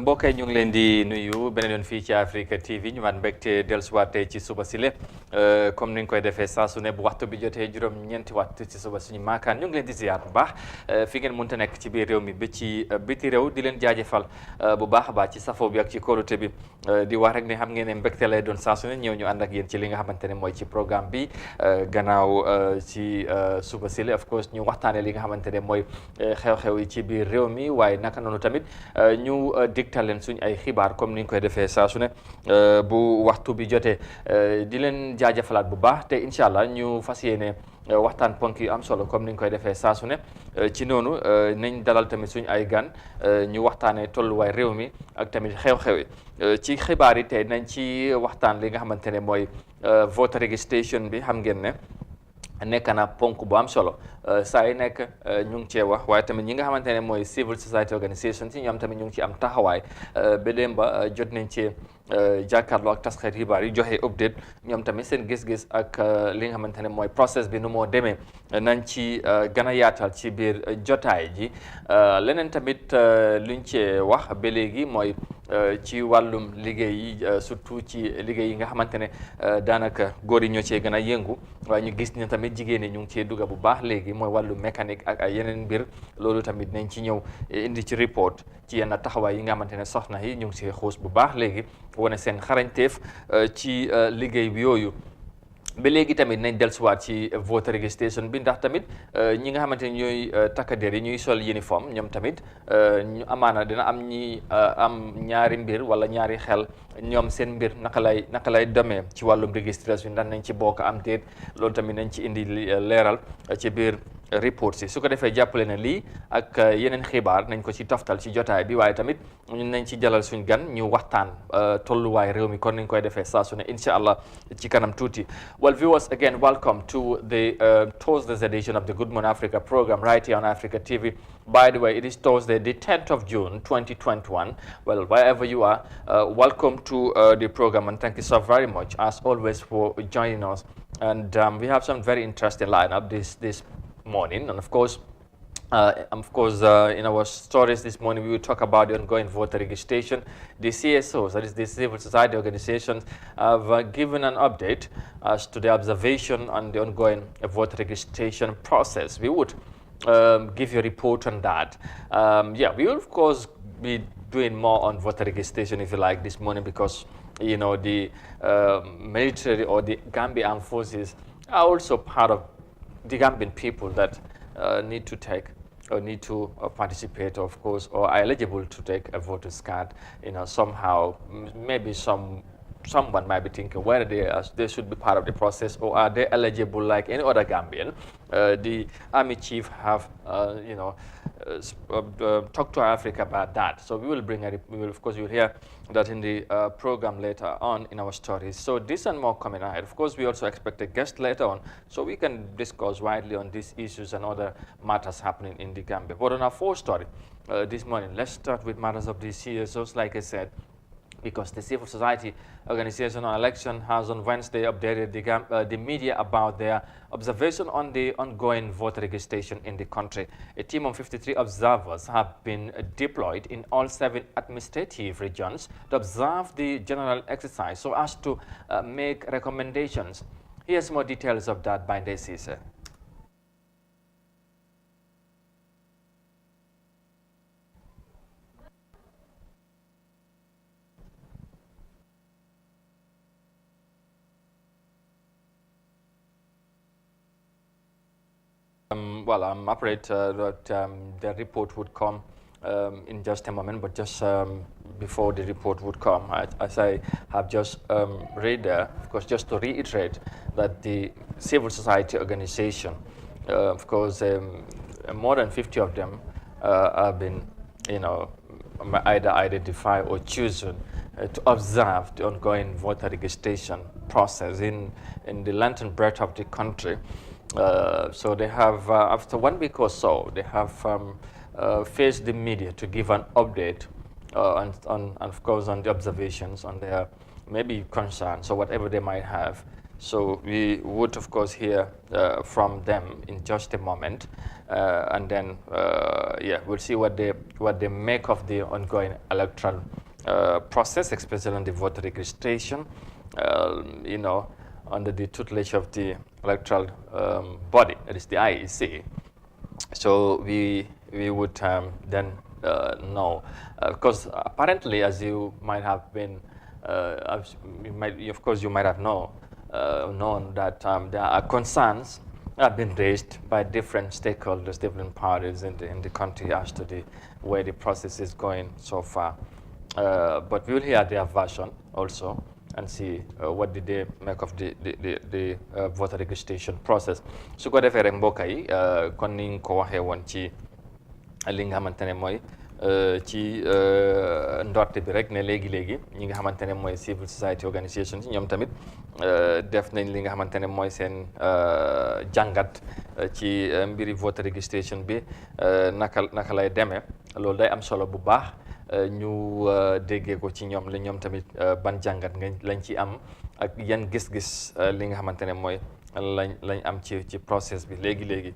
mbokk yi ñu ngi leen di nuyu beneen yoon fii ci Africa TV ñu maan mbégte dellusiwaat tey ci suba si le comme ni ñu koy defee saa su ne bu waxtu bi jotee juróom-ñeenti waxtu ci suba suñu maakaan ñu ngi leen di ziar bu baax fi ngeen mënta nekk ci biir réew mi ba ci biti réew di leen jaajëfal bu baax a baax ci safo bi ak ci kóolute bi di wax rek ne xam ngeen ne mbégte lay doon saa su ne ñëw ñu ànd ak yéen ci li nga xamante ne mooy ci programme bi gannaaw ci suba si le of course ñu waxtaanee li nga xamante ne mooy xew-xew yi ci biir réew mi waaye naka noonu tamit ñu digtal leen suñ ay xibaar comme ni ñu koy defee saa su ne bu waxtu bi jotee di leen jaajëfalaat bu baax te incha allah ñu fas yéene waxtaan ponk yu am solo comme ni ñu koy defee saa su ne ci noonu nañ dalal tamit suñ ay gan ñu waxtaanee tolluwaay réew mi ak tamit xew-xew yi ci xibaar yi tey nañ ci waxtaan li nga xamante ne mooy voter registration bi xam ngeen ne nekk na ponk bu am solo saa yi nekk ñu ngi cee wax waaye tamit ñi nga xamante ne mooy civil society organisations yi ñoom tamit ñu ngi ci am taxawaay ba démb ba jot nañ ci jàkkaarloo ak tasxeet xibaar yi joxe update ñoom tamit seen gis-gis ak li nga xamante ne mooy process bi nu moo demee nañ ci gën a yaatal ci biir jotaay ji leneen tamit luñ cee wax ba léegi mooy ci wàllum liggéey yi surtout ci liggéey yi nga xamante ne daanaka góor yi ñoo cee gën a yëngu waaye ñu gis ne tamit jigéen ñi ñu ngi cee dugga bu baax léegi mooy wàllu mécanique ak ay yeneen mbir loolu tamit nañ ci ñëw indi ci report ci yenn taxawaay yi nga xamante ne soxna yi ñu ngi ci xuus bu baax léegi wane seen xarañteef ci liggéey bi yooyu ba léegi tamit nañ dellusiwaat ci voter registration bi ndax tamit ñi nga xamante ne ñooy takkader yi ñuy sol uniforme ñoom tamit ñu amaana dina am ñi am ñaari mbir wala ñaari xel ñoom seen mbir naka lay demee ci wàllum registration ndax nañ ci bokk am déet loolu tamit nañ ci indi leeral ci biir report si su ko defee jàppale na lii ak yeneen xibaar nañ ko ci toftal ci jotaay bi waaye tamit ñun nañ ci jalal suñ gan ñu waxtaan tolluwaay réew mi kon nañ koy defee saa su ne incha allah ci kanam tuuti. Well, viewers, again, welcome to the Thursday's edition of the Good Morning Africa program right here on Africa TV. By the way, it is Thursday, the 10th of June, 2021. Well, wherever you are, welcome to the program, and thank you so very much, as always, for joining us. And we have some very interesting lineup this morning, and of course, in our stories this morning, we will talk about the ongoing voter registration. The CSOs, that is the civil society organizations, have given an update as to the observation on the ongoing voter registration process. We would give you a report on that. We will, of course, be doing more on voter registration, if you like, this morning because, you know, the military or the Gambian armed forces are also part of the Gambian people that need to take or need to participate, of course, or are eligible to take a voter's card. You know, somehow, maybe someone might be thinking whether they should be part of the process or are they eligible like any other Gambian. The Army Chief have, talked to Africa about that. So we will bring of course, you'll hear that in the program later on in our stories. So this and more coming ahead. Of course, we also expect a guest later on, so we can discuss widely on these issues and other matters happening in the Gambia. But on our fourth story this morning, let's start with matters of the CSOs, like I said, because the civil society organization on election has on Wednesday updated the media about their observation on the ongoing voter registration in the country. A team of 53 observers have been deployed in all 7 administrative regions to observe the general exercise so as to make recommendations. Here's more details of that by Ndesi. Well, I'm afraid that the report would come in just a moment, but just before the report would come, as I have just read there, of course, just to reiterate that the civil society organization, of course, more than 50 of them have been, either identified or chosen to observe the ongoing voter registration process in the length and breadth of the country. So they have, after 1 week or so, they have faced the media to give an update on, of course, on the observations, on their maybe concerns or whatever they might have So we would, of course, hear from them in just a moment, and then yeah, we'll see what they make of the ongoing electoral process, especially on the voter registration. You know, under the tutelage of the electoral body, that is the IEC. So we would then know, because apparently, as you might have been, of course, you might have known that there are concerns have been raised by different stakeholders, different parties in the country as to the way the process is going so far. But we'll hear their version also and see what did they make of the voter registration process. su ko defee rek mbokk yi kon ni nga ko waxee woon ci li nga xamante ne mooy ci ndorte bi rek ne léegi ñi nga xamante ne mooy civil society organisations yi ñoom tamit def nañ li nga xamante ne mooy seen jàngat ci mbiri voter registration bi naka lay demee loolu day am solo bu baax. ñu déggee ko ci ñoom la ñoom tamit ban jàngat lañ ci am ak yan gis-gis li nga xamante ne mooy lañ am ci process bi léegi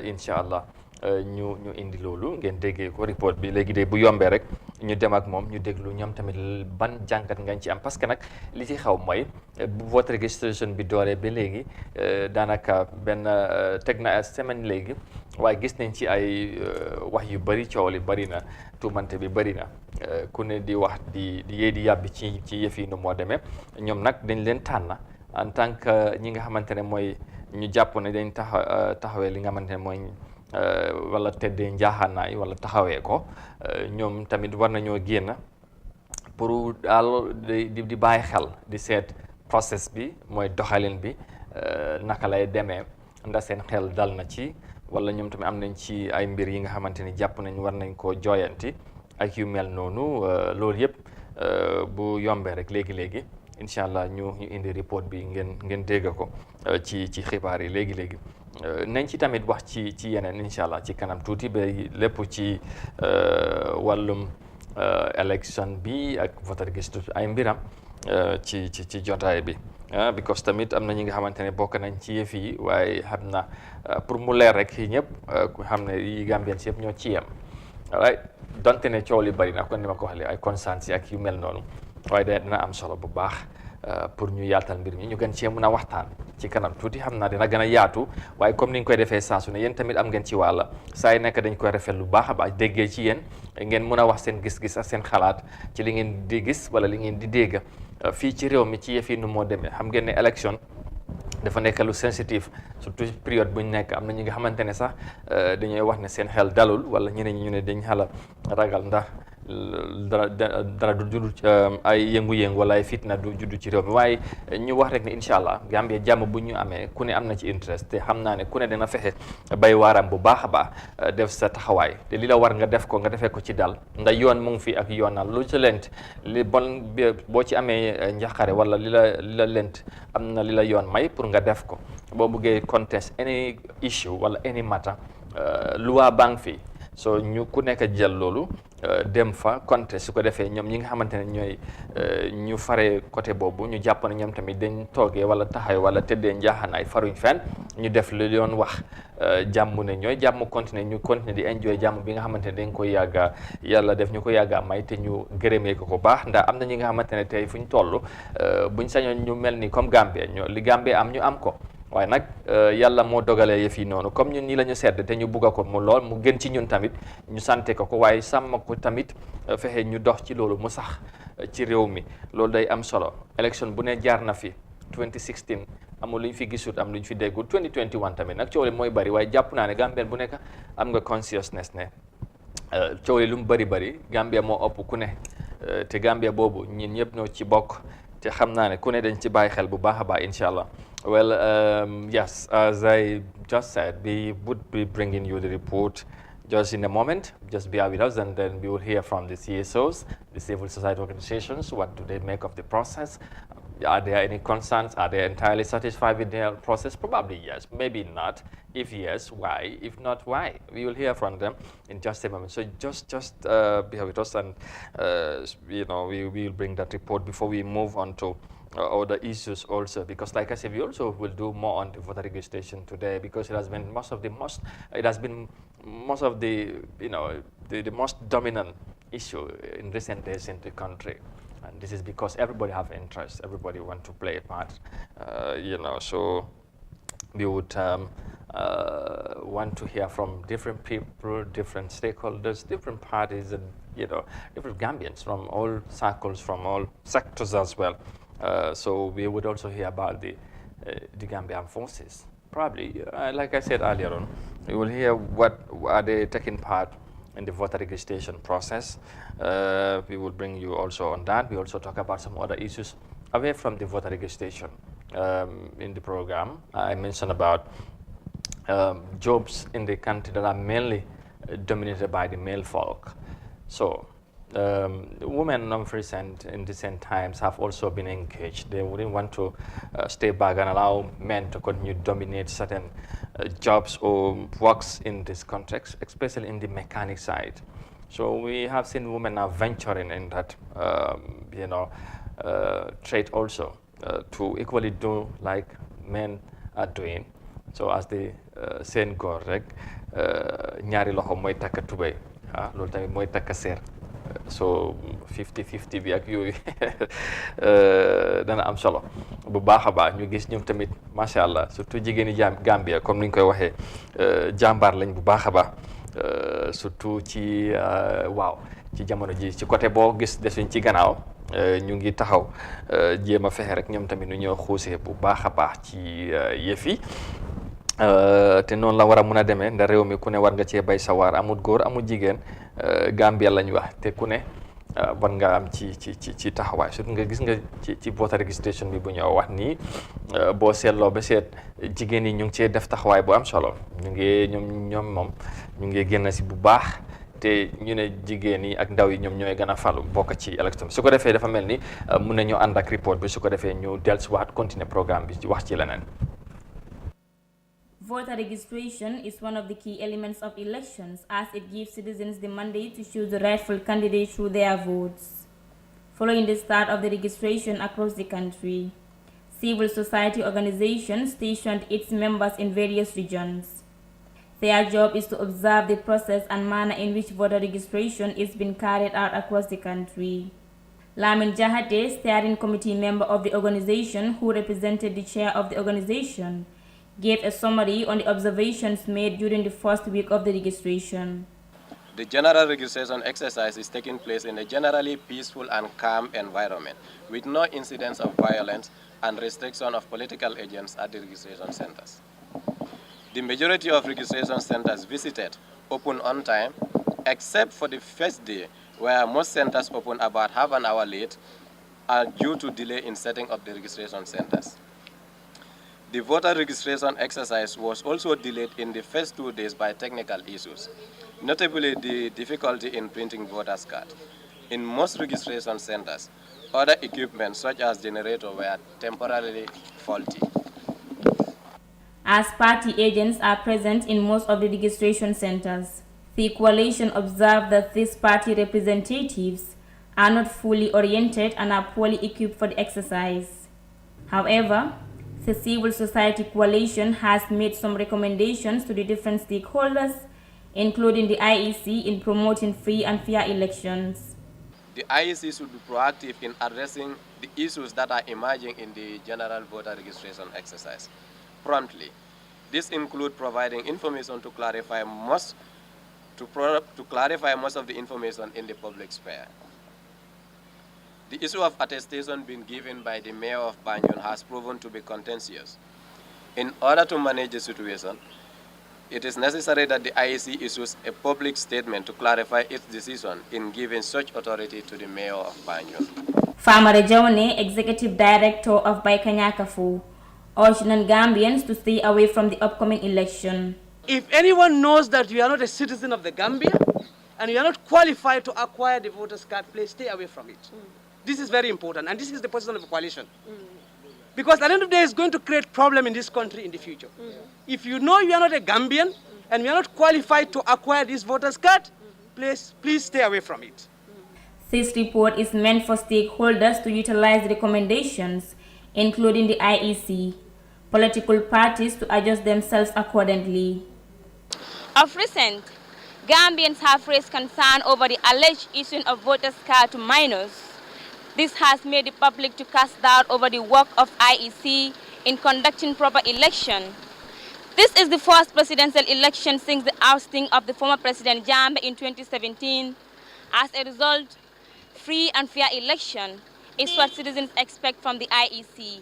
incha allah ñu indi loolu ngeen déggee ko report bi léegi de bu yombee rek ñu dem ak moom ñu déglu ñoom tamit ban jàngat ngañ ci am parce que nag li ci xaw mooy bu vote registration bi dooree ba léegi daanaka benn teg na semaine léegi waaye gis nañ ci ay wax yu bëri coow li bëri na tuumante bi bëri na ku ne di wax di yee di yàbbi ci yëf yi nu moo demee ñoom nag dañ leen tànn en tant que ñi nga xamante ne mooy ñu jàpp ne dañ taxawee li nga xamante ne mooy wala teddee njaaxaanaay wala taxawee ko ñoom tamit war nañoo génn pour daal di bàyyi xel di seet process bi mooy doxalin bi naka lay demee ndax seen xel dal na ci wala ñoom tamit am nañ ci ay mbir yi nga xamante ni jàpp nañ war nañ koo jooyanti ak yu mel noonu loolu yëpp bu yombee rek léegi incha allah ñu indi report bi ngeen dégg ko ci xibaar yi léegi nañ ci tamit wax ci yeneen incha allah ci kanam tuuti ba lépp ci wàllum election bi ak voter registration ay mbiram ci jotaay bi because tamit am na ñi nga xamante ne bokk nañ ci yëf yi waaye xam na pour mu leer rek yi ñëpp ku xam ne yi Gambien si yëpp ñoo ci yem waaye donte ne coow li bari na kon ni ma ko waxee ay concerns yi ak yu mel noonu waaye dina am solo bu baax pour ñu yaatal mbir mi ñu gën cee mën a waxtaan ci kanam tuuti xam naa dina gën a yaatu waaye comme ni ñu koy defee saa su ne yéen tamit am ngeen ci wàlla saa yi nekk dañ koy rafet lu baax a baax déggee ci yéen ngeen mën a wax seen gis-gis ak seen xalaat ci li ngeen di gis wala li ngeen di dégg fii ci réew mi ci yëf yi nu moo demee xam ngeen ne élection dafa nekk lu sensitive surtout période bu ñu nekk am na ñi nga xamante ne sax dañuy wax ne seen xel dalul wala ñeneen ñi ñu ne dañ xala ragal ndax dara du judd ay yëngu-yëngu wala ay fitna du judd ci réew mi waaye ñu wax rek ne incha allah Gambie jàmm bu ñu amee ku ne am na ci interest te xam naa ne ku ne dina fexe bay waaram bu baax a baax def sa taxawaay te li la war nga def ko nga defee ko ci dal ndax yoon mu ngi fi ak yoonal lu ci lent li bon boo ci amee njaqare wala li la lent am na li la yoon may pour nga def ko boo buggee contest any issue wala any matter loi baa ngi fi so ñu ku nekk jël loolu dem fa contest su ko defee ñoom ñi nga xamante ne ñooy ñu fare côté boobu ñu jàpp ne ñoom tamit dañ toogee wala taxaw wala tëddee njaaxanaay faruñ fenn ñu def lu yoon wax jàmm ne ñooy jàmm continuer ñu continuer di enjoy jàmm bi nga xamante ne dañ koy yàgga yàlla def ñu ko yàgga may te ñu gërëmee ko baax ndax am na ñi nga xamante ne tey fu ñu toll buñ sañoon ñu mel ni comme Gambie li Gambie am ñu am ko waaye nag yàlla moo dogalee yëf yi noonu comme ñun nii la ñu sedd te ñu bugg ko mu lool mu gën ci ñun tamit ñu sante ko waaye sàmm ko tamit fexe ñu dox ci loolu mu sax ci réew mi loolu day am solo élection bu ne jaar na fi 2016 amul lu ñu fi gisut am lu ñu fi déggul 2021 tamit nag coow li mooy bari waaye jàpp naa ne Gambien bu nekk am nga consciousness ne coow li lu mu bari Gambia moo ëpp ku ne te Gambia boobu ñun ñëpp ñoo ci bokk te xam naa ne ku ne dañ ci bàyyi xel bu baax a baax incha allah. Well, yes, as I just said, we would be bringing you the report just in a moment. Just bear with us, and then we will hear from the CSOs, the civil society organizations. What do they make of the process? Are there any concerns? Are they entirely satisfied with their process? Probably yes, maybe not. If yes, why? If not, why? We will hear from them in just a moment. So just bear with us, and we will bring that report before we move on to or the issues also, because like I said, we also will do more on the voter registration today, because it has been most of the the most dominant issue in recent days in the country. And this is because everybody have interest, everybody want to play a part, so we would want to hear from different people, different stakeholders, different parties, and different Gambians from all circles, from all sectors as well. So we would also hear about the Gambian forces. Probably, like I said earlier on, we will hear what are they taking part in the voter registration process. We will bring you also on that. We also talk about some other issues away from the voter registration. In the program, I mentioned about jobs in the country that are mainly dominated by the male folk. So women in recent times have also been engaged. They wouldn't want to stay back and allow men to continue to dominate certain jobs or works in this context, especially in the mechanic side. So we have seen women now venturing in that trade also, to equally do like men are doing. So as the saying goes, rek ñaari loxo mooy takka tubéy loolu tamit mooy takka seer, so 50-50 bi ak yooyu dana am solo bu baax a baax. ñu gis ñoom tamit macha allah, surtout jigéeni Gambia comme ni ñu koy waxee jàmbaar lañ bu baax a baax, surtout ci ci jamono ji ci côté boo gis desuñ ci gannaaw. ñu ngi taxaw jéem a fexe rek ñoom tamit nu ñoo xuusee bu baax a baax ci yëf yi, te noonu la war a mun a demee ndax réew mi ku ne war nga cee bay sawar, amul góor amul jigéen, Gambia lañ wax, te ku ne war nga am ci taxawaay. surtout nga gis nga ci voter registration bi bu ñoo wax nii, boo seetloo ba seet jigéen yi ñu ngi cee def taxawaay bu am solo. ñu ngi ñoom moom ñu ngi génn si bu baax, te ñu ne jigéen yi ak ndaw yi ñoom ñooy gën a falu bokk ci élection. su ko defee dafa mel ni mun nañu ànd ak report bi, su ko defee ñu dellusiwaat continuer programme bi wax ci leneen. Voter registration is one of the key elements of elections, as it gives citizens the mandate to choose the rightful candidate through their votes. Following the start of the registration across the country, civil society organizations stationed its members in various regions. Their job is to observe the process and manner in which voter registration is being carried out across the country. Lamin Jahate, steering committee member of the organization who represented the chair of the organization, gave a summary on the observations made during the first week of the registration. The general registration exercise is taking place in a generally peaceful and calm environment, with no incidents of violence and restriction of political agents at the registration centers. The majority of registration centers visited open on time, except for the first day, where most centers open about half an hour late due to delay in setting up the registration centers. The voter registration exercise was also delayed in the first 2 days by technical issues, notably the difficulty in printing voters' cards. In most registration centers, other equipment such as generators were temporarily faulty. As party agents are present in most of the registration centers, the coalition observed that these party representatives are not fully oriented and are poorly equipped for the exercise. However, the civil society coalition has made some recommendations to the different stakeholders, including the IEC, in promoting free and fair elections. The IEC should be proactive in addressing the issues that are emerging in the general voter registration exercise promptly. This includes providing information to clarify most of the information in the public sphere. The issue of attestation being given by the mayor of Banjul has proven to be contentious. In order to manage the situation, it is necessary that the IEC issues a public statement to clarify its decision in giving such authority to the mayor of Banjul. Famara Jawane, executive director of Baikanyakafu, urged non-Gambians to stay away from the upcoming election. If anyone knows that you are not a citizen of the Gambia and you are not qualified to acquire the voter's card, please stay away from it. This is very important, and this is the position of the coalition. Because at the end of the day, it's going to create problem in this country in the future. If you know you are not a Gambian and you are not qualified to acquire this voter's card, please stay away from it. This report is meant for stakeholders to utilize the recommendations, including the IEC, political parties to adjust themselves accordingly. Of recent, Gambians have raised concern over the alleged issuing of voters' cards to minors. This has made the public to cast doubt over the work of IEC in conducting proper election. This is the first presidential election since the ousting of the former President Jammeh in 2017. As a result, free and fair election is what citizens expect from the IEC.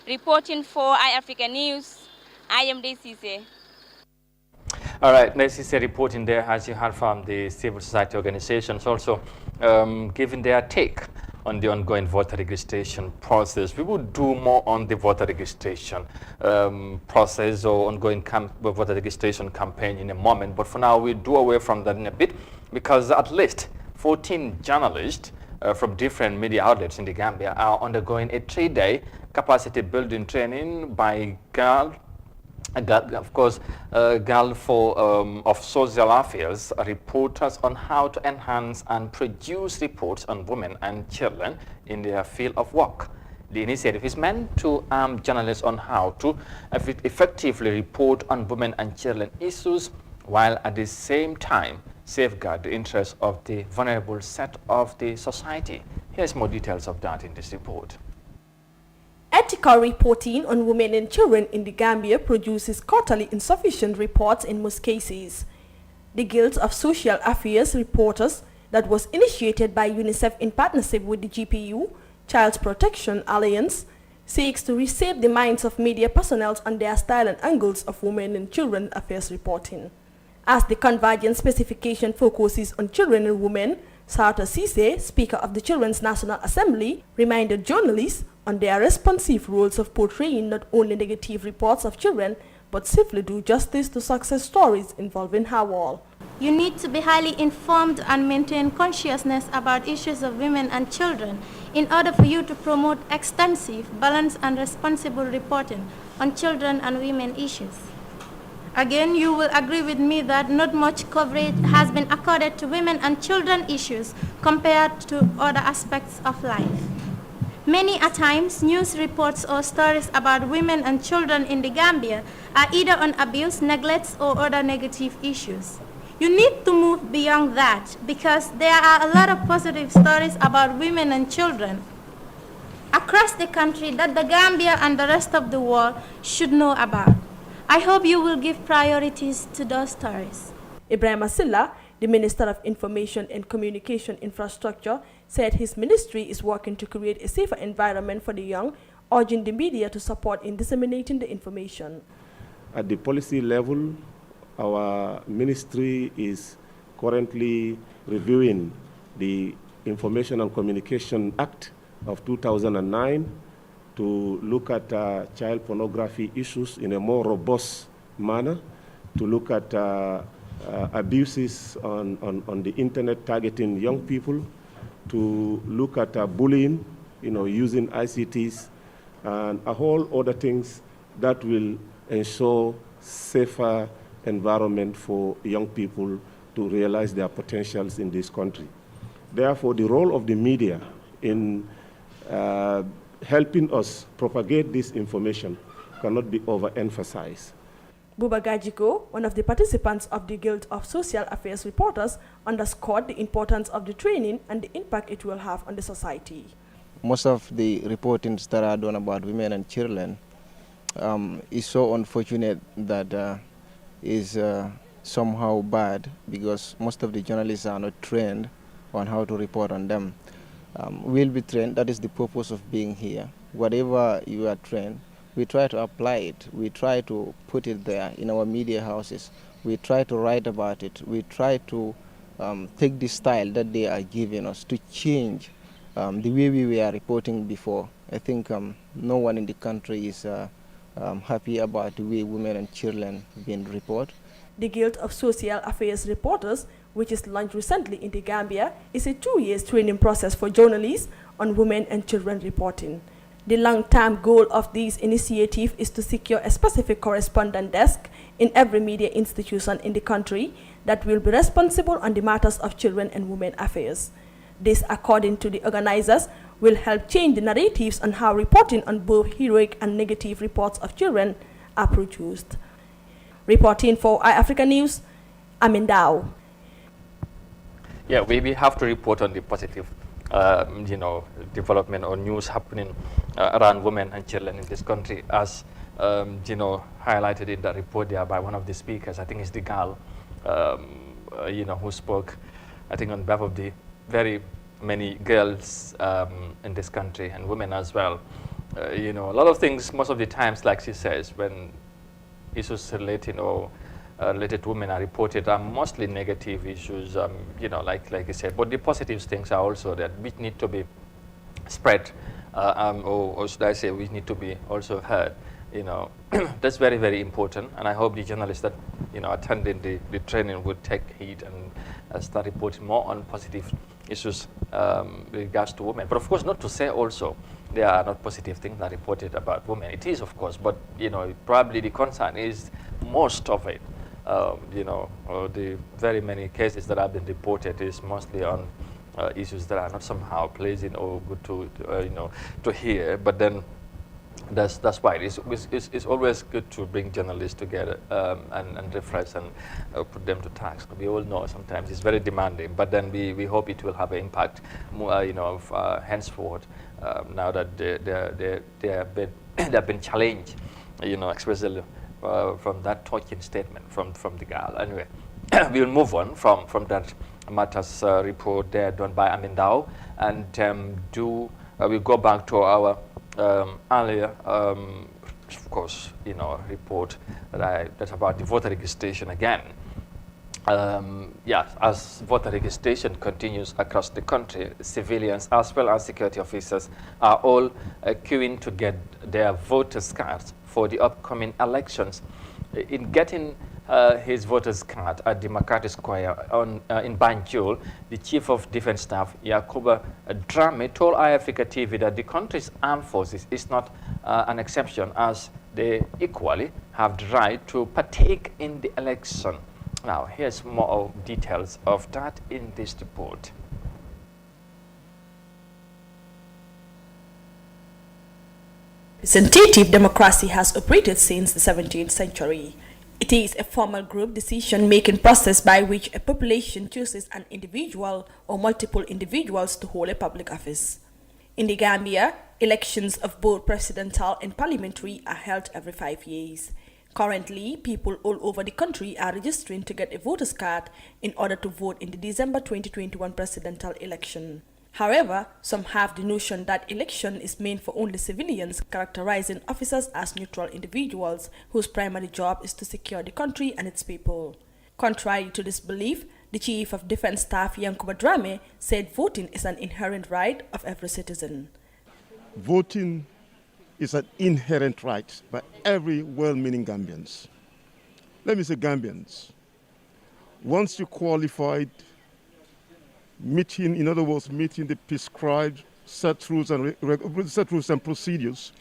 Reporting for iAfrica News, I am Desise. All right, let's see reporting there, as you heard from the civil society organizations also giving their take on the ongoing voter registration process. We will do more on the voter registration process or ongoing voter registration campaign in a moment, but for now we'll do away from that in a bit, because at least 14 journalists from different media outlets in the Gambia are undergoing a 3-day capacity building training by GAL of Social Affairs reporters on how to enhance and produce reports on women and children in their field of work. The initiative is meant to arm journalists on how to effectively report on women and children issues, while at the same time safeguard the interests of the vulnerable set of the society. Here's more details of that in this report. Ethical reporting on women and children in the Gambia produces quarterly insufficient reports in most cases. The Guild of Social Affairs Reporters, that was initiated by UNICEF in partnership with the GPU, Child Protection Alliance, seeks to reshape the minds of media personnel on their style and angles of women and children affairs reporting. As the convergent specification focuses on children and women, Sarta Cisse, Speaker of the Children's National Assembly, reminded journalists on their responsive roles of portraying not only negative reports of children, but safely do justice to success stories involving her all. You need to be highly informed and maintain consciousness about issues of women and children in order for you to promote extensive, balanced and responsible reporting on children and women issues. Again, you will agree with me that not much coverage has been accorded to women and children issues compared to other aspects of life. Many a times, news reports or stories about women and children in the Gambia are either on abuse, neglect, or other negative issues. You need to move beyond that, because there are a lot of positive stories about women and children across the country that the Gambia and the rest of the world should know about. I hope you will give priorities to those stories. Ibrahim Asilla, the Minister of Information and Communication Infrastructure, said his ministry is working to create a safer environment for the young, urging the media to support in disseminating the information. At the policy level, our ministry is currently reviewing the Information and Communication Act of 2009 to look at child pornography issues in a more robust manner, to look at abuses on the internet targeting young people, to look at bullying, using ICTs, and a whole other things that will ensure safer environment for young people to realize their potentials in this country. Therefore, the role of the media in helping us propagate this information cannot be overemphasized. Buba Gajiko, one of the participants of the Guild of Social Affairs Reporters, underscored the importance of the training and the impact it will have on the society. Most of the reportings that are done about women and children is so unfortunate that is somehow bad, because most of the journalists are not trained on how to report on them. We'll be trained. That is the purpose of being here. Whatever you are trained, we try to apply it. We try to put it there in our media houses. We try to write about it. We try to take the style that they are giving us to change the way we were reporting before. I think no one in the country is happy about the way women and children being reported. The Guild of Social Affairs Reporters, which is launched recently in the Gambia, is a 2-year training process for journalists on women and children reporting. The long-term goal of this initiative is to secure a specific correspondent desk in every media institution in the country that will be responsible on the matters of children and women affairs. This, according to the organizers, will help change the narratives on how reporting on both heroic and negative reports of children are produced. Reporting for iAfrica News, Amin Dao. Yeah, we have to report on the positive, development or news happening around women and children in this country, as highlighted in the report there by one of the speakers. I think it's the girl, who spoke, I think, on behalf of the very many girls in this country and women as well. A lot of things, most of the times, like she says, when issues relating or related to women are reported, are mostly negative issues, like you said. But the positive things are also that which need to be spread, or should I say, which need to be also heard. That's very, very important. And I hope the journalists that attending the training would take heed and start reporting more on positive issues with regards to women. But of course, not to say also there are not positive things that are reported about women. It is, of course, but probably the concern is most of it. The very many cases that have been reported is mostly on issues that are not somehow pleasing or good to hear. But then that's why it's always good to bring journalists together and refresh and put them to task. We all know sometimes it's very demanding, but then we hope it will have an impact henceforth, now that they have been challenged, especially from that talking statement from the girl. Anyway, we will move on from that matters report there done by Amin Dao, and we'll go back to our earlier, of course, report that's about the voter registration again. As voter registration continues across the country, civilians as well as security officers are all queuing to get their voters' cards for the upcoming elections. In getting his voter's card at the Makati Square in Banjul, the Chief of Defense Staff, Yakuba Drame, told iAfrica TV that the country's armed forces is not an exception, as they equally have the right to partake in the election. Now, here's more details of that in this report. Representative democracy has operated since the 17th century. It is a formal group decision-making process by which a population chooses an individual or multiple individuals to hold a public office. In the Gambia, elections of both presidential and parliamentary are held every 5 years. Currently, people all over the country are registering to get a voter's card in order to vote in the December 2021 presidential election. However, some have the notion that election is meant for only civilians, characterizing officers as neutral individuals whose primary job is to secure the country and its people. Contrary to this belief, the Chief of Defense Staff, Yakuba Drame, said voting is an inherent right of every citizen. Voting is an inherent right by every well-meaning Gambians. Let me say Gambians. Once you qualified, meeting the prescribed set rules and procedures,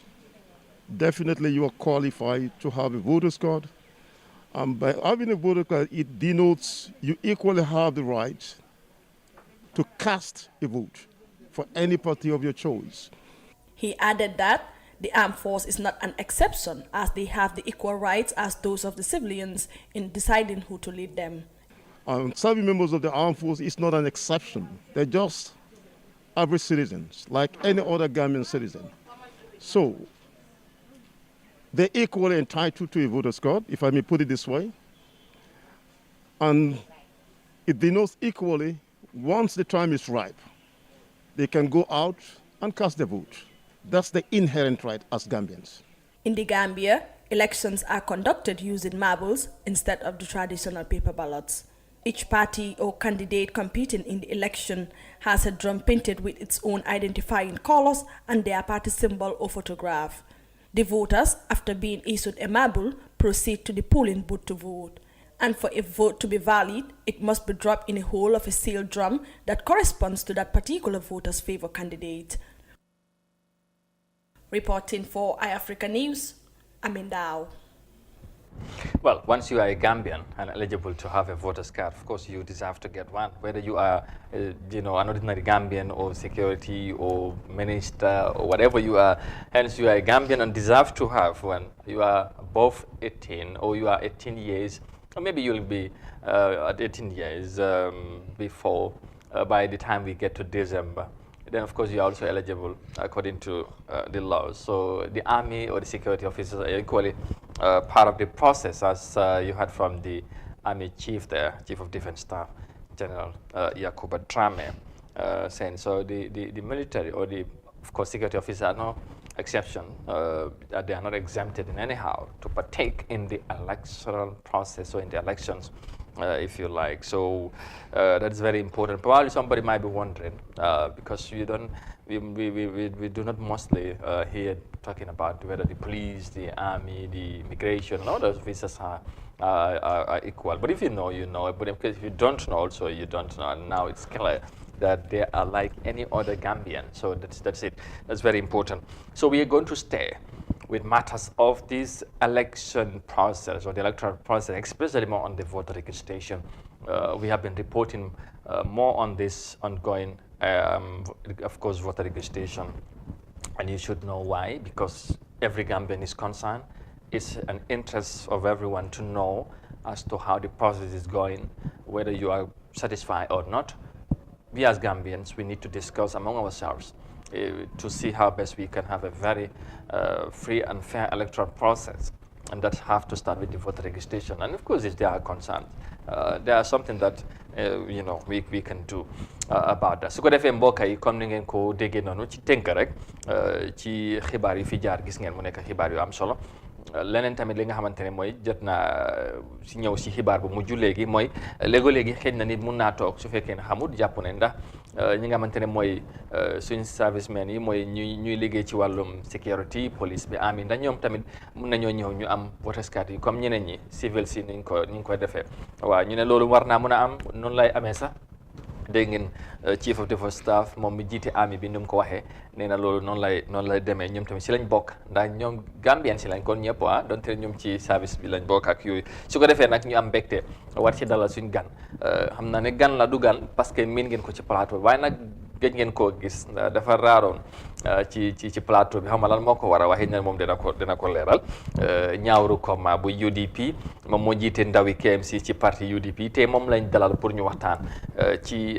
definitely you are qualified to have a voter's card. By having a voter card, it denotes you equally have the right to cast a vote for any party of your choice. He added that the armed force is not an exception, as they have the equal rights as those of the civilians in deciding who to lead them. Serving members of the armed force is not an exception. They're just average citizens, like any other Gambian citizen. So they're equally entitled to a voter's card, if I may put it this way. And it denotes equally, once the time is ripe, they can go out and cast their vote. That's the inherent right as Gambians. In the Gambia, elections are conducted using marbles instead of the traditional paper ballots. Each party or candidate competing in the election has a drum painted with its own identifying colors and their party symbol or photograph. The voters, after being issued a marble, proceed to the polling booth to vote. And for a vote to be valid, it must be dropped in a hole of a sealed drum that corresponds to that particular voter's favor candidate. Reporting for iAfrica News, Amin Dao. Well, once you are a Gambian and eligible to have a voter's card, of course you deserve to get one. Whether you are, an ordinary Gambian or security or minister or whatever you are, hence you are a Gambian and deserve to have one. You are above 18 or you are 18 years, or maybe you'll be at 18 years before, by the time we get to December. Then, of course, you're also eligible according to the laws. So the army or the security officers are equally part of the process, as you heard from the army chief there, Chief of Defense Staff, General Yakuba Drame, saying so the military or the, of course, security officers are no exception. They are not exempted in anyhow to partake in the electoral process or in the elections, if you like. So that is very important. Probably somebody might be wondering, because we do not mostly hear talking about whether the police, the army, the immigration, all those visas are equal. But if you know, you know. But if you don't know, also you don't know. And now it's clear that they are like any other Gambian. So that's it. That's very important. So we are going to stay with matters of this election process or the electoral process, especially more on the voter registration. We have been reporting more on this ongoing, of course, voter registration. And you should know why, because every Gambian is concerned. It's an interest of everyone to know as to how the process is going, whether you are satisfied or not. We as Gambians, we need to discuss among ourselves to see how best we can have a very free and fair electoral process. And that have to start with the voter registration. And of course, if there are concerns, there are something that we can do about that. su ko defee mbokk yi comme ni ngeen ko déggee noonu ci tënk rek ci xibaar yu fi jaar gis ngeen mu nekk xibaar yu am solo. leneen tamit li nga xamante ne mooy jot naa si ñëw si xibaar bu mujj léegi mooy léegi xëy na nit mun naa toog su fekkee ne xamul jàpp ne ndax ñi nga xamante ne mooy suñ servicemen yi mooy ñuy liggéey ci wàllum security police bi army ndax ñoom tamit mun nañoo ñëw ñu am voters card yi comme ñeneen ñi civil si ni ñu koy defee. waaw ñu ne loolu war naa mun a am noonu lay amee sax. dégg ngeen Chief of Defence Staff moom mi jiite army bi ni mu ko waxee nee na loolu noonu lay demee ñoom tamit si lañ bokk ndax ñoom Gambien si lañ kon ñëpp donte ñoom ci service bi lañ bokk ak yooyu su ko defee nag ñu am mbégte war ci dalal suñ gan xam naa ne gan la du gan parce que miin ngeen ko ci plateau bi waaye nag gëj ngeen koo gis dafa raaroon ci plateau bi xam nga lan moo ko war a waxee ne moom dina ko leeral ñaawru Koma bu UDP moom moo jiite ndawi KMC ci parti UDP te moom lañ dalal pour ñu waxtaan ci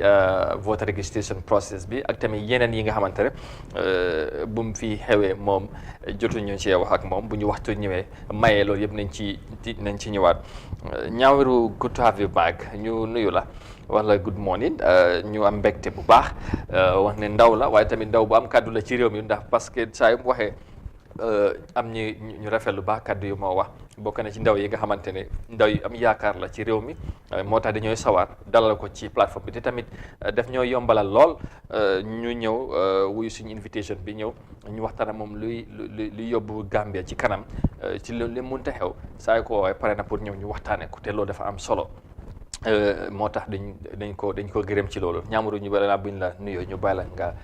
voter registration process bi ak tamit yeneen yi nga xamante ne bu mu fi xewee moom jotuñu ci wax ak moom bu ñu waxtu ñëwee mayee loolu yëpp nañ ci ñëwaat ñaawru good to have you back ñu nuyu la wala good morning ñu am mbégte bu baax wax ne ndaw la waaye tamit ndaw bu am kaddu la ci réew mi ndax parce que saa yu mu waxee am ñu rafet lu baax kaddu yu moo wax bokk na ci ndaw yi nga xamante ne ndaw yi am yaakaar la ci réew mi moo tax dañooy sawar dalal ko ci plateforme bi te tamit daf ñoo yombalal lool ñu ñëw wuyu suñu invitation bi ñëw ñu waxtaan ak moom luy yóbbu Gambia ci kanam ci li mënta xew saa yu ko woowee pare na pour ñëw ñu waxtaanee ko te loolu dafa am solo. moo tax dañ ko gërëm ci loolu ñaamuru ñu bala buñ la nuyoo ñu bàyyi la nga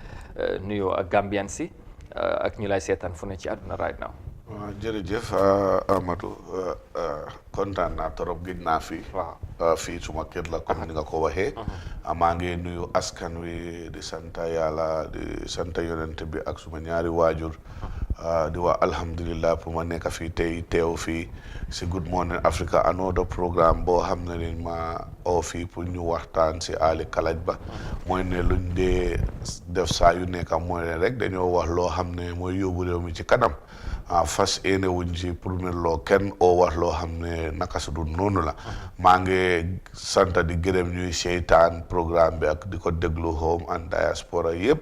nuyoo ak Gambian si ak ñu lay seetaan fu ne ci àdduna right now. waaw jërëjëf Amadou kontaan naa trop gëj naa fi. waaw fii suma kër la comme ni nga ko waxee. maa ngi nuyu askan wi di sant yàlla di sant yonent bi ak suma ñaari waajur. di wax alhamdulillah pour ma nekk fii tey teew fii si Good Morning Africa another programme boo xam ne ni ma oo fii pour ñu waxtaan si Ali Kalaj Ba mooy ne luñ dee def saa yu nekk mooy ne rek dañoo wax loo xam ne mooy yóbbu réew mi ci kanam fas yéene wuñ ci pour ne loo kenn oo wax loo xam ne naka su dul noonu la maa ngi sant di gërëm ñuy seytaan programme bi ak di ko déglu home and diaspora yëpp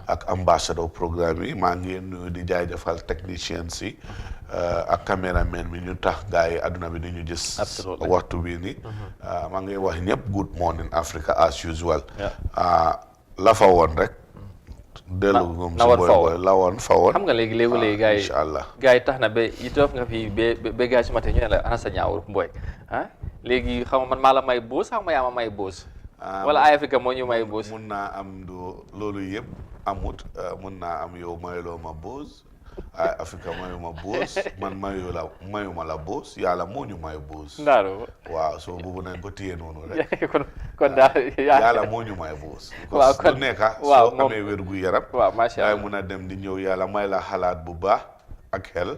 ak ambassadeur programme yi maa ngi nuyu di jaajëfal technicien si ak caméraman bi ñu tax gars yi adduna bi di ñu gis waxtu bi ni maa ngi wax ñëpp Good Morning Africa as usual la fa woon rek dellu moom si boy la woon fa woon xam nga léegi gars yi incha allah gars yi tax na ba itoof nga fi ba gars yi su ma te ñu ne la ana sa ñaawur mbooy léegi xam nga man maa la may boos xam nga yaa ma may boos wala ay Africa moo ñu may boos mun naa am loolu yëpp amut mun naa am yow mayloo ma boos Africa mayuma boos man mayuma la boos yàlla moo ñu may boos ndaaro waaw so boobu nañ ko téye noonu rek kon daal yàlla moo ñu may boos waaw kon lu nekka waaw soo amee wér gu yaram waaw macha allah mun a dem di ñëw yàlla may la xalaat bu baax ak xel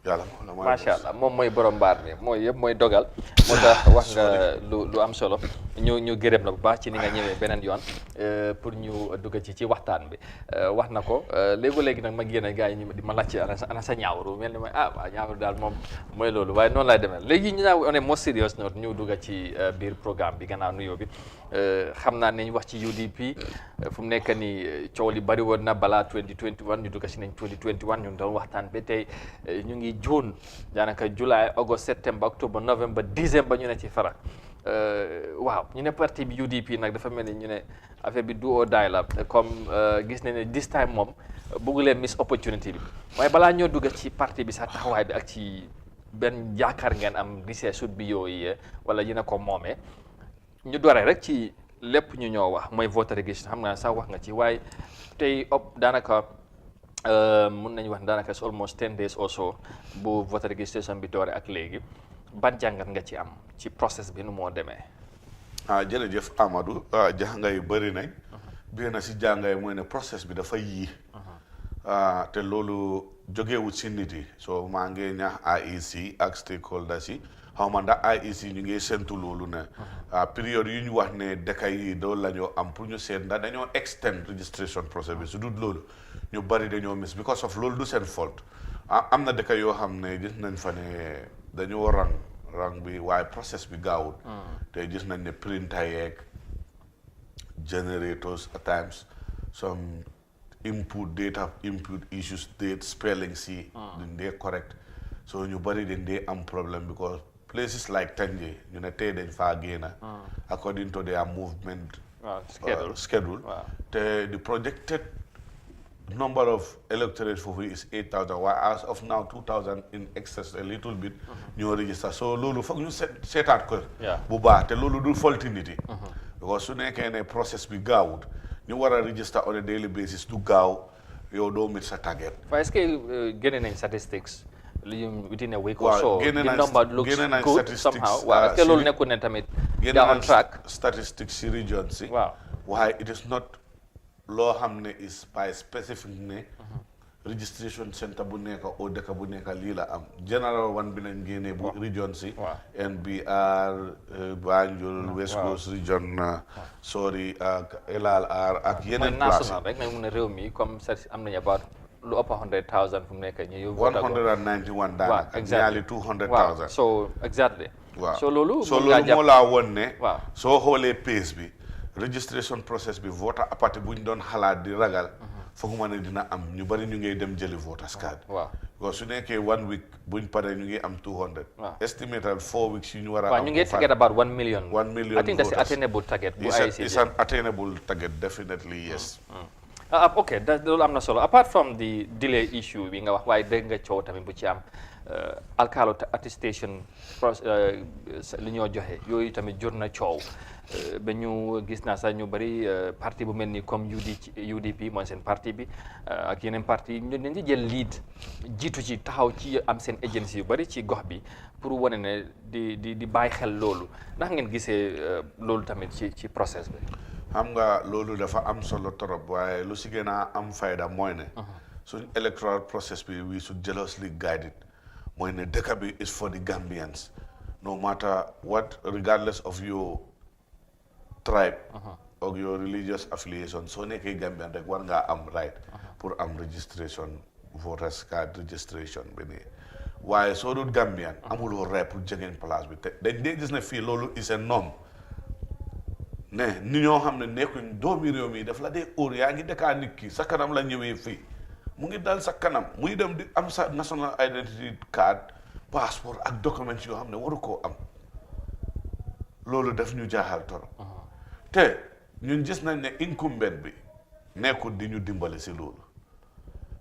yàlla macha allah moom mooy borom mbaar mi mooy yëpp mooy dogal moo tax wax nga lu am solo ñu gërëm la bu baax ci ni nga ñëwee beneen yoon pour ñu dugg ci waxtaan bi wax na ko léegi nag ma génn gars yi di ma laajte ana sa ñaawru mel ni mooy waaw ñaawru daal moom mooy loolu waaye noonu laay demee léegi ñu on est more serious note ñu dugg ci biir programme bi gannaaw nuyoo bi xam naa nañ wax ci UDP fu mu nekk nii coow li bari woon na balaa 2021 ñu dugg si nañ 2021 ñu doon waxtaan ba tey ñu ngi June daanaka July August September October November December ñu ne ci fara waaw ñu ne parti bi UDP nag dafa mel ni ñu ne affaire bi do or die la comme gis nañ ne this time moom bëggu leen miss opportunity bi waaye balaa ñoo dugg ci parti bi sax taxawaay bi ak ci benn yaakaar ngeen am gisee sut bi yooyu wala yéen a ko moomee ñu dooree rek ci lépp ñu ñoo wax mooy voter registration xam nga sax wax nga ci waaye tey daanaka mun nañu wax daanaka c'est almost 10 days or so bu voter registration bi doore ak léegi ban jàngat nga ci am ci process bi nu moo demee. jërëjëf Amadou jàngat yu bëri nañ. bi na si jàngat yi mooy ne process bi dafa yii. te loolu jógewut si nit yi so maa ngi ñaax IEC ak stakeholders yi xaw ma ndax IEC ñu ngi séntu loolu ne. période yu ñu wax ne dëkk yi doon la ñoo am pour ñu seet ndax dañoo extend registration process bi su dul loolu ñu bëri dañoo miss because of loolu du seen fault am na dëkk yoo xam ne gis nañ fa ne dañoo rang bi waaye process bi gaawul. te gis nañ ne printer yeeg generators at times some data input issues date spelling si dañ dee correct so ñu bëri dañ dee am problem because places like Tanje ñu ne tey dañ faa génna according to their movement schedule te the projected number of electorate for is 8,000 while as of now 2,000 in excess a little bit ñoo register so loolu foog ñu seetaat ko bu baax te loolu du faulty nit yi because su nekkee ne process bi gaawut ñu war a register on a daily basis du gaaw yow doo mit sa target. waaye est-ce que génne nañ statistics within a week or so the number looks good somehow waaw est-ce que loolu nekkul ne tamit gaa on track statistics si region si waaw waaye it is not loo xam ne is by specific ne registration center bu nekk o dëkk bu nekk lii la am general one bi nañ génnee bu region si NBR Banjul West Coast region sorry ak LLR ak yeneen place national rek nañ mun a réew mi comme am nañu about lu ëpp 100,000 fu mu nekk ñu 191 daanaka nearly 200,000 so exactly waaw so loolu moo laa woon ne soo xoolee pace bi registration process bi voter apathy buñ doon xalaat di ragal foog ma ne dina am ñu bari ñu ngi dem jëli voters card waaw su nekkee 1 week buñ paree ñu ngi am 200 estimated 4 weeks yu ñu war a am ñu ngi target about 1 million I think that's attainable target bu IEC it's an attainable target definitely yes ok loolu am na solo apart from the delay issue bi nga wax waaye dégg nga coow tamit bu ci am alkaalo attestation li ñoo joxe yooyu tamit jur na coow ba ñu gis naa sax ñu bari parti bu mel ni comme UDP mooy seen parti bi ak yeneen parti yi ñu leen di jël lead jiitu ci taxaw ci am seen agency yu bari ci gox bi pour wane ne di bàyyi xel loolu ndax ngeen gisee loolu tamit ci process bi. xam nga loolu dafa am solo trop waaye lu si gën a am fayda mooy ne suñ electoral process bi we should jealously guide it mooy ne dëkk bi is for the Gambians no matter what regardless of your tribe or your religious affiliation soo nekkee Gambian rek war ngaa am right pour am registration voters card registration bi nii waaye soo dul Gambian amuloo right pour jegeñ place bi te dañ dee gis ne fii loolu is a norm ne ni ñoo xam ne nekkuñ doomi réew mi daf la dee óor yaa ngi dëkkaa nit ki sa kanam la ñëwee fii mu ngi dal sa kanam muy dem di am sa national identity card passeport ak documents yoo xam ne waru koo am loolu daf ñu jaaxal torop te ñun gis nañ ne incumbent bi nekkul di ñu dimbale si loolu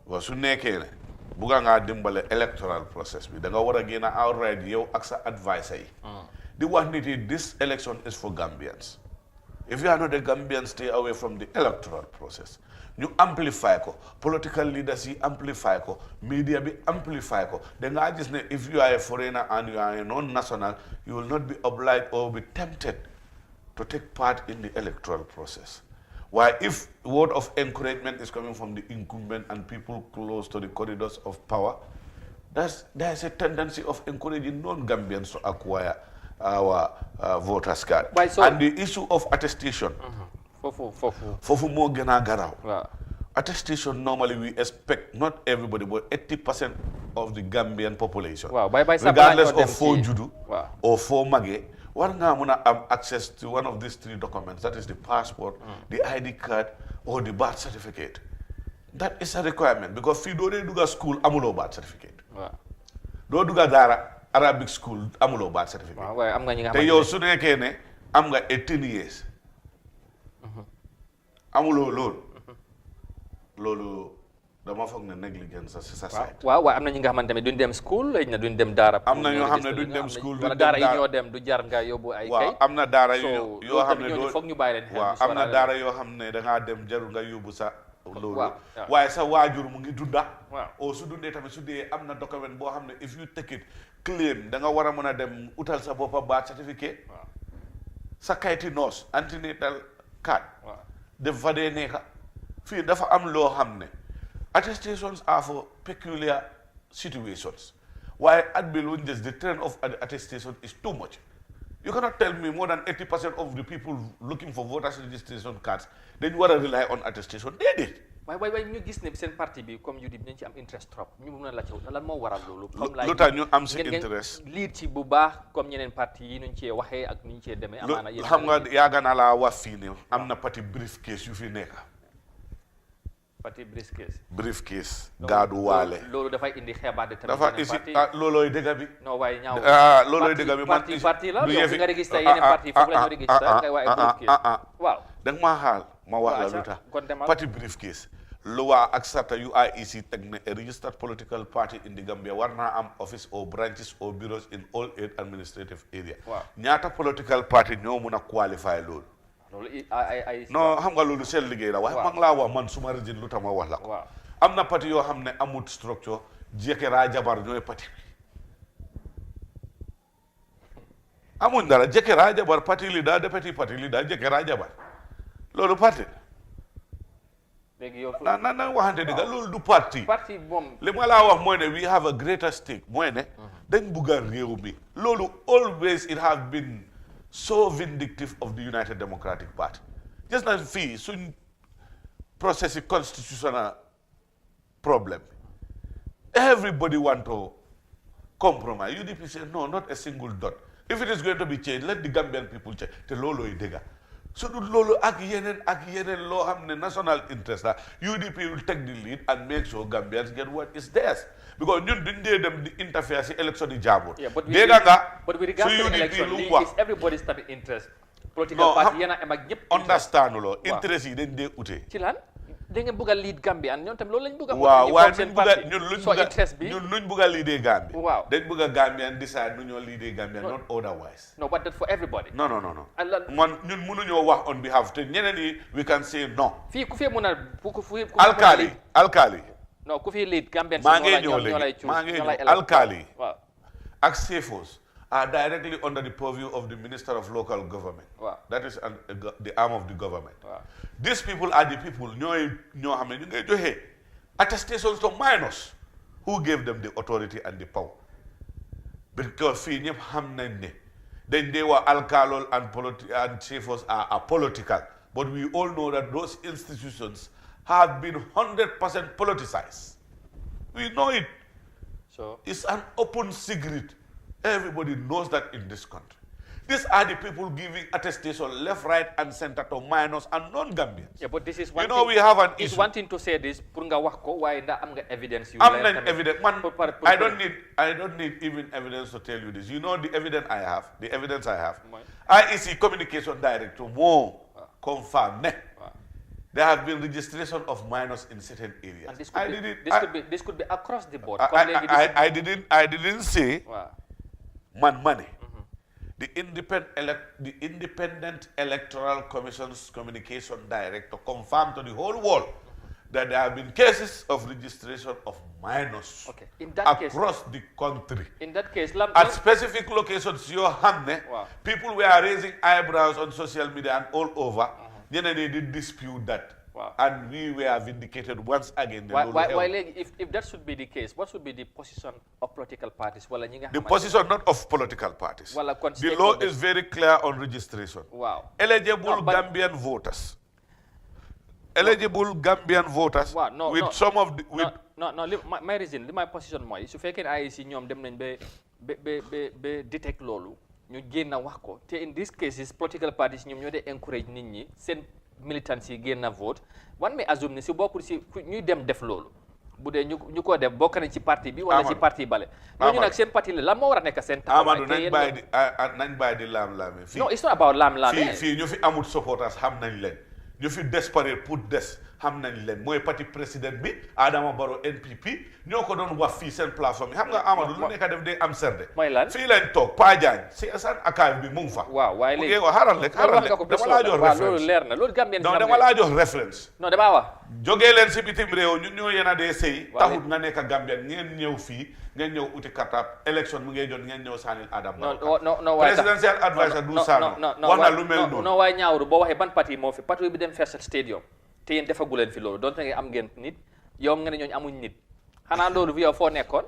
waaw su nekkee ne bugga ngaa dimbale electoral process bi da nga war a génn outright yow ak sa advisor yi di wax nit yi this election is for Gambians If you are not a Gambian, stay away from the electoral process. You amplify ko, political leaders amplify ko, media be amplify ko. Then if you are a foreigner and you are a non-national, you will not be obliged or be tempted to take part in the electoral process. Why, if word of encouragement is coming from the incumbent and people close to the corridors of power, there's a tendency of encouraging non-Gambians to acquire our voters card. And the issue of attestation. Fofu mo gena garaw. Attestation, normally we expect not everybody, but 80% of the Gambian population, regardless of for judu or for mage, one muna have access to one of these 3 documents, that is the passport, the ID card, or the birth certificate. That is a requirement, because if you don't do a school, amulo birth certificate. Don't do a Arabic school, amulo birth certificate. Te yo sune kene, amga 18 years. Amulo lolu dama foog ne negligence sa society. Waaw am na ñi nga xamante ne duñ dem school na duñ dem daara. Am na ñoo xam ne duñ dem school, wala daara yi ñoo dem du jar nga yóbbu ay kay. Am na daara yoo xam ne foog ñu bàyyi leen xel. Waaw am na daara yoo xam ne da ngaa dem jarul nga yóbbu sa loolu. Waaye sa waajur mu ngi dunda. O su dundee tamit su dee am na document boo xam ne if you take it claim da nga war a mën a dem utal sa boppa birth certificate. Sa kayiti noos antenatal card. Def fa dee nekka. Fii dafa am loo xam ne attestations are for peculiar situations. Why at Belundes the trend of attestation is too much. You cannot tell me more than 80% of the people looking for voters registration cards, then you want to rely on attestation. They did. waaye ñu gis ne seen parti bi comme UDP dañ ci am interest trop ñu mën a la ci lan moo waral loolu. lu tax ñu am si interest liit ci bu baax comme ñeneen parti yi nuñ cee waxee ak nuñ cee demee. amaana yéen xam nga yaaga naa laa wax fii ne am na parti briefcase yu fi nekk. parti briefcase gaadu waale. loolu dafay indi xeebaate tamit. dafa isi loolooy dëgg bi. non waaye ñaaw loolooy dëgg bi man parti la yow fi nga registré yeneen parti foofu la ñu registré ngay waaye briefcase. waaw da nga maa xaal ma wax la lu tax parti briefcase. Luwa ak sarta UIEC teg ne a registered political party in the Gambia war naa am office or branches or bureaus in all 8 administrative area. ñaata political party ñoo mun a qualify loolu. non xam nga loolu seen liggéey la waaye ma ngi laa wax man suma régime lu tax ma wax la ko. am na parti yoo xam ne amut structure jëkkëraa jabar ñooy parti bi. amuñ dara jëkkëraa jabar parti leader deputy parti leader jëkkëraa jabar loolu parti. léegi yow na waxante dëgg loolu du parti moom li ma laa wax mooy ne we have a greater stake mooy ne dañ bugg a réew mi loolu always it has been so vindictive of the United Democratic Party gis na fii suñ process constitutional problem everybody want to compromise UDP say no not a single dot if it is going to be changed let the Gambian people change te loolooy dëgg so loolu ak yeneen loo xam ne national interest la UDP will take the lead and make sure Gambians get what is theirs because ñun duñ dee dem di interfere si élection yi jaabur. dégg nga su UDP lu mu wax everybody's interest. political party yéen a am ak ñëpp. understand loo interest yi dañ dee ute. ci lan da ngeen bëgg a lead Gambia ñoom tam loolu lañ bëgg a. waaw waaye ñun luñ bëgg a leadee Gambia. waaw dañ bëgg a Gambian decide nu ñoo leadee Gambia not otherwise. no but that's for everybody. non man ñun mënuñoo wax on behalf te ñeneen yi we can say no. fii ku fi mun a ku fi. alkaali. non ku fi lead Gambian. maa ngi ñëw alkaali. waaw ak CFOs are directly under the purview of the Minister of Local Government. Wow. That is the arm of the government. Wow. These people are the people ñoo xam ne ñu ngay joxe attestations to minors who gave them the authority and the power. Because fii ñëpp xam nañ ne dañ dee wax alkalool and CFOs are political. But we all know that those institutions have been 100% politicized. We know it. So it's an open secret. Everybody knows that in this country. These are the people giving attestation left, right, and center to minors and non-Gambians. Yeah, but this is one you know, we have an issue. It's one thing to say this. Purunga wako, why da am evidence? I'm not evidence. Man, I don't need even evidence to tell you this. You know the evidence I have. The evidence I have. IEC communication director more confirm. There have been registration of minors in certain areas. And this could be across the board. I didn't say. Wow. Man money. the Independent Electoral Commission's communication director confirmed to the whole world that there have been cases of registration of minors across the country. In that case, at specific locations, people were raising eyebrows on social media and all over. Then they did dispute that. And we were vindicated once again. If that should be the case, what should be the position of political parties? The position not of political parties. The law is very clear on registration. Eligible Gambian voters. Eligible Gambian voters with some of the... My reason, my position mooy su fekkee ne IEC ñoom dem nañ ba detect loolu ñu génn wax ko te in these cases political parties ñoom ñoo dee encourage nit ñi seen militants yi génn vote wan may assume ne si bokkul si ñuy dem def loolu bu dee ñu ko def bokk nañ ci parti bi wala ci parti bale ñooñu nag seen parti la lan moo war a nekk seen taxawaay nañ bàyyi di laam-laame fii non it's not about laam-laame fii ñu fi amul supporters xam nañ leen ñu fi desperate pour des xam nañ leen mooy parti président bi Adama Barrow NPP ñoo ko doon wax fii seen plateforme yi xam nga Amadou lu nekk def day am serde fii lañ toog Pa Diagne si seen akaay bi mu ngi fa waaye léegi xaaral rek dama laa jox référence loolu leer na loolu Gambien non dama laa jox référence non damaa wax jógee leen si bitim réew ñun ñoo yéen a dee sëy taxut nga nekk Gambien ngeen ñëw fii ngeen ñëw uti karta élection mu ngay jot ngeen ñëw saanil Adama non presidential advisor du saano wax na lu mel noonu non waaye ñaawru boo waxee ban parti moo fi parti bi dem Fersel Stadium te yéen defagu leen fi loolu donte nga am ngeen nit yow nga ne ñooñu amuñ nit xanaa loolu fi yow foo nekkoon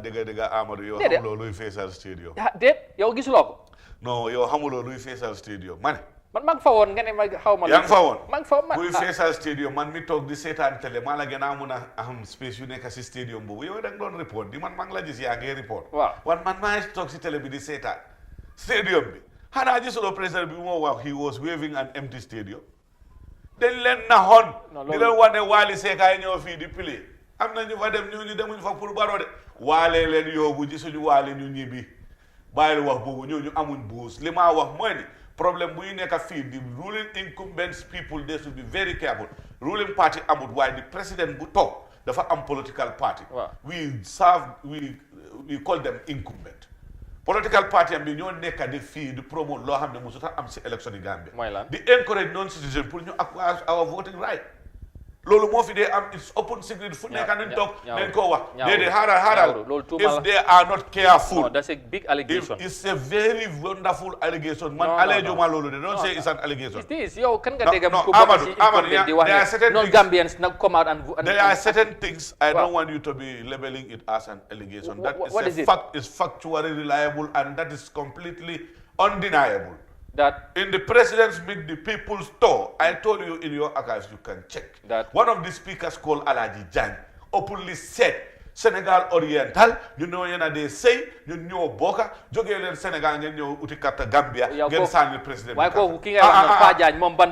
dëgg Amadou yow xamuloo luy Fersel Stadium déet yow gisuloo ko non yow xamuloo luy Fersel Stadium ma ne man maa ngi fa woon nga ne ma xaw ma yaa ngi fa woon maa ngi fa woon buy Fersel Stadium man mi toog di seetaan télé maa la gën a mun a am space yu nekk si stadium boobu yow da nga doon report di man maa ngi la gis yaa ngi report man maa ngi toog si télé bi di seetaan stadium bi xanaa gisuloo président bi moo wax he was waving an empty stadium dañ leen naxoon di leen wane Waly Seck ay ñëw fii di play am na ñu fa dem ñu demuñ fa pour Barrow de waalee leen yóbbu ci suñu waale ñu ñibbi bàyyil wax boobu ñooñu amuñ buus li maa wax mooy ni problème bu ñu nekk fii the ruling incumbents people they should be very careful ruling party amut waaye the president bu toog dafa am political party we call them incumbent political party am bi ñoo nekk di fii di promote loo xam ne musuta am si élection yi Gambia di encourage non citizen pour ñu acquire our voting right loolu moo fi dee am it's open secret fu nekk nañ toog nañ koo wax déedéet xaaral if they are not careful that's a big allegation it's a very wonderful allegation man allegation ma loolu de don't say it's an allegation it is yow kan nga dégg ko Amadou di wax non Gambians nag come out and there are certain things I don't want you to be labeling it as an allegation that is a fact is factually reliable and that is completely undeniable that in the president's meet the people's tour, I told you in your archives, you can check. That one of the speakers called Alaji Jan openly said, Senegal Oriental, you know, they say, you know, Boka, Jogelen Senegal, you know, Utikata Gambia, get signed the president. Why go cooking NPP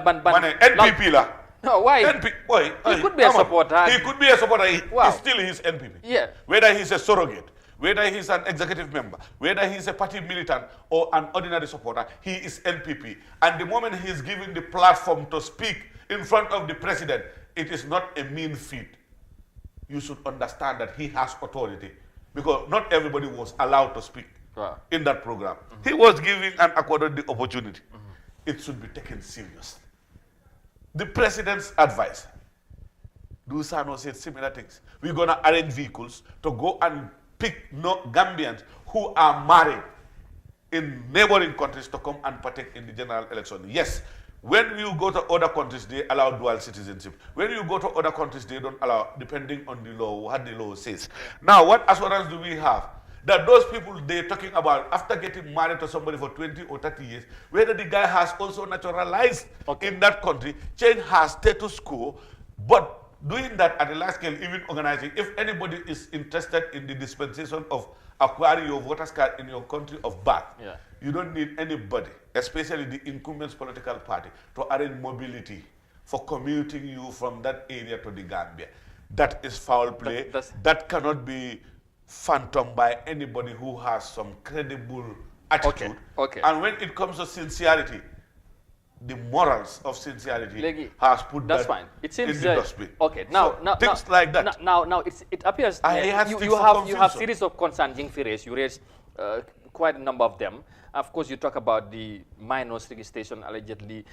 la. No, why? Why? He could be a supporter. He could be a supporter. He's still his NPP. Yeah. Whether he's a surrogate, whether he's an executive member, whether he's a party militant or an ordinary supporter, he is NPP. And the moment he's given the platform to speak in front of the president, it is not a mean feat. You should understand that he has authority because not everybody was allowed to speak in that program. He was given and accorded the opportunity. It should be taken seriously. The president's advice, Dusano said similar things. We're going to arrange vehicles to go and pick Gambians who are married in neighboring countries to come and partake in the general election. Yes, when you go to other countries, they allow dual citizenship. When you go to other countries, they don't allow, depending on the law, what the law says. Now, what assurance do we have that those people they're talking about, after getting married to somebody for 20 or 30 years, whether the guy has also naturalized in that country, changed her status quo, but doing that at a large scale, even organizing, if anybody is interested in the dispensation of acquiring your voter's card in your country of birth, you don't need anybody, especially the incumbent political party, to arrange mobility for commuting you from that area to the Gambia. That is foul play. That cannot be phantom by anybody who has some credible attitude. And when it comes to sincerity, the morals of sincerity has put that fine. It seems in the dustbin. Okay, now, so things like that. Now, it appears you have series of concerns you raise quite a number of them. Of course, you talk about the minors registration allegedly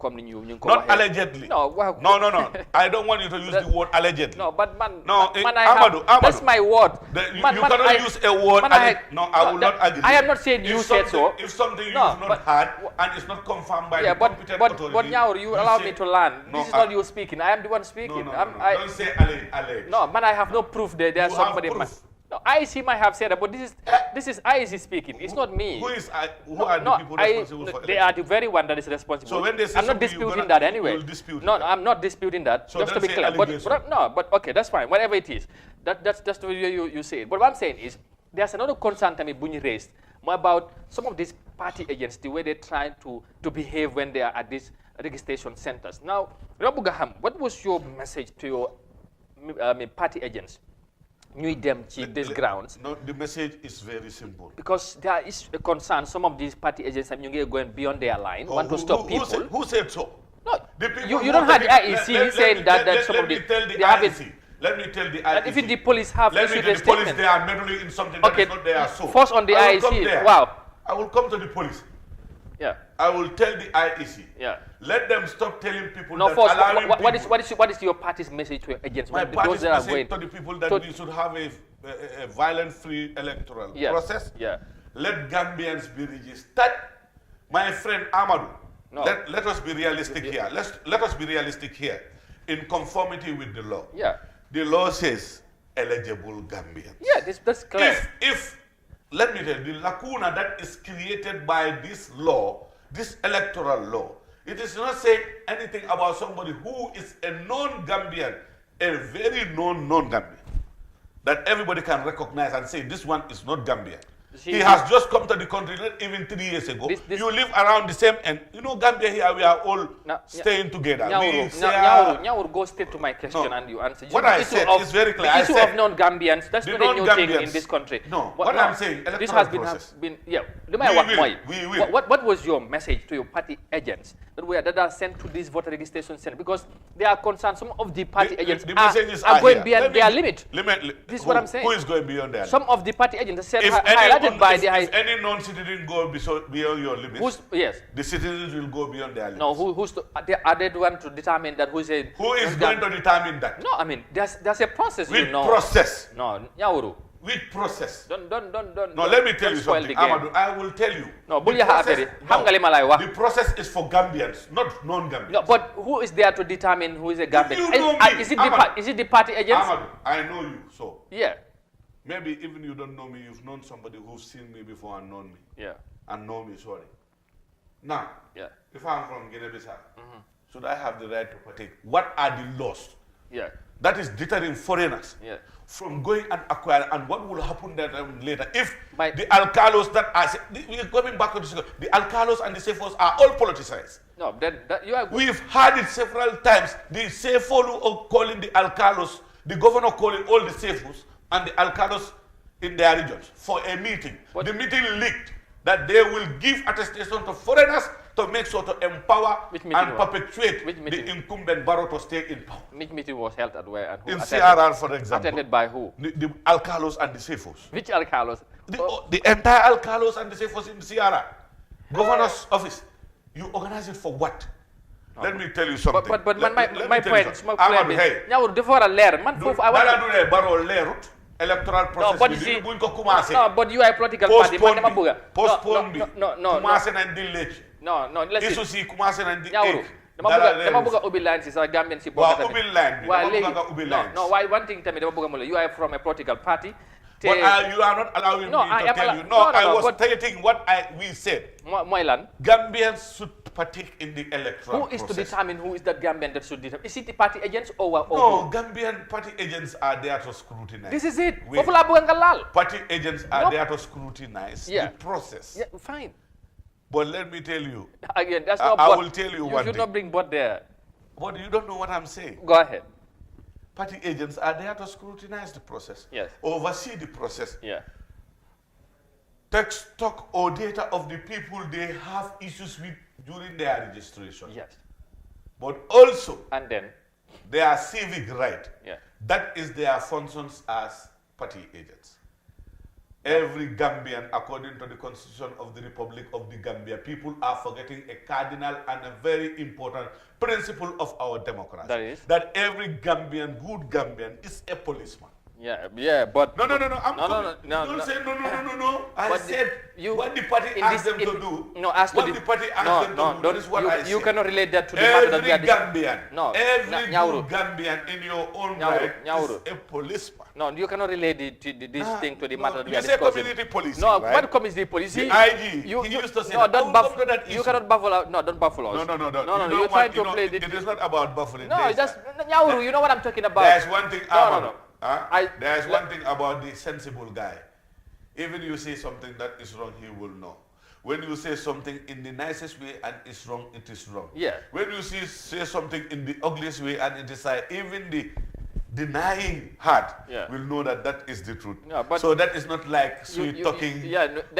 coming Not allegedly. No, well, no. I don't want you to use the word allegedly. No, but man, Amadou, that's my word. You cannot use a word. I will not agree. I am not saying you said so. If something is not heard and it's not confirmed by the competent authority. But now you allow me to learn. This is not you speaking. I am the one speaking. Don't say alleged. No, man, I have no proof there. There's somebody. No, IEC might have said that, but this is IEC speaking. It's not me. Who are the people responsible for it? They are the very one that is responsible. So when they say I'm not disputing that anyway. Dispute no, I'm not disputing that. So just to be clear. But okay, that's fine. Whatever it is, that's the way you say it. But what I'm saying is, there's another concern that Bunyi raised more about some of these party agents, the way they try to behave when they are at these registration centers. Now, Rabugaham, what was your message to your party agents? These grounds. No, the message is very simple. Because there is a concern, some of these party agents are going beyond their line, want to stop people. Who said so? No, you don't have the IEC saying that some of the... Let me tell the IEC. Even the police have issued a statement. The police, they are meddling in something that is not their so. First on the IEC, wow. I will come to the police. Yeah. I will tell the IEC. Yeah. Let them stop telling people no, that first, allowing what is your party's message to agents? My party's message to the people that we should have a violent-free electoral process. Yeah. Let Gambians be registered. My friend Amadou, let us be realistic here. Let us be realistic here. In conformity with the law. Yeah. The law says eligible Gambians. Yeah, that's clear. If let me tell you, the lacuna that is created by this law, this electoral law, it is not saying anything about somebody who is a non-Gambian, a very non-Gambian, that everybody can recognize and say this one is not Gambian. He has just come to the country not even 3 years ago. You live around the same, and you know Gambia here, we are all staying together. Now go straight to my question and you answer. What I said is very clear. The issue of non-Gambians, that's not a new thing in this country. No, what I'm saying, this has been What was your message to your party agents that are sent to this voter registration center? Because they are concerned, some of the party agents are going beyond their limit. This is what I'm saying. Who is going beyond their limit? Some of the party agents said if any non-citizen go beyond your limits, the citizens will go beyond their limits. No, are they the one to determine that? Who is going to determine that? No, I mean, there's a process, With process. No, Nyauru. With process. Don't. No, let me tell you something, Amadou. I will tell you. No, the process is for Gambians, not non-Gambians. No, but who is there to determine who is a Gambian? You know me, is it the party agents? Amadou, I know you, so. Yeah. Maybe even you don't know me, you've known somebody who's seen me before and known me. Yeah. And know me, sorry. Now, if I'm from Guinea-Bissau, should I have the right to partake? What are the laws? Yeah. That is deterring foreigners from going and acquiring, and what will happen later if the alcalos that are, we're going back to this, the alcalos and the CFOs are all politicized. No, you are. We've heard it several times. The CFO are calling the alcalos, the governor calling all the CFOs and the alcalos in their regions for a meeting. The meeting leaked that they will give attestation to foreigners to make sure to empower and perpetuate the incumbent Barrow to stay in power. Which meeting was held at where? And who in CRR, for example. Attended by who? The alcalos and the CFOs. Which alcalos? The entire alcalos and the CFOs in the CRR. Governor's office. You organize it for what? Let me tell you something. But my point is, now before I learn, man, electoral process. No, but you see, no, but you are a political party. Postpone me. No. No, let's see. dama buga ubi lines is a Gambian si boga ubi line. No, why one thing tell me dama buga mula. You are from a political party. But you are not allowing me to tell you. No, I was stating what we said. Gambians should partake in the electoral process. Who is to determine who is that Gambian that should determine? Is it the party agents or no, Gambian party agents are there to scrutinize. This is it. Party agents are there to scrutinize the process. Yeah, fine. But let me tell you. Again, that's not I will tell you one thing. You should not bring bot there. But you don't know what I'm saying. Go ahead. Party agents are there to scrutinize the process. Yes. Oversee the process. Yeah. Take stock or data of the people they have issues with during their registration. Yes. But also, and then, their civic right. Yeah. That is their functions as party agents. Every Gambian, according to the Constitution of the Republic of the Gambia, people are forgetting a cardinal and a very important principle of our democracy. That is? That every Gambian, good Gambian, is a policeman. Yeah, but... No. Don't say no. I said what the party asked them to do. No, ask what the party asked them to do. That is what I said. You cannot relate that to the matter that we are Gambian, every good Gambian in your own right is a policeman. No, you cannot relate this thing to the matter that we are discussing. You say community policing, right? What community policing? The IG, he used to say no, that. don't baffle that issue. You cannot baffle out. No, don't baffle us. No. You're trying to play it is not about buffering. No, it's just, Nyauru, you know what I'm talking about. There's one thing about... No. There's one thing about the sensible guy. Even you say something that is wrong, he will know. When you say something in the nicest way and it's wrong, it is wrong. Yeah. When you say something in the ugliest way and it is right, even the denying heart will know that that is the truth. Yeah, but so that is not like sweet talking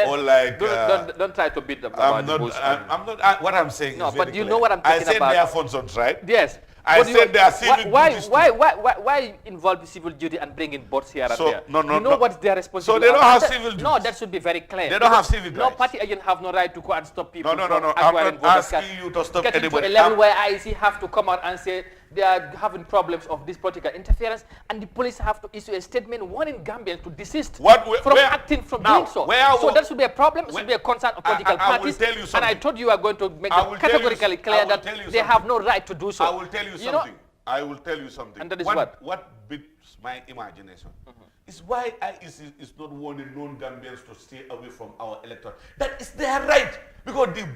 or like... Don't try to beat them about the bush. I'm not... what I'm saying no, is but you know what I'm talking about. I said they are functions, right? Yes. I said they are civic duties. Why involve civil duty and bring in boards here and there? You know what's their responsibility. So they don't have civil duties. No, that should be very clear. They don't have civil rights. No party agent have no right to go and stop people. No. I'm not asking you to stop anybody. Getting to a level where IEC have to come out and say they are having problems of this political interference, and the police have to issue a statement warning Gambians to desist from acting from doing so. So that should be a problem. It should be a concern of political parties. And I thought you were going to make it categorically clear that they have no right to do so. I will tell you something. I will tell you something. And that is what beats my imagination is why IEC is not warning non-Gambians to stay away from our electorate. That is their right, because the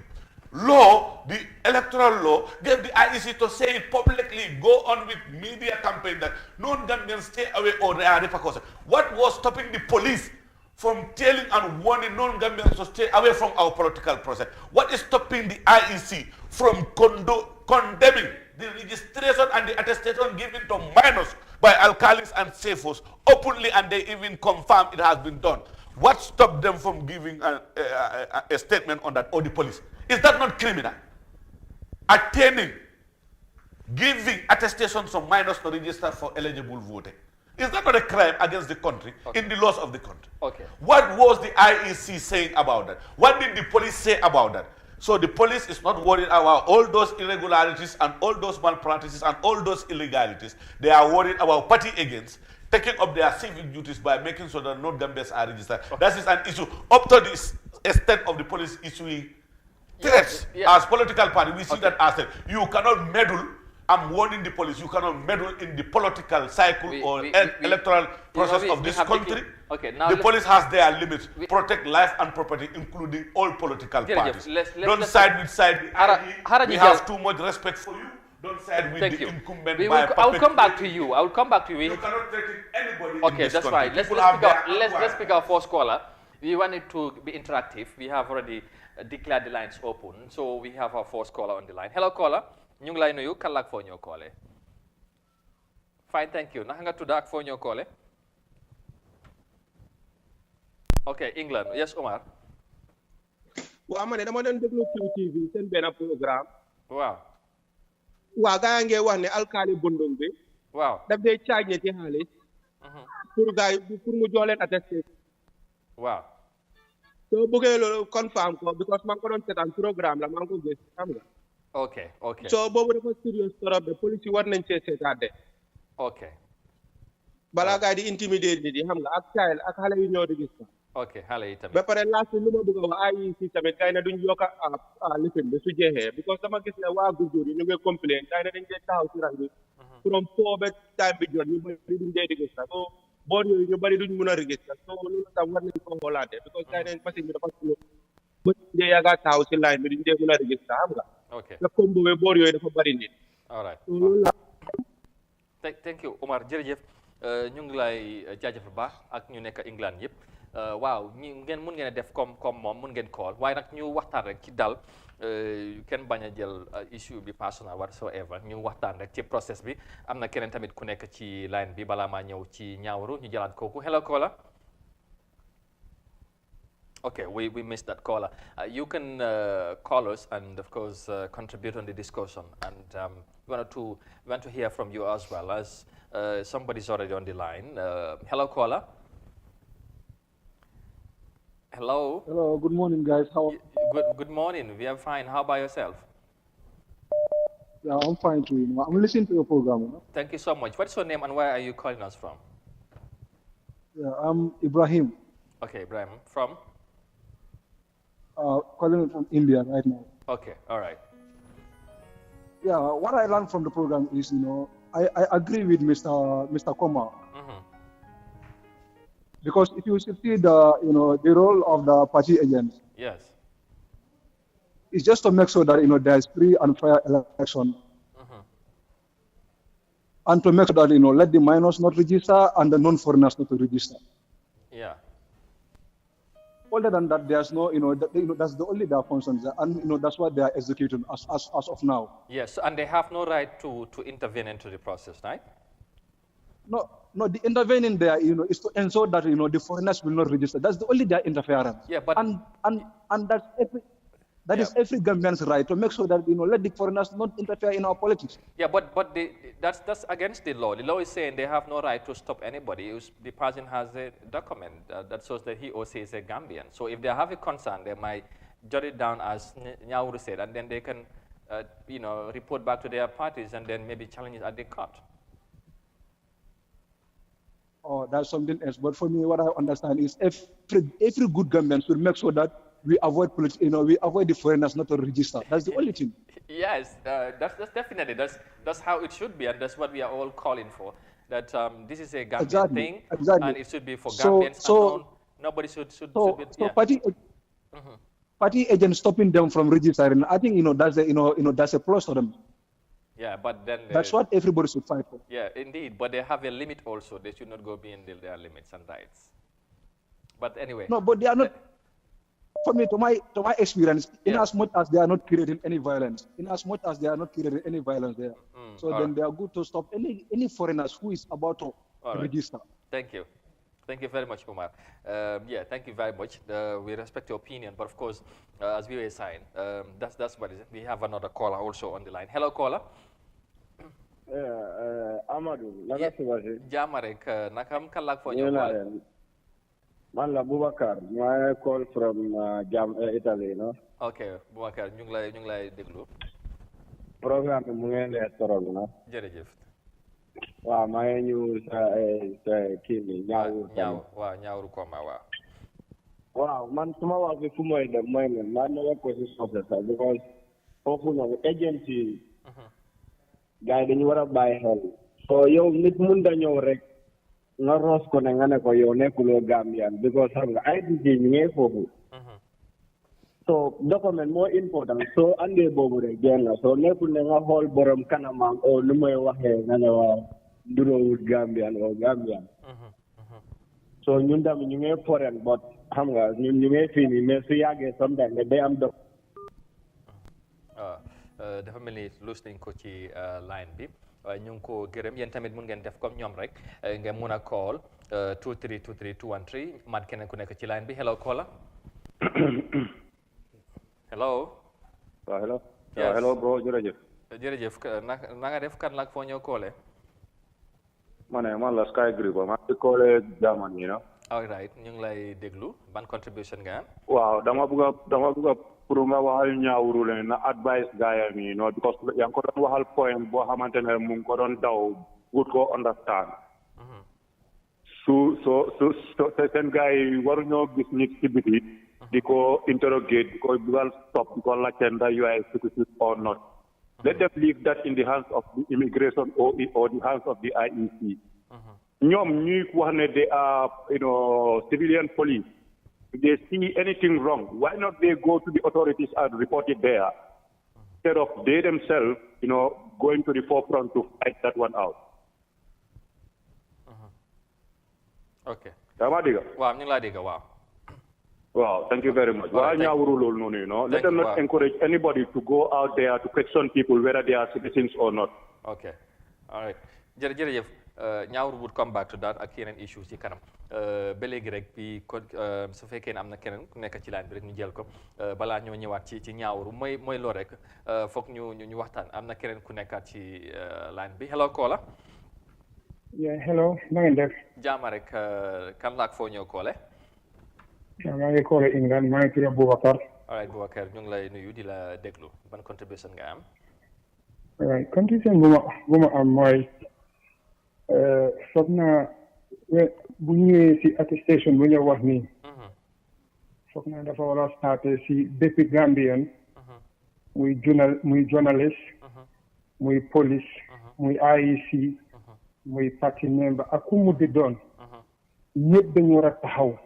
law, the electoral law, gave the IEC to say it publicly, go on with media campaign that non-Gambians stay away or there are repercussions. What was stopping the police from telling and warning non-Gambians to stay away from our political process? What is stopping the IEC from condemning the registration and the attestation given to minors by alkalis and safos openly, and they even confirm it has been done? What stopped them from giving a statement on that, or the police? Is that not criminal? Attaining, giving attestations to minors to register for eligible voting. Is that not a crime against the country in the laws of the country? Okay. What was the IEC saying about that? What did the police say about that? So the police is not worried about all those irregularities and all those malpractices and all those illegalities. They are worried about party agents taking up their civic duties by making sure that non-Gambians are registered. That is an issue up to the extent of the police issuing threats as political party. We see that as you cannot meddle. I'm warning the police, you cannot meddle in the political cycle or electoral process of this country. Now the police has their limits. Protect life and property, including all political parties. Don't side with side. We have too much respect for you. Don't side with the incumbent. I will come back to you. I will come back to you. You cannot threaten anybody in this that's country. Right. Let's pick our first caller. We want it to be interactive. We have already declared the lines open. So we have our first caller on the line. Hello, caller. ñu ngi lay nuyu kan la ak foo ñoo koole. Fine, thank you. Naka nga tudd ak foo ñoo koole. Okay, England. Yes, Omar. waaw ma ne dama doon déglu QTV seen benn programme. waaw. waaw gaa ngi wax ne alkaali bundung bi. waaw daf dee caaj ne ci xaalis. pour gars yi pour mu jox leen attesté. waaw. soo bëggee loolu confirm ko because maa ngi ko doon seetaan programme la maa ngi ko gis xam nga. Okay. So boobu dafa serious trop de police yi war nañ cee seetaat de. Okay. balaa gaa di intimider nit yi xam nga ak child ak xale yu ñëw di gis. Okay, xale yi tamit. ba pare last lu ma bëgg a wax IEC tamit gars yi ne duñ yokk a lifin bi su jeexee because dama gis ne waa Gujur yi ñu ngi complain gars yi ne dañ dee taxaw ci rang bi. from 4 ba time bi jot ñu bëri duñ dee register so boor yooyu ñu bëri duñ mun a register so loolu tam war nañ ko xoolaat de because gars yi ne machine bi dafa slow ba dee yàgga taxaw ci line bi duñ dee mun a register xam nga. Okay. La comme boobee boor yooyu dafa bari nit. All right. Thank you Omar jërëjëf ñu ngi lay jaajëfal baax ak ñu nekk England yëpp waaw ngeen mun ngeen a def comme moom mun ngeen call waaye nag ñu waxtaan rek ci dal kenn bañ a jël issue bi personal whatsoever ñu waxtaan rek ci process bi am na keneen tamit ku nekk ci line bi balaa maa ñëw ci ñaawru ñu jëlaat kooku hello caller. Okay, we missed that caller. You can call us and, of course, contribute on the discussion. And we want to hear from you as well, as somebody's already on the line. Hello, caller. Hello. Hello, good morning, guys. Good morning. We are fine. How about yourself? Yeah, I'm fine too. I'm listening to your program. Thank you so much. What's your name and where are you calling us from? Yeah, I'm Ibrahim. Okay, Ibrahim. From? Calling from India right now. Okay, all right. Yeah, what I learned from the program is, I agree with Mr. Koma. Because if you see the role of the party agents, Yes. it's just to make sure that, there's free and fair election. And to make sure that, let the minors not register and the non-foreigners not to register. Yeah. Other than that, there's no, that's the only their concerns, and that's what they are executing as of now. Yes, and they have no right to intervene into the process, right? No, the intervening there, is to ensure that the foreigners will not register. That's the only their interference. Yeah, but and that's every Gambian's right to make sure that let the foreigners not interfere in our politics. Yeah, but that's against the law. The law is saying they have no right to stop anybody. The person has a document that shows that he or she is a Gambian. So if they have a concern, they might jot it down as Nyauru said, and then they can, report back to their parties and then maybe challenge it at the court. Oh, that's something else. But for me, what I understand is every good Gambian should make sure that we avoid we avoid the foreigners not to register. That's the only thing. Yes, that's definitely that's how it should be, and that's what we are all calling for. That this is a Gambian thing, and it should be for Gambians alone. Nobody should be. So party agents stopping them from registering. I think that's a plus for them. Yeah, but then that's what everybody should fight for. Yeah, indeed, but they have a limit also. They should not go beyond their limits and rights. But anyway. No, but they are not. For me, to my experience, in as much as they are not creating any violence, there, so then they are good to stop any foreigners who is about to register. Thank you. Thank you very much, Kumar. Thank you very much. We respect your opinion, but of course, as we were saying, that's what it is. We have another caller also on the line. Hello, caller. Amadou, naka subasi? Jamarek, nakam kalak for your call. Man la Boubacar, my call from Italy, no? Okay, Boubacar, ñu ngi lay déglu. Programme bi mu ngeen lee torol, no? Jërëjëf. Waaw, maa ngi ñëw sa kii ni ñaawru koma waaw. Waaw, man suma wax bi fu mooy dem mooy ne maa ngi ko si soxla sax because foofu noonu agency gars yi dañu war a bàyyi xel. So yow nit mun da ñëw rek nga roos ko ne nga ne ko yow nekkuloo Gambian because xam nga IDC ñu ngi foofu. So document more important so andee boobu rek génn so nekkul ne nga xool borom kanamam o nu may waxee nga ne waa duroowut Gambian o Gambian. So ñun tamit ñu ngi foreign but xam nga ñun ñu ngi fii nii mais su yàggee sometimes ne day am dafa mel ni lus nañ ko ci line bi ñu ngi ko gërëm yéen tamit mun ngeen def comme ñoom rek ngeen mun a call 2323213 mat keneen ku nekk ci line bi hello caller. Hello. Hello. Hello bro, jërëjëf na nga def kan lak foo ñëw koole. Man la Sky Gripo maa ngi koole Germany, all right ñu ngi lay déglu ban contribution nga am. Waaw dama bëgg pour nga waxal ñaawuru leen na advice gaayam yi because yaa ngi ko doon waxal point boo xamante ne mu ngi ko doon daw good ko understand. So seen gaay yi waruñoo gis nit ci biti di ko interrogate di ko bugal stop di ko laajte ndax you are a citizen or not. Let them leave that in the hands of the immigration or the hands of the IEC. ñoom ñuy wax ne they are civilian police. If they see anything wrong, why not they go to the authorities and report it there instead of they themselves, going to the forefront to fight that one out. Okay. Dama diga. Wow, ñu la diga wow. Wow, thank you very much. Let them not encourage anybody to go out there to question people whether they are citizens or not. Okay. All right. Jërëjëf. Ñaawru would come back to that ak yeneen issues ci kanam ba léegi rek bi su fekkee ne am na keneen ku nekk ci line bi rek ñu jël ko balaa ñoo ñëwaat ci ñaawru mooy loo rek foog ñu waxtaan am na keneen ku nekkaat ci line bi hello caller. Yeah, hello na ngeen def. jaama rek kan laak foo ñëw koole. maa ngi koole England maa ngi tudd Boubacar. all right Boubacar ñu ngi lay nuyu di la déglu ban contribution nga am. waaw contribution bu ma am mooy foog naa bu ñëwee si attestation bu ñu wax nii. foog naa dafa war a starté si bépp Gambien. muy journaliste. muy police. muy IEC. muy parti member ak ku mu di doon. ñëpp dañu war a taxaw.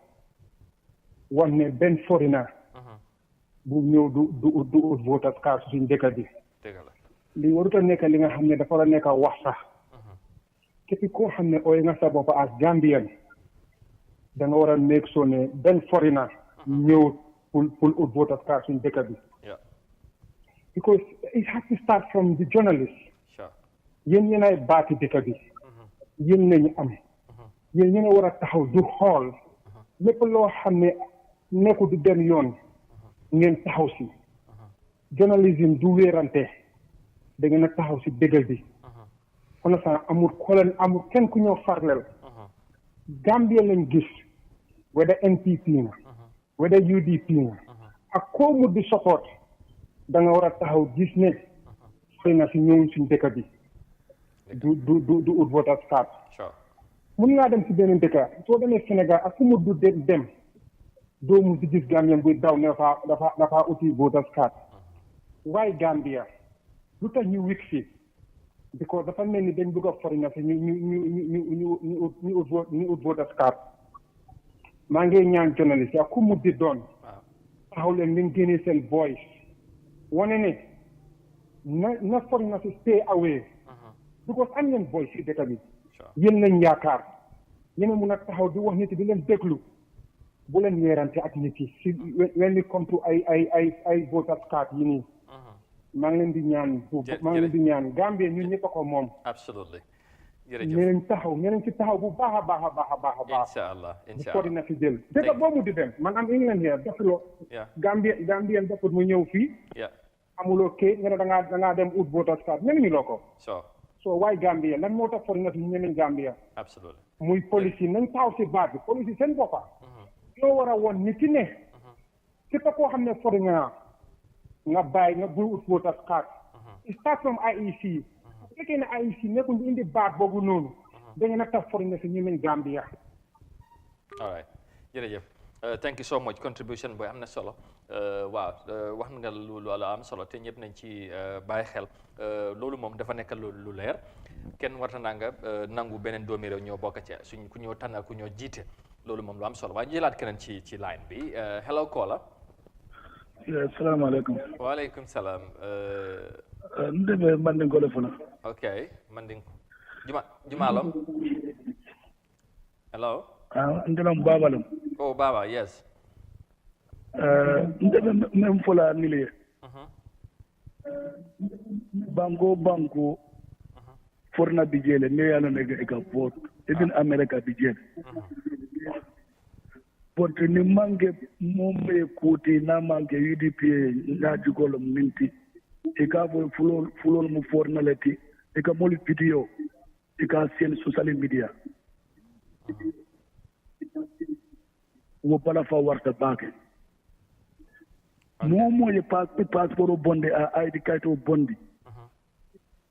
wax ne benn foreigner. bu ñëw du ut voters card suñ dëkk bi. li warut a nekk li nga xam ne dafa war a nekk wax sax. képp koo xam ne ooy nga sa bopp as Gambien. da nga war a nekk soo ne benn foreigner. ñëw pour ut voters card suñ dëkk bi. because it has to start from the journalist. yéen ñeen ay baati dëkk bi. yéen nañu am. yéen ñeen a war a taxaw du xool. lépp loo xam ne nekku du dem yoon. ngeen taxaw si. journalisme du wéerante. da ngeen a taxaw si dëggal bi. kon sax amul kenn ku ñëw farlel. Gambia lañ gis. whether NPP nga. whether UDP nga. ak koo mu di support. da nga war a taxaw gis ne. xëy na si ñëw suñ dëkk bi. du ut voters card. mun ngaa dem si beneen dëkk soo demee Sénégal ak fu mu du dem. doomu di gis Gambien buy daw ne dafa uti voters card. waaye Gambia. lu tax ñu wik fi. because dafa mel ni dañ bëgg a foreigner si ñu ut voters card. maa ngi ñaan journaliste ak ku mu di doon. taxaw leen ngeen génnee seen voice. wane ne na foreigner si stay away. because am ngeen voice si dëkk bi. yéen lañ yaakaar. yéen mun a taxaw di wax nit di leen déglu. bu leen weerante ak nit yi si when it come to ay voters card yi nii. maa ngi leen di ñaan maa ngi leen di ñaan Gambie ñun ñëpp a ko moom. absolutely jërëjëf ñeneen ci taxaw bu baax a baax a baax a baax a baax. incha allah bu na fi jël dëkk boobu di dem man am England here defuloo. Gambien defut mu ñëw fii. amuloo kayit nga ne da ngaa dem ut voters card ñeneen ñu loo ko. so waaye Gambia lan moo tax foreigner fi ñeneen Gambia. absolutely muy police yi nañ taxaw si baat bi police yi seen boppa ñoo war a woon nit ki ne. képp koo xam ne foreigner nga bàyyi nga bul ut voters card. it start from IEC. bu fekkee ne IEC nekkul di indi baat boobu noonu. da ngeen a tax foreigner si ñeneen Gambia. all right jërëjëf thank you so much contribution booy am na solo waaw wax nga lu am solo te ñëpp nañ ci bàyyi xel loolu moom dafa nekk lu leer kenn warta nangu beneen doomi réew ñoo bokk ci suñ ku ñoo tànnal ku ñoo jiite loolu moom lu am solo waaye ñu jëlaat keneen ci line bi hello caller. salaamaaleykum. waaleykum salaam. ndeme Manding Gole Fula. ok Manding Jumalom. hello. Ndelam Babalum. oh Baba yes. Ndeme même Fula nilie. Bango forna bijele ne yalo nega eka vote even America bijele. But ni mange mombe kuti na mange UDP na jugolo minti eka vo fulol mu fornality eka moli video eka seen social media wo bala fa warta bake momo ye passport bonde a ID card bondi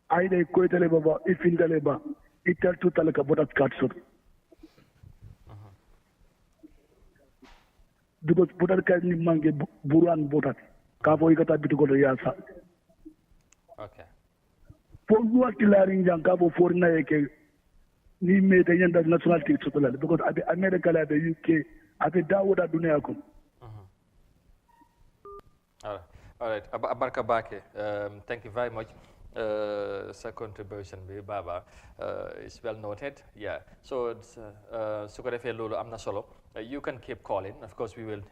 ID ko tele baba ifindale ba ital total ka botat card so because botat card ni mange buruan botat ka fo ikata bitugo do yasa okay for what kilari jang ka fo forna yake ni me de yanda national ticket so because at America la the UK at dawoda dunia ko all right Abarka Bake thank you very much sa contribution bi Baba is well noted yeah so su ko defee loolu am na solo you can keep calling of course we will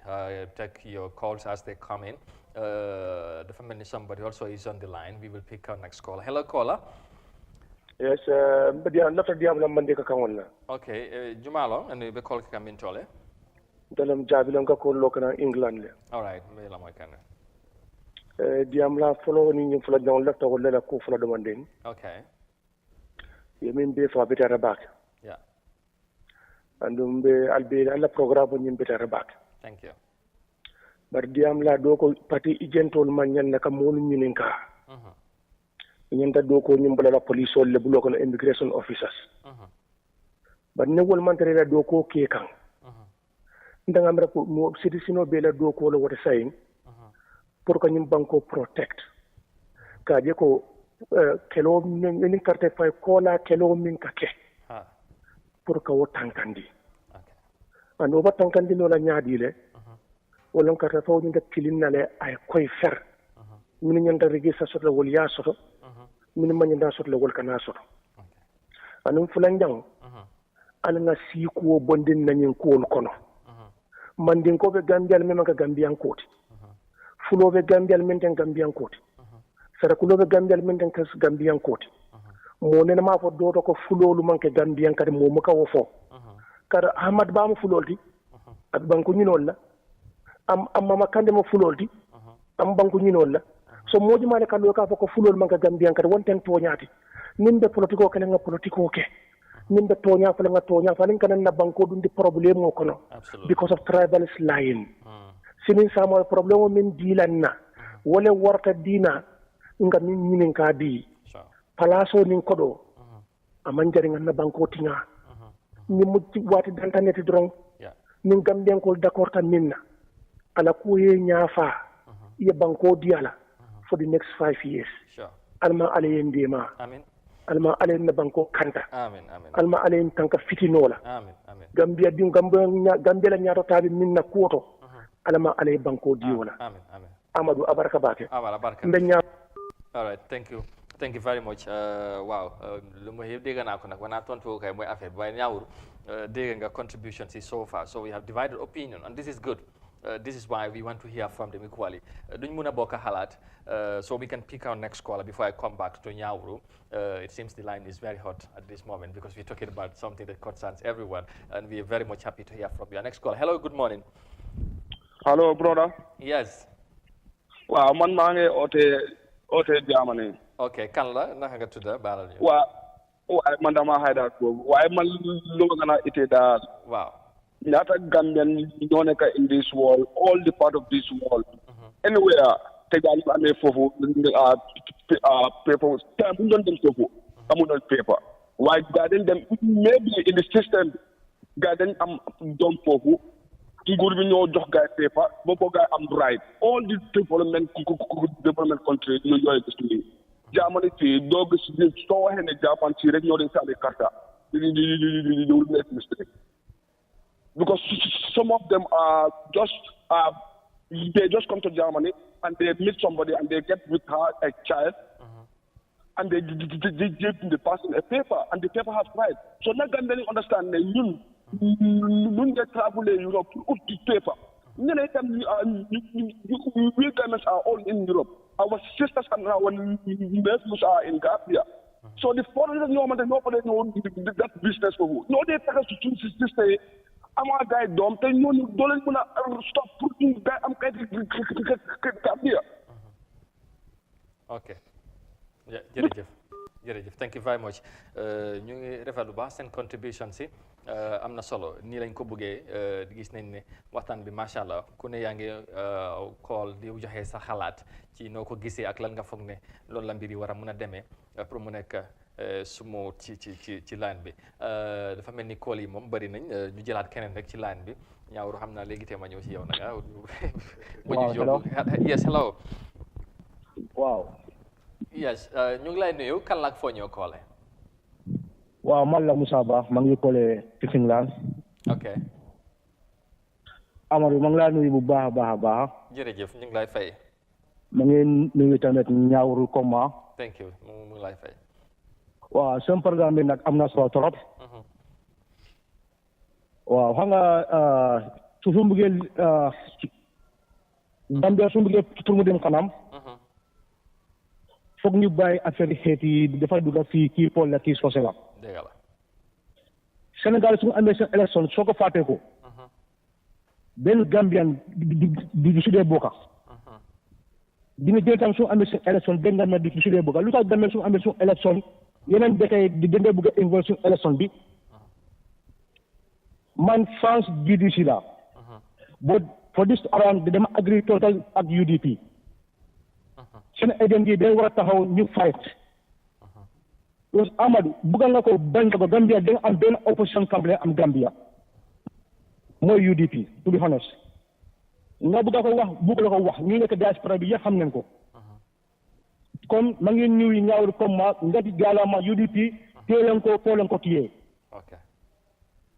take your calls as they come in dafa mel ni somebody also is on the line we will pick our next caller hello caller yes mbadiya nata diam la mande ka kamon na okay Jumalo and be call ka min tole dalam jabilan ka ko lokana England le all right me la moy kan diam la follow ni ñu fula jaw la taw la ko fula demande okay yemin be fa betara back yeah andum be albe alla programme ñu betara back Thank you. Bar diam la do ko pati ijentol man nyan naka monu nyininka. Nyanta do ko nyimbala la police le bulo ko immigration officers. Bar ne wol man tere la do ko ke kan. Ndanga mra ko mo citizen be la do ko lo wata saying. Pour que nyim banko protect. Ka je ko kelo ni carte fay ko la kelo min ka ke. Pour que wo tankandi. And over tankandi no la nyaadi le. Wolon carte fo ni kilin na le ay koy fer. Min nyanda registre sot la wol ya soto. Min ma nyanda sot la wol kana soto. Anum fulanjang. Ana nga si ko bondin na nyin ko kono. Mandin ko be Gambia me maka Gambian koti. Fulo be Gambia menten Gambian koti. Sarakulo be Gambia menten kas Gambian koti. Mo ne ma fo do ko fulo lu manke Gambian kadi mo maka wo fo. Kada Ahmad ba mo fulolti. Ak banko ñinol la. Am mama kande mo fulolti. Am banko ñinol la. So moji male kalo ka fo ko fulol manka Gambian kadi wonten toñati. Nimbe politiko kala nga politiko ke. Nimbe toña fa nga toña fa nin kana na banko dun di problème mo kono. Because of tribalist line. Sinin sama problème min dilan na. Wala warta dina nga min ñinin ka di. Palaso nin kodo. Aman jari nga na banko tinga. Ni mu wati dantaneti drong. Nin Gambian ko d'accord ta minna. Ala ko ye ñafa. Ye banko diala for the next 5 years. Alma ale ndema. Amen. Alma ale na banko kanta. Amen. Amen. Alma ale tanka fitinola. Amen. Amen. Gambia dim Gambia la ñaato tabi minna kuoto. Alma ale banko diola. Amen. Amen. Amadou abaraka bake. Abaraka. All right, thank you. Thank you very much. Wow. Lu mo dégg naa ko nag wana tontu kay mooy affaire waaye ñaawul dégg nga contributions so far. So we have divided opinion and this is good. This is why we want to hear from them equally. Duñ mun a bokk xalaat so we can pick our next caller before I come back to Nyawuru. It seems the line is very hot at this moment because we're talking about something that concerns everyone and we are very much happy to hear from you. Next caller. Hello, good morning. Hello, brother. Yes. Wow, man maa ngi oote Germany. Okay, kan la naka nga tudda baalal ñu. waaye man dama haydaat boobu waaye man lu ma gën a ite daal. Wow. ñaata Gambian ñoo nekk in this world, all the part of this world. Anywhere te gaa ñu amee foofu paper time bu ñu doon dem foofu amuñu paper waaye gaa dañ dem maybe in the system gaa dañ am doom foofu nguur bi ñoo jox gaa paper boobu gaa am right all the development country ñu yooyu gis nii Germany fii doo gis soo waxee ne Japan fii rek ñoo di sànni karta di make mistake because some of them are they just come to Germany and they meet somebody and they get with her a child and they give the person a paper and the paper has right. So now Gambians understand that you get travel in Europe to the paper. We Gambians are all in Europe. Our sisters and our nephews are in Gambia. So the foreigners nobody know that business for who. No, they take us to choose this day. I'm a guy dumb. They know you don't want to stop putting that. I'm Gambia. Okay. Yeah, jërëjëf thank you very much ñu ngi rafetlu baax seen contribution si am na solo nii lañ ko bëggee gis nañ ne waxtaan bi macha allah ku ne yaa ngi call di joxe sa xalaat ci noo ko gisee ak lan nga foog ne loolu la mbir yi war a mun a demee pour mu nekk sumo ci line bi dafa mel ni call yi moom bëri nañ ñu jëlaat keneen rek ci line bi Ñaawuru xam naa léegi tee ma ñëw si yow nag hello. Yes, hello. Wow. Yes, ñu ngi lay nuyu kan la ak foo ñëw koole. Waaw man la Moussa Ba maa ngi koole England. Ok. Amadou maa ngi laa nuyu bu baax a baax. Jërëjëf ñu ngi lay fay. maa ngi nuyu tamit Ñaawuru Koma. Thank you mu ngi lay fay. waaw seen programme bi nag am na solo trop. waaw xam nga su bëggee Gambia su bëggee pour mu dem kanam. foog ñu bàyyi affaire xeet yi dafa dugg fii kii Paul la kii Socé la. dëgg la. Sénégal su ñu amee seen élection soo ko fàttee ko. benn Gambian du su dee bokka. di nga jël tam su amee seen élection benn Gambian du su dee bokka lu tax Gambia su amee suñu élection yeneen dëkk yi di dangay bëgg a involve suñu élection bi. man France GDC la. but for this around dama agree total ak UDP seen agent yi dañ war a taxaw ñu fight because Amadou buggal nga ko bañ nga ko Gambia da nga am benn opposition campaign am Gambia mooy UDP to be honest nga bugga ko wax bugg la ko wax ñi nekk diaspora bi yëpp xam nañ ko comme ma ngi nuyu ñaawru comme ma nga di gaalama UDP téye leen ko foo leen ko téye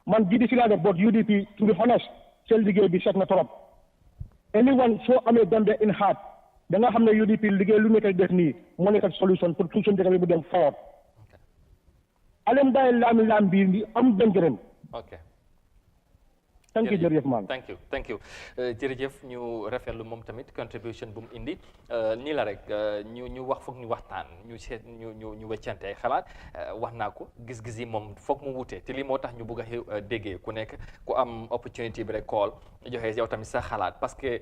man GDC laa def but UDP to be honest seen liggéey bi set na trop anyone soo amee Gambia in heart da nga xam ne UDP liggéey lu nekk def nii moo nekk solution pour suñu dëkk bi bu dem forward alem bàyyi laam bi am dëngërëm thank you jërëjëf man thank you jërëjëf ñu rafetlu moom tamit contribution bu mu indi nii la rek ñu wax foog ñu waxtaan ñu seet ñu weccante ay xalaat wax naa ko gis-gis yi moom foog mu wute te lii moo tax ñu bugg a déggee ku nekk ku am opportunity bi rek call joxe yow tamit sa xalaat parce que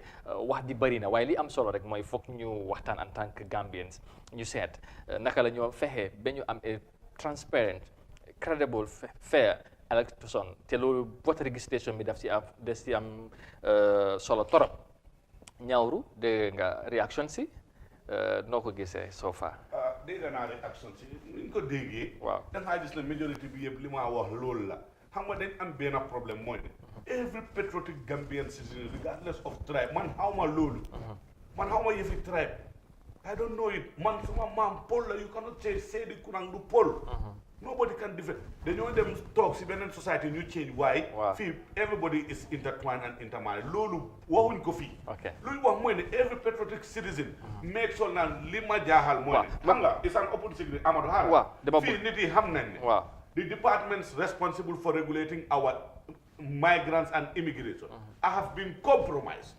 wax di bëri na waaye li am solo rek mooy foog ñu waxtaan en tant que Gambians ñu seet naka la ñoo fexe ba ñu am transparent credible fair election te loolu vote registration bi daf ci am solo torop ñaawru dégg nga réaction si noo ko gisee so far dégg naa réaction si ni ñu ko déggee waaw dangaa gis ne majorité bi yëpp li ma wax loolu la xam nga dañ am benn problème mooy ne every patriotic Gambian citizen regardless of tribe man xaw ma loolu man xaw ma yëfi tribe I don't know it man suma maam Paul la you cannot say Seydi Kurang du Paul nobody can defend dañoo dem toog si beneen society ñu change waaye fii everybody is intertwined and intermarried loolu waxuñ ko fii luñ wax mooy ne every patriotic citizen make sure naan li ma jaaxal mooy ne xam nga is an open secret Amadou Hara fii nit yi xam nañ ne the departments responsible for regulating our migrants and immigration have been compromised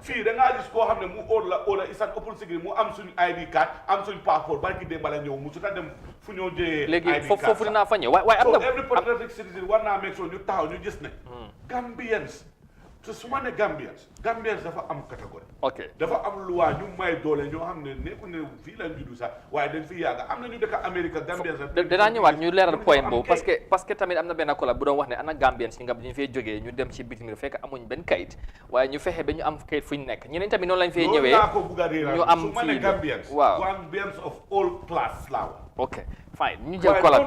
fii da ngaa gis koo xam ne mu óor la is an open secret mu am suñ ID card am suñ passeport barki dee bala ñëw mu su ta dem fu ñoo jëyee léegi foofu dinaa fa ñëw waaye am na every patriotic citizen war naa make sure ñu taxaw ñu gis ne Gambians te su ma ne Gambians dafa am catégorie dafa am loi ñu may doole ñoo xam ne nekku ne fii lañ juddu sax waaye dañ fi yàgg am na ñu dëkk Amérique Gambians danaa ñëwaat ñu leeral point boobu parce que tamit am na benn collab bu doon wax ne ana Gambians yi nga ñu fee jógee ñu dem ci bitim réew fekk amuñ benn kayit waaye ñu fexe ba ñu am kayit fu ñu nekk ñeneen tamit noonu lañ fee ñëwee ñu am su ma ne Gambians waaw Gambians of all class laa ok fine ñu jël collab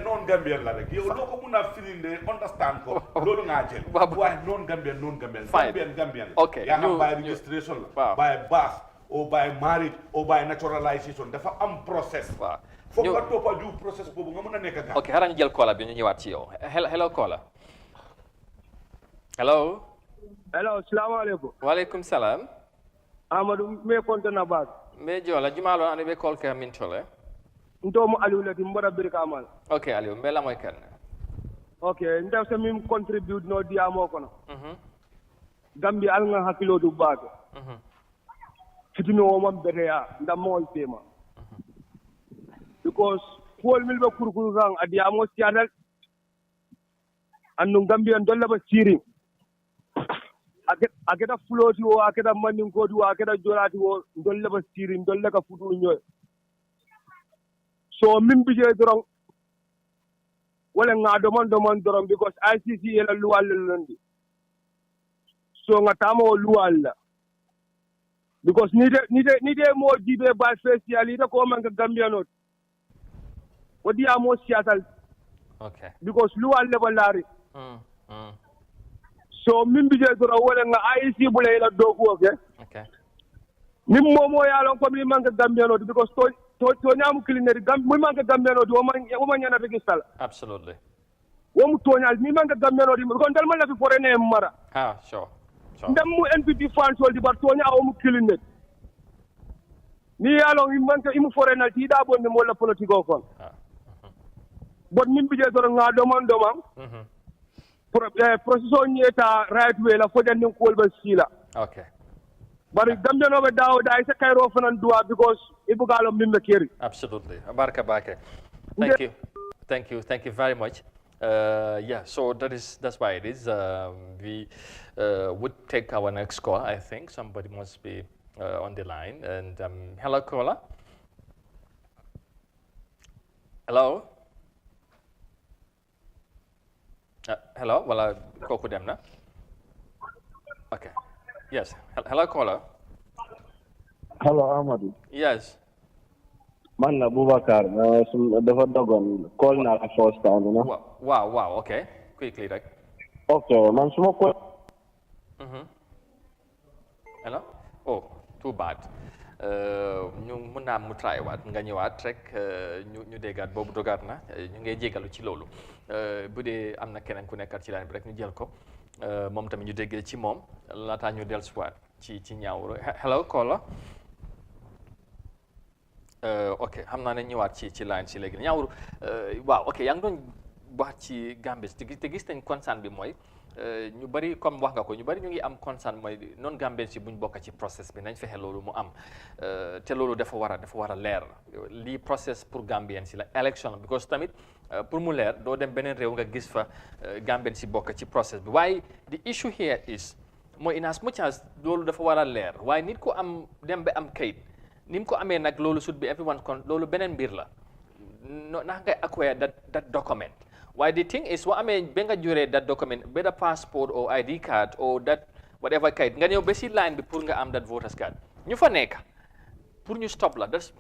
non Gambian la rek yow loo ko mun a firinde understand ko loolu ngaa jël waaye non Gambian Gambian ok yaa xam by registration la by birth or by marriage or by naturalization dafa am process foog nga toppa ju process boobu nga mën a nekk Gambia ok xaaral ñu jël collab bi ñu ñëwaat ci yow hello caller hello salaamaaleykum waaleykum salaam Amadou me kontona baat me jola jumalo ane be call ka min tole ntomo Aliou lati mbara birka amal ok Aliou mbela moy kan ok ndaw sa mim contribute no diamo kono Gambia al nga hakkilo du baake fitino o mam beteya ndam mo tema because kuwol mil be kurkuru kan adiyamo siatal andu Gambia dolla ba siring aketa fuloti o aketa manninkoti o aketa jolati o dolle ba siring dolle ka futu ñoy so min bije dorong wala nga domon dorong because ICC ela luwal londi so nga tamo luwal la because nite mo jibe ba special ita ko man ka Gambia not wadi amo siatal okay because luwal le balari so min bije dorong wala nga ICC bula ela dogu okay nim momo yalon ko mi man ka Gambia not because to ñaamu kilineri muy manque Gambeno di woma ñana registal absolutely womu toñal mi manque Gambeno di kon dal ma la fi forene mara sure ndam mu NPP fan sol di bar toña womu kilineri ni yalo mi manque imu forena ti da bonde mo la politique o kon bot min bije do nga domam procession ñeta right way la fojande ko ba sila okay bari Gambia be dawo da isa kayro fanan duwa because ibugalo mimbe keri absolutely barka bake thank you very much yeah so that's why it is we would take our next call. I think somebody must be on the line and hello caller hello hello wala koku dem na Okay. Yes. Hello, caller. Hello, Amadou. Yes. Man la Boubacar. Dafa dogon call na la first time, you know. Wow. Okay. Quickly, right? Okay, man suma ko. Hello? Oh, too bad. ñu mën naa mu try waat nga ñëwaat rek ñu déggaat boobu dogaat na ñu ngay jégalu ci loolu bu dee am na keneen ku nekkat ci line bi rek ñu jël ko moom tamit ñu déggee ci moom laataa ñu dellusiwaat ci ñaawru hello caller ok xam naa ne ñëwaat ci line si léegi ñaawru waaw ok yaa ngi doon wax ci Gambie te gis nañ concern bi mooy ñu bari comme wax nga ko ñu bari ñu ngi am concern mooy non Gambien si buñ bokk ci process bi nañ fexe loolu mu am te loolu dafa war a leer lii process pour Gambien si la election because tamit pour mu leer doo dem beneen réew nga gis fa Gambien si bokk ci process bi waaye the issue here is mooy in as much as loolu dafa war a leer waaye nit ko am dem ba am kayit ni mu ko amee nag loolu should be everyone kon loolu beneen mbir la ndax ngay acquire that document. Why the thing is, what I mean, benga jure that document, whether passport or ID card or that whatever card, nga ñëw ba si line bi pour nga am that voters card. ñu fa nekk pour ñu stop la that's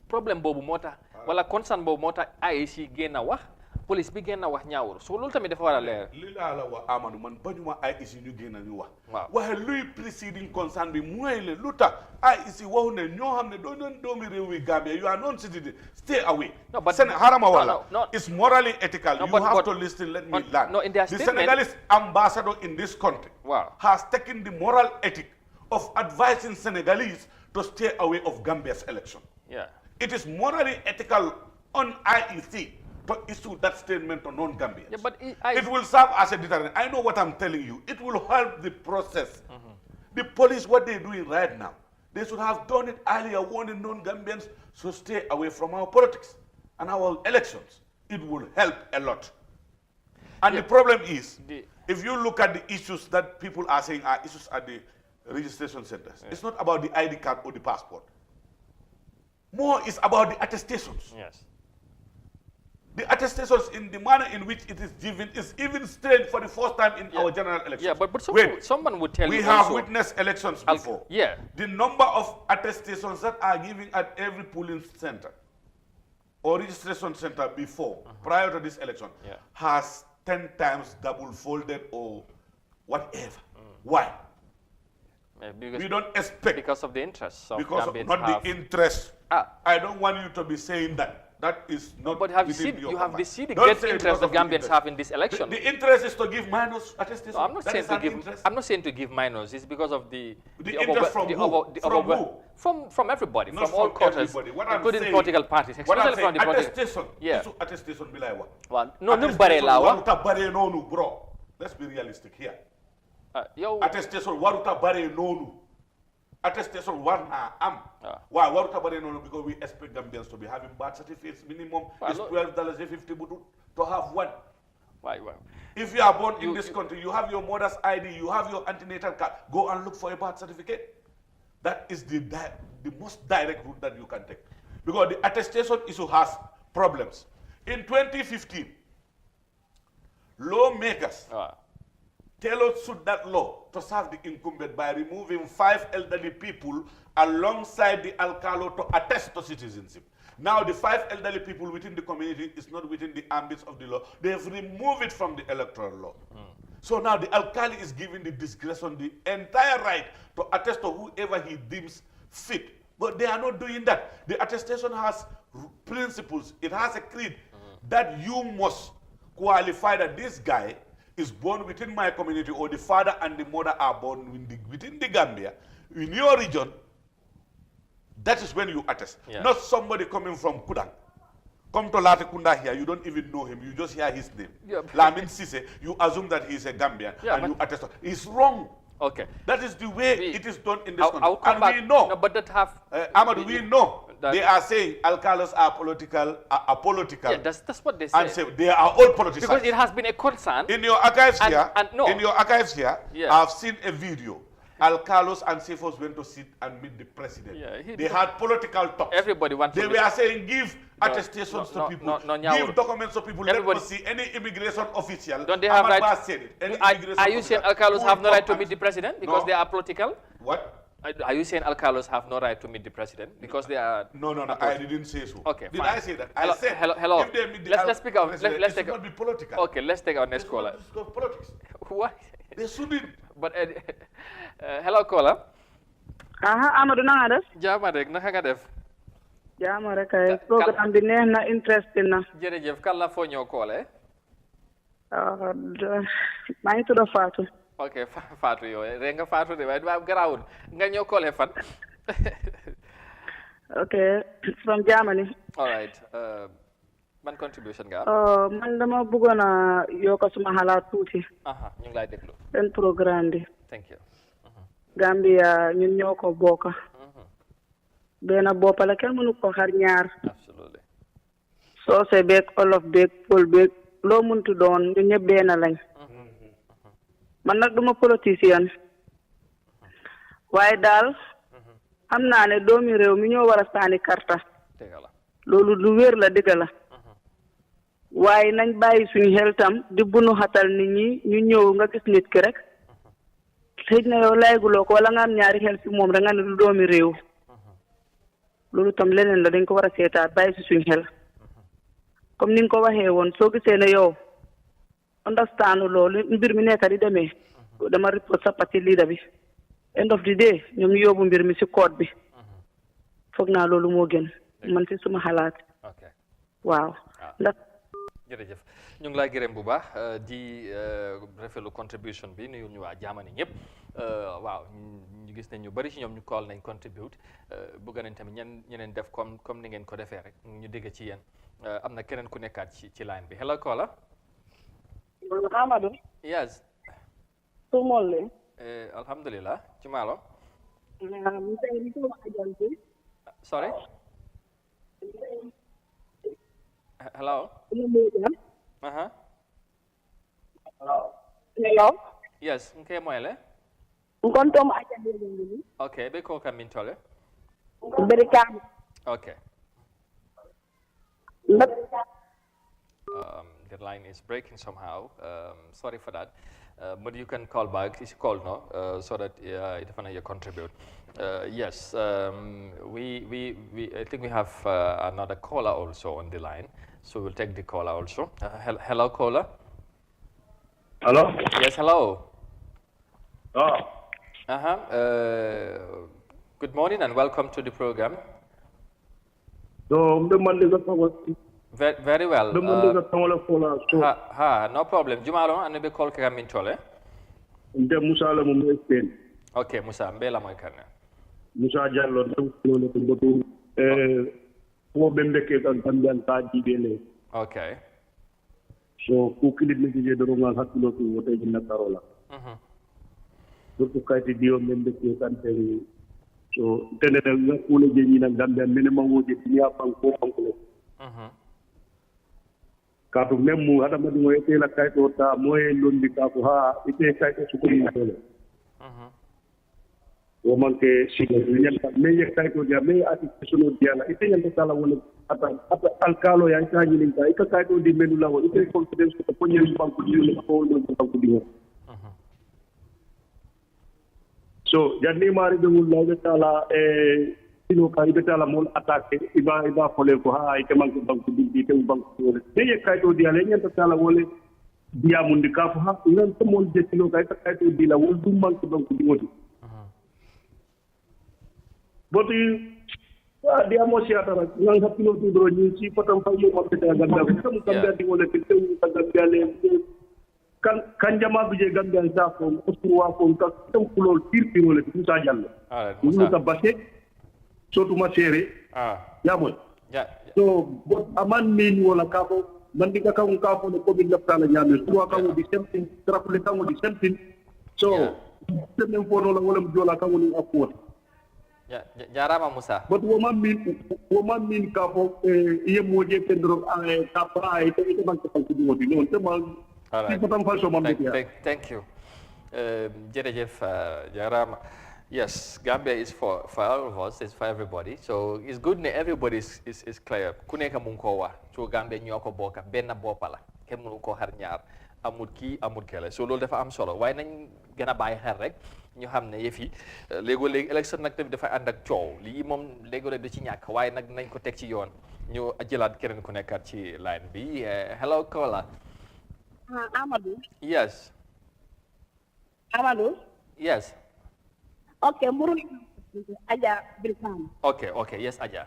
problème boobu moo tax wala concern boobu moo tax IEC génn a wax police bi génn a wax ñaawul so loolu tamit dafa war a leer. li laa la wax Amadou man bañuma IEC ñu génn ñu wax. waaw waxe luy preceding concern bi mooy le lu tax IEC waxu ne ñoo xam ne doo doon doomi réew wi Gambia you are non-citizen stay away. no but harama wala it's morally ethical. You have to listen. Let me learn. No, in their the statement, Senegalese ambassador in this country has taken the moral ethic of advising Senegalese to stay away of Gambia's election. Yeah. It is morally ethical on IEC to issue that statement to non-Gambians. Yeah, but it will serve as a deterrent. I know what I'm telling you. It will help the process. The police, what they're doing right now, they should have done it earlier, warning non-Gambians to stay away from our politics and our elections. It will help a lot. And the problem is, if you look at the issues that people are saying are issues at the registration centers, it's not about the ID card or the passport. More is about the attestations. Yes. The attestations in the manner in which it is given is even strange for the first time in our general elections. Yeah, but someone would tell you we have also, witnessed elections before. Yeah. The number of attestations that are given at every polling center or registration center before, prior to this election, has 10 times double folded or whatever. Why? We don't expect. Because of the interest. Because of not the interest. I don't want you to be saying that. That is not. But have you seen the great interest the Gambians have in this election? The interest is to give minors attestation. No, I'm not saying to give. I'm not saying to give minors. It's because of the interest from who? From who? From everybody, not from all quarters, including political parties, especially from the attestation. Yeah. Attestation be like what? Well, no, no, bro. Let's be realistic here. Attestation waruta bare nonu. Attestation warna am. Why waruta bare nonu? Because we expect Gambians to be having birth certificates minimum is $12.50 to have one. Why? If you are born in this country, you have your mother's ID, you have your antenatal card. Go and look for a birth certificate. That is the most direct route that you can take, because the attestation issue has problems. In 2015, lawmakers tailored that law to serve the incumbent by removing 5 elderly people alongside the alcalo to attest to citizenship. Now the 5 elderly people within the community is not within the ambits of the law. They have removed it from the electoral law. So now the alkali is giving the discretion the entire right to attest to whoever he deems fit. But they are not doing that. The attestation has principles. It has a creed that you must qualify that this guy is born within my community, or the father and the mother are born within the Gambia, in your region. That is when you attest. Not somebody coming from Kudang. Come to Latikunda here, you don't even know him, you just hear his name. Lamin Sise, you assume that he's a Gambian, and you attest. It's wrong. Okay. That is the way it is done in this country. And we know. No, but that have... Ahmad, we know. They are saying alcalos are political, are political. Yeah, that's what they say. And say they are all politicians. Because it has been a concern. In your archives here, in your archives here, I've seen a video Alcalos and CFOs went to sit and meet the president. They had political talks. Everybody wants They were saying, give attestations to people, give documents to people. Let us see any immigration official. Don't they have Ahmad right? Ba said it. Any Are you saying Alcalos have no right to meet the president because they are political? What? Are you saying Alcalos have no right to meet the president because they are? No, I didn't say so. Okay, Did fine. I say that? Hello, I said, hello. if they meet the Let's speak out. president, Let's it take. should not be political. Okay, let's take our next caller. Politics. What? They shouldn't. But hello, caller. Amadou na nga def. Jaama rek naka nga def. Jaama rek ay programme bi neex na interesting na. Jërëjëf kan la foo ñoo koole. Maa ngi tudd Fatou. Ok Fatou yow rek nga Fatou de waaye garaawul nga ñoo koole fan. Okay, from Germany. All right. Man contribution nga man dama bëggoon a yokk suma xalaat tuuti. ñu ngi lay déglu. seen programme bi. Thank you. Gambia ñun ñoo ko bokk. benn bopp la kenn mënu ko xar ñaar. Absolutely. soose beeg olof beeg pël beeg loo muntu doon ñun ñëpp benn lañ. man nag duma politicien. waaye daal xam naa ne doomi réew mi ñoo war a saani karta. loolu lu wér la dëgg la. waaye nañ bàyyi suñu xel tam di bunu xatal nit ñi ñu ñëw nga gis nit ki rek. xëj na yow layguloo ko wala nga am ñaari xel fi moom rek nga ne du doomi réew. loolu tam leneen la dañ ko war a seetaat bàyyi si suñu xel. comme ni nga ko waxee woon soo gisee ne yow understand loolu mbir mi nekk di demee. dama report sa parti leader bi. end of the day ñoom ñu yóbbu mbir mi si code bi. foog naa loolu moo gën man si suma xalaat. waaw ndax. jërëjëf ñu ngi lay gërëm bu baax di rafetlu contribution bi nuyu ñu waa Germany ñëpp waaw ñu gis ne ñu bari ci ñoom ñu call nañ contribute bëgg nañ tamit ñeneen def comme ni ngeen ko defee rek ñu dégg ci yéen am na keneen ku nekkaat ci line bi hello caller. Amadou. Yes. Sumole. Alhamdulillah ci maalo. Sorry. Hello. Hello. Yes, nke moyle. Nkontom aja dele. Okay, be ko kam min tole. Berikam. Okay. The line is breaking somehow. Sorry for that. But you can call back. It's called no, so that it can contribute. Yes, I think we have another caller also on the line, so we'll take the caller also. Hello, caller. Hello. Yes, hello. Oh. Good morning and welcome to the program. So very well. No problem. Jumalo and be call kamin tole. Musa la mo Spain. Okay, Musa mbela moy karna. Musa Jallo do ko botu ko bembe ke kan tan ta jibele. Okay. So ku kilit ni je do ngal hakilo to wote jinna karola. Surtout kayti dio membe ke kan teri. So tene na ko le je ni na Gambia minimum wo je ni afan ko ko. Kaatu même mu adama di moy tela kayto ta moy londi ka ko ha ite kayto su ko ni tole wo manke sigo ñen ta me ye kayto dia me ati suno dia la ite ñen ta la wala ata alkalo ya ta ñi ta ika kayto di menu la wo ite confidence ko ko ñen banku di le ko do banku di so janni mari de wul la ta la sino ka ibeta la mol attaque iba fole ko ha ite manku banku di te banku me ye kayto dia le ñen ta la wala dia mundi ka fa ha ñen to mol de sino ka kayto di la wol dum manku banku di wodi boti dia mo sia tara nang hakilo tu do ni si patam fa yo mabbe ta ganda ko ganda di wala te ta ganda le kan jama bi je ganda sa ko usruwa ko ka tam kulol pir pir wala tu sa jallo ni ta basse sotu ma sere ya mo so aman min wala ka ko man di ka ko ko bi lapta la nyame tuwa ka di something trapule ka di something so temen fono la wala jola ka woni apot jarama Musa. But woman mean kapo iye moje pendro kapa ite bank ko di modi non tema All right. Thank you. Jerejef Jarama. Yes, Gambia is for all of us, it's for everybody. So it's good that everybody is clear. Kuneka munkowa, so Gambia nyoko boka, benna bopala, kemunu ko har ñaar. Amul kii amul kele so loolu dafa am solo waaye nañ gën a bàyyi xel rek ñu xam ne yëf yi léegi élection nag tamit dafa ànd ak coow lii moom léegi du ci ñàkk waaye nag nañ ko teg ci yoon ñu jëlaat keneen ku nekkaat ci line bi hello Kola. Amadou. Yes. Amadou. Yes. Okay, Murul Aja Bilkan. Okay, yes, Aja.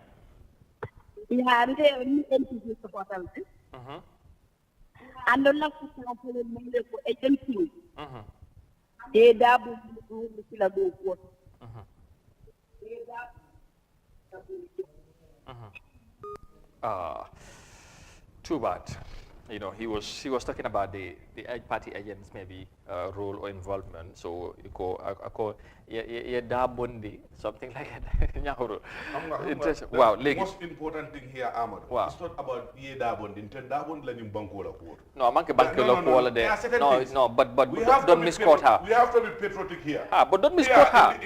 Yeah, I'm there. NPP supporter. And the last agency. They double the go. Too bad. You know, he was talking about the party agents maybe role or involvement. So something like that. Wow, the most important thing here, Ahmad, it's not about no, but don't misquote her. We have to be patriotic here. But don't misquote her.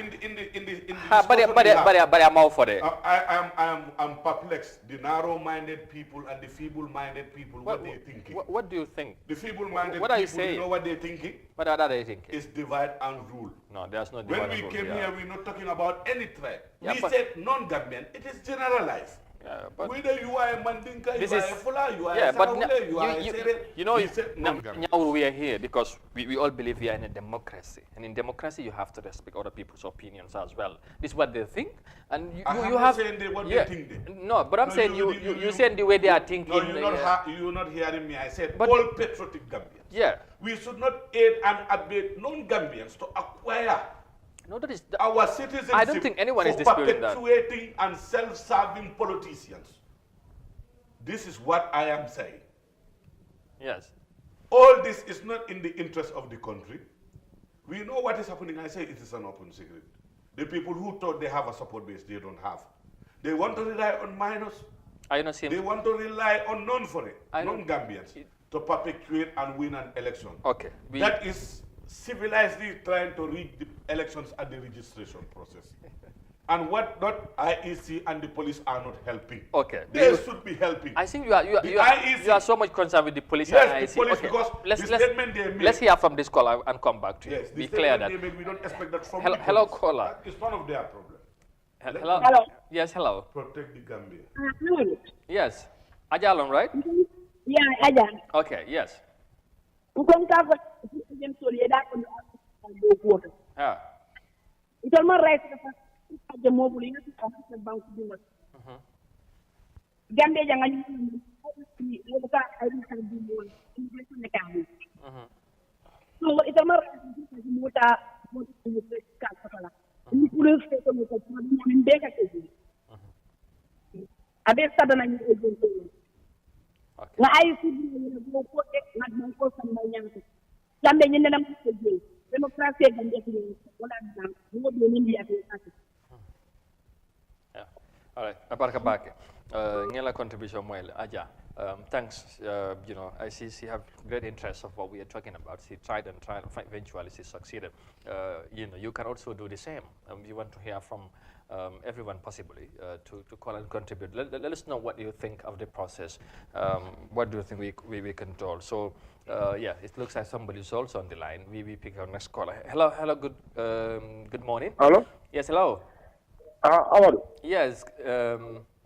But I'm out for it. I'm perplexed. The narrow-minded people and the feeble-minded people, what they thinking? What do you think? The feeble-minded people, you know what they're thinking? What are they thinking? It's divide and rule. No, there's no divide and rule. When we came here, we're not talking about any tribe. Yeah, we said non-Gambian. It is generalized. Yeah, but whether you are a Mandinka, you are a Fula, you are yeah, a Saule, you are a Sere, you know, non-Gambian. now we are here because we all believe we are in a democracy. And in democracy, you have to respect other people's opinions as well. This is what they think. And you I'm have... not saying what they think. No, but I'm saying you saying the way they are thinking. No, you're not hearing me. I said but all patriotic Gambians. Yeah. We should not aid and abet non-Gambians to acquire our citizenship. I don't think anyone is disputing that. Perpetuating and self-serving politicians. This is what I am saying. Yes. All this is not in the interest of the country. We know what is happening. I say it is an open secret. The people who thought they have a support base, they don't have. They want to rely on minors. They want to rely on non-Gambians to perpetuate and win an election. Okay. That is civilizedly trying to reach the elections at the registration process. And what not IEC and the police are not helping. Okay. They should be helping. I think you are so much concerned with the police and IEC. Yes, the police, because the statement they made. Let's hear from this caller and come back to you. Yes, be clear that. They made, we don't expect that from hello, caller. It's one of their problems. Hello. Yes, hello. Protect the Gambia. Yes. Ajalon, right? Yeah, Ajan. Okay, yes. Yeah. It's almost right. The mobile is a bank. Gambia jangan so it's a matter All right, Abarkabake. Ngela contribution moel Aja. Thanks. You know, I see she have great interest of what we are talking about. She tried and eventually she succeeded. You know, you can also do the same. We want to hear from everyone possibly to call and contribute. Let us know what you think of the process. What do you think we can do? So yeah, it looks like somebody is also on the line. We pick our next caller. Hello. Good morning. Hello. Yes. Hello. Amadu. Yes.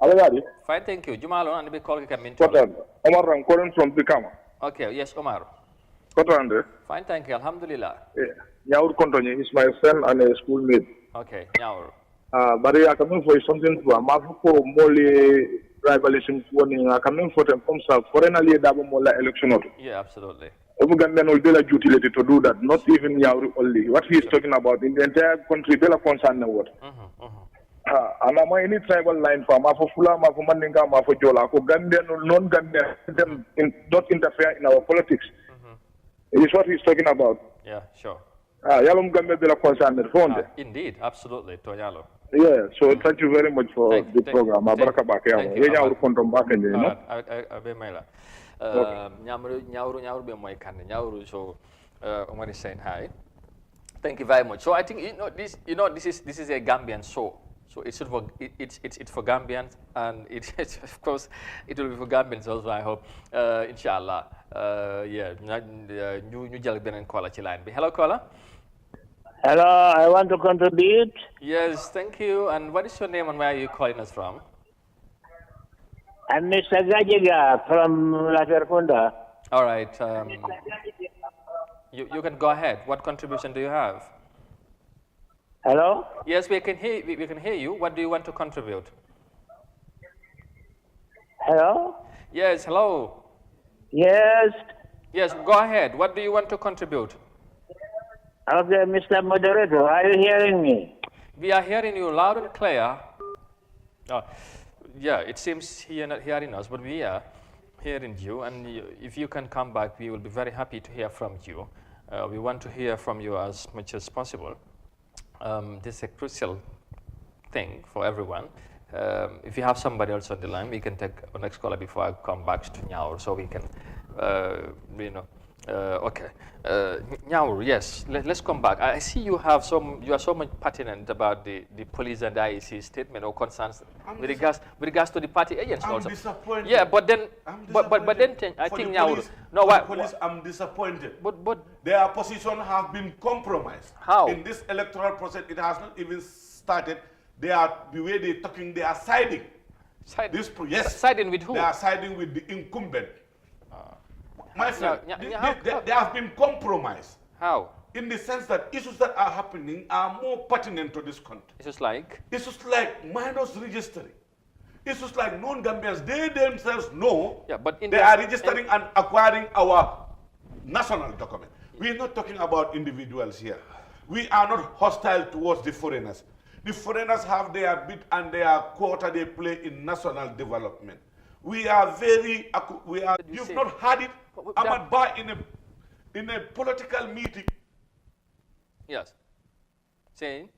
Alagadi. Fine, thank you. Jumalo and be calling coming. Omar, I'm calling from Bikama. Okay, yes, Omar. Kotande. Fine, thank you. Alhamdulillah. Nyaur Kontonye is my friend and a schoolmate. Okay, Nyaur. But I come in for something to a Mafuko Moli tribalism warning. I come in for them from South Foreign Ali Dabo Mola election. Yeah, absolutely. Ugandan will be a utility to do that, not even Yauri only. What he is talking about in the entire country, Bella concern the word. And I'm any tribal line for Mafufula, Mafumaninga, Mafujola, Ugandan, non-Gambian, them not interfere in our politics. It is what he's talking about. Yeah, sure. Yalum Gambia Bella concern the phone. Indeed, absolutely, Toyalo. Yeah, so thank you very much for the program. Thank you. Nyawru be moy kan nyawru so Omar is saying hi. Thank you very much. So I think this is a Gambian show. So it's for Gambians, and it's of course it will be for Gambians also. I hope, inshallah. Yeah, ñu jël beneen caller ci line bi. Hello, caller. Hello, I want to contribute. Yes, thank you. And what is your name and where are you calling us from? I'm Mr. Gajiga from La Ferfunda. All right. You can go ahead. What contribution do you have? Hello? Yes, we can hear you. What do you want to contribute? Hello? Yes, hello. Yes. Yes, go ahead. What do you want to contribute? Okay, Mr. Moderator, are you hearing me? We are hearing you loud and clear. Oh, yeah, it seems you're not hearing us, but we are hearing you. And if you can come back, we will be very happy to hear from you. We want to hear from you as much as possible. This is a crucial thing for everyone. If you have somebody else on the line, we can take our next caller before I come back to Nyaur, so we can, okay. Nyaur, yes, let's come back. I see you are so much pertinent about the police and the IEC statement or concerns with regards to the party agents also. I'm disappointed. Yeah, but then, but then I think Nyaur, no, what? Police, I'm disappointed. But their position have been compromised. How? In this electoral process, it has not even started. They are, the way they're talking, they are siding. Yes. Siding with who? They are siding with the incumbent. My friend, they have been compromised. How? In the sense that issues that are happening are more pertinent to this country. Issues like? Issues like minors registering. Issues like non-Gambians, they themselves know they are registering and acquiring our national document. We are not talking about individuals here. We are not hostile towards the foreigners. The foreigners have their bit and their quota they play in national development. We are very, you've not had it, Ahmad Ba, in a political meeting. Yes. Saying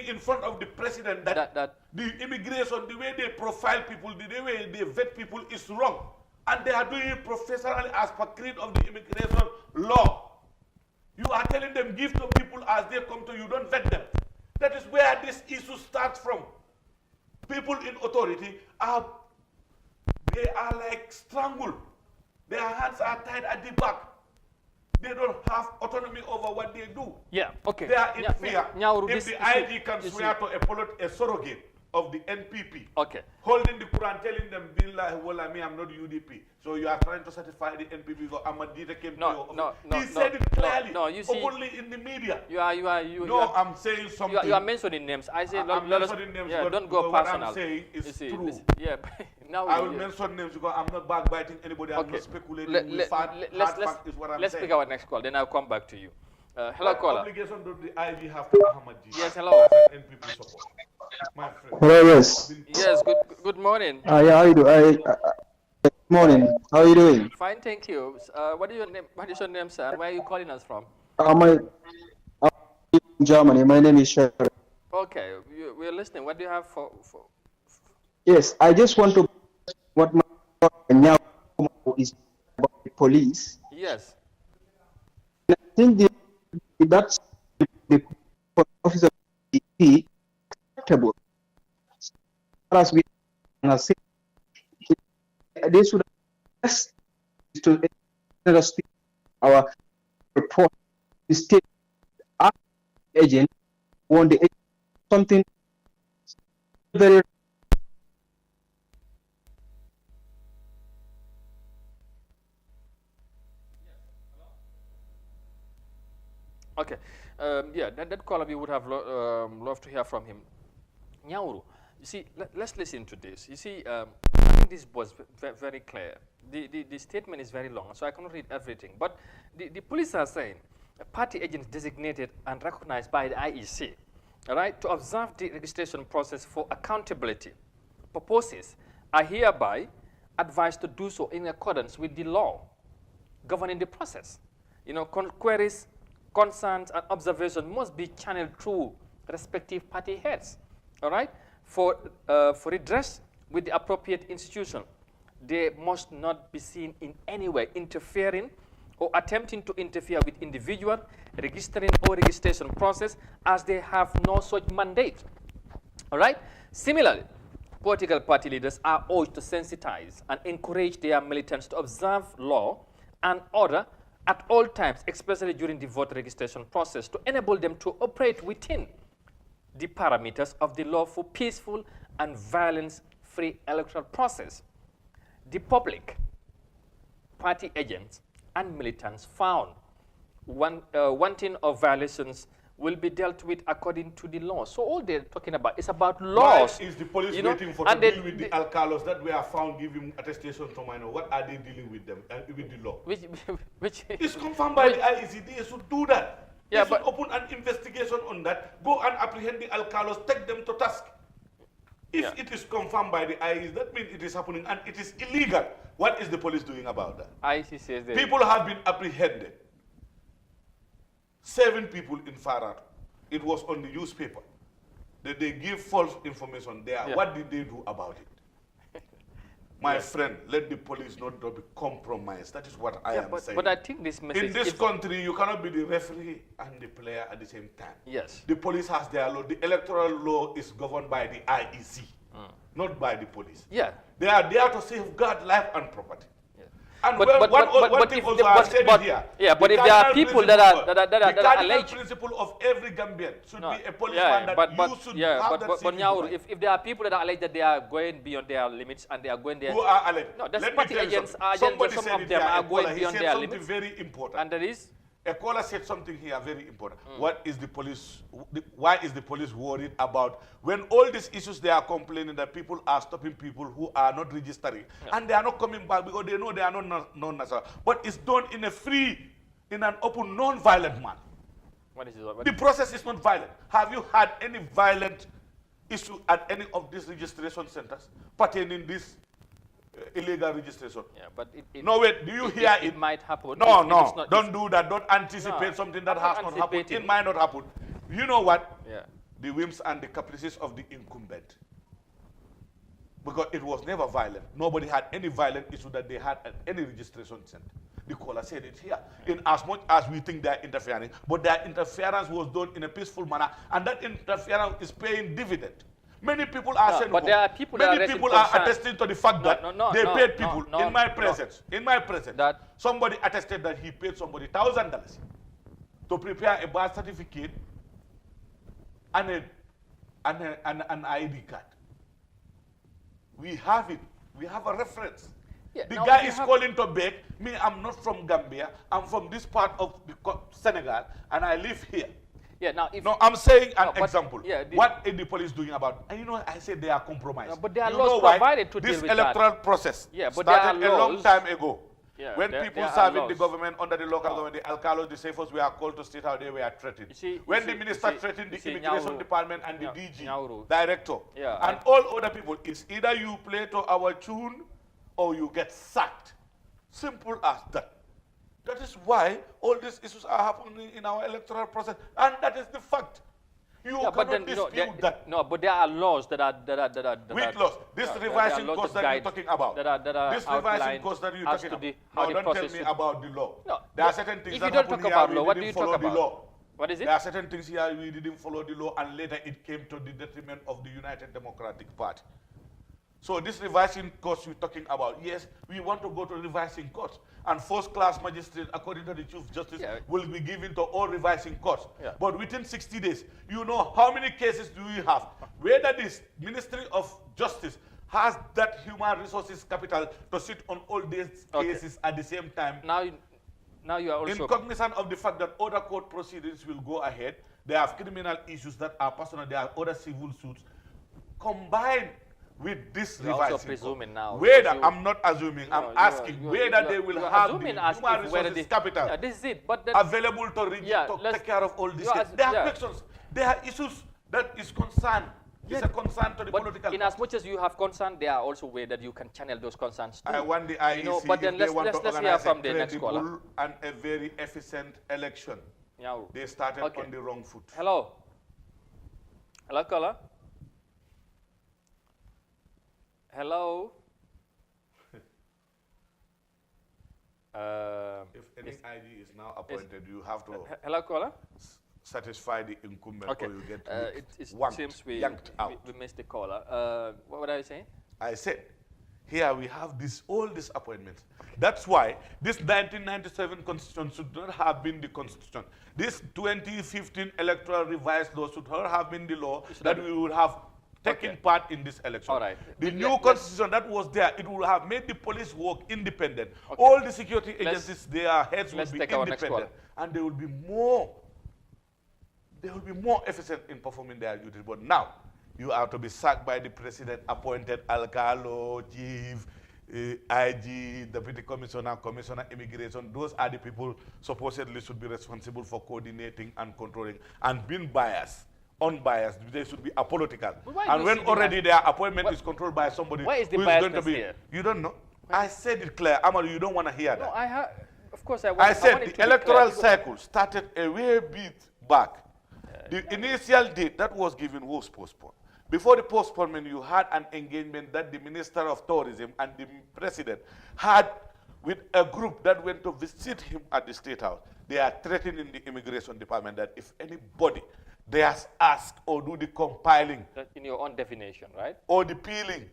in front of the president that the immigration, the way they profile people, the way they vet people is wrong. And they are doing it professionally as per creed of the immigration law. You are telling them, give to people as they come to you, don't vet them. That is where this issue starts from. People in authority they are like strangled. Their hands are tied at the back. They don't have autonomy over what they do. Yeah, okay. They are in fear. If the ID can swear to a surrogate of the NPP, holding the Quran, telling them, Billahi wala me, I'm not UDP. So you are trying to certify the NPP because Ahmadita came to your office. He said it clearly, you see, openly in the media. I'm saying something. You are mentioning names. I say, I'm mentioning names, but don't go what personal. I'm saying is true. Yeah, now I will mention names because I'm not backbiting anybody. I'm not speculating. Let's pick our next call. Then I'll come back to you. Hello, caller. Obligation do the ID have to Ahmadji? Yes, hello. NPP support. My friend. Hello, yes. Yes, good morning. Yeah, how you doing? Good morning. How are you doing? Fine, thank you. What is your name? What is your name, sir? Where are you calling us from? I'm in Germany. My name is Sher. Okay, we're listening. What do you have for? Yes, I just want to what my now is about the police. Yes. I think that's the officer of the acceptable. As we are saying, they should ask to our report the state agent on the something very Okay, yeah, that caller we would have loved to hear from him. Nyauru, you see, let's listen to this. You see, I think this was very clear. The statement is very long, so I cannot read everything. But the police are saying, party agents designated and recognized by the IEC, all right, to observe the registration process for accountability purposes are hereby advised to do so in accordance with the law governing the process. You know, queries, concerns, and observations must be channeled through respective party heads, all right, for redress with the appropriate institution. They must not be seen in any way interfering or attempting to interfere with individual registering or registration process, as they have no such mandate. All right? Similarly, political party leaders are urged to sensitize and encourage their militants to observe law and order at all times, especially during the voter registration process, to enable them to operate within the parameters of the lawful, peaceful, and violence-free electoral process. The public, party agents, and militants found wanting of violations will be dealt with according to the law. So all they're talking about is about laws. Why is the police waiting for to deal with the alcalos that were found giving attestation to minor? What are they dealing with them with the law? Which it's confirmed by the IEC. They should do that. Yeah, they should open an investigation on that. Go and apprehend the alcalos. Take them to task. If it is confirmed by the IEC, that means it is happening and it is illegal. What is the police doing about that? IEC says that people have been apprehended. 7 people in Farad. It was on the newspaper. They give false information there. Yeah. What did they do about it? My friend, let the police not be compromised. That is what I am saying. But I think this message... In this country, you cannot be the referee and the player at the same time. Yes. The police has their law. The electoral law is governed by the IEC, not by the police. Yeah. They are there to safeguard life and property. And But if if there are people that are alleged, the principle of every Gambian should be a policeman you should have that but now, if there are people that are alleged that they are going beyond their limits and they are going there, who are alleged? No, that's Let me party tell you agents. something. Some of them are going beyond their limits. Something very important. And that is. A caller said something here very important. What is the police? Why is the police worried about when all these issues they are complaining that people are stopping people who are not registering and they are not coming back because they know they are not non-national. But it's done in a free, in an open, non-violent manner. What is it? The process is not violent. Have you had any violent issue at any of these registration centers pertaining this illegal registration? Yeah, but no, wait, do you hear it? It might happen. No, don't do that. Don't anticipate something that has not happened. It might not happen. You know what? Yeah. The whims and the caprices of the incumbent. Because it was never violent. Nobody had any violent issue that they had at any registration center. The caller said it here. In as much as we think they are interfering, but their interference was done in a peaceful manner, and that interference is paying dividend. Many people are saying, but there are people many people are attesting to the fact that they paid people in my presence. In my presence, somebody attested that he paid somebody $1,000 to prepare a birth certificate and an ID card. We have it. We have a reference. Yeah, the guy is calling to beg me. I'm not from Gambia. I'm from this part of the Senegal, and I live here. Yeah, now no, I'm saying an example. Yeah, what is the police doing about? And you know, I said they are compromised. No, but they are laws provided to deal with this electoral process started a long time ago. Yeah, when people serving the government under the local government, the alcalos, the safos were called to state how they were threatened. When the minister threatened the immigration department and the DG, director, and all other people, it's either you play to our tune or you get sacked. Simple as that. That is why all these issues are happening in our electoral process, and that is the fact. You cannot dispute that. No, but there are laws that are which laws? This revising course that you're talking about. This revising course that you're talking about. No, don't tell me about the law. No, there are certain things that happen here we didn't follow the law. What is it? There are certain things here we didn't follow the law, and later it came to the detriment of the United Democratic Party. So this revising course you're talking about, yes, we want to go to revising courts. And first-class magistrate, according to the Chief Justice, will be given to all revising courts. Yeah. But within 60 days, you know how many cases do we have? Whether this Ministry of Justice has that human resources capital to sit on all these cases at the same time. Now you are also... in cognizance of the fact that other court proceedings will go ahead, they have criminal issues that are personal, there are other civil suits. Combined with this revising presuming now. Whether, I'm not assuming, I'm asking whether they will have the human resources capital this is it, available to take care of all these things. There are questions, there are issues that is concerned. It's a concern to the political. In as much as you have concern, there are also ways that you can channel those concerns too. I want the IEC, but then let's hear from the next caller. And a very efficient election. They started on the wrong foot. Hello. Hello, caller. Hello. If any IG is now appointed, you have to hello, caller. Satisfy the incumbent, Okay. or you get It seems yanked out. We missed the caller. What are you saying? I said, here we have all these appointments. That's why this 1997 constitution should not have been the constitution. This 2015 electoral revised law should not have been the law that we would have taken part in this election. All right. The new constitution that was there, it would have made the police work independent. Okay. All the security agencies, their heads would be independent, and they will be more efficient in performing their duties. But now, you are to be sacked by the president, appointed alcalo, chief, IG, deputy commissioner, commissioner immigration. Those are the people supposedly should be responsible for coordinating and controlling and being biased. Unbiased, they should be apolitical. And when already their appointment is controlled by somebody who is going to be, here? You don't know. I said it clear. Amaru, you don't want to hear that. No, I have. Of course, I said the electoral cycle started a way bit back. The initial date that was given was postponed. Before the postponement, you had an engagement that the Minister of Tourism and the President had with a group that went to visit him at the State House. They are threatening the Immigration Department that if anybody dares ask or do the compiling, in your own definition, right? Or the peeling,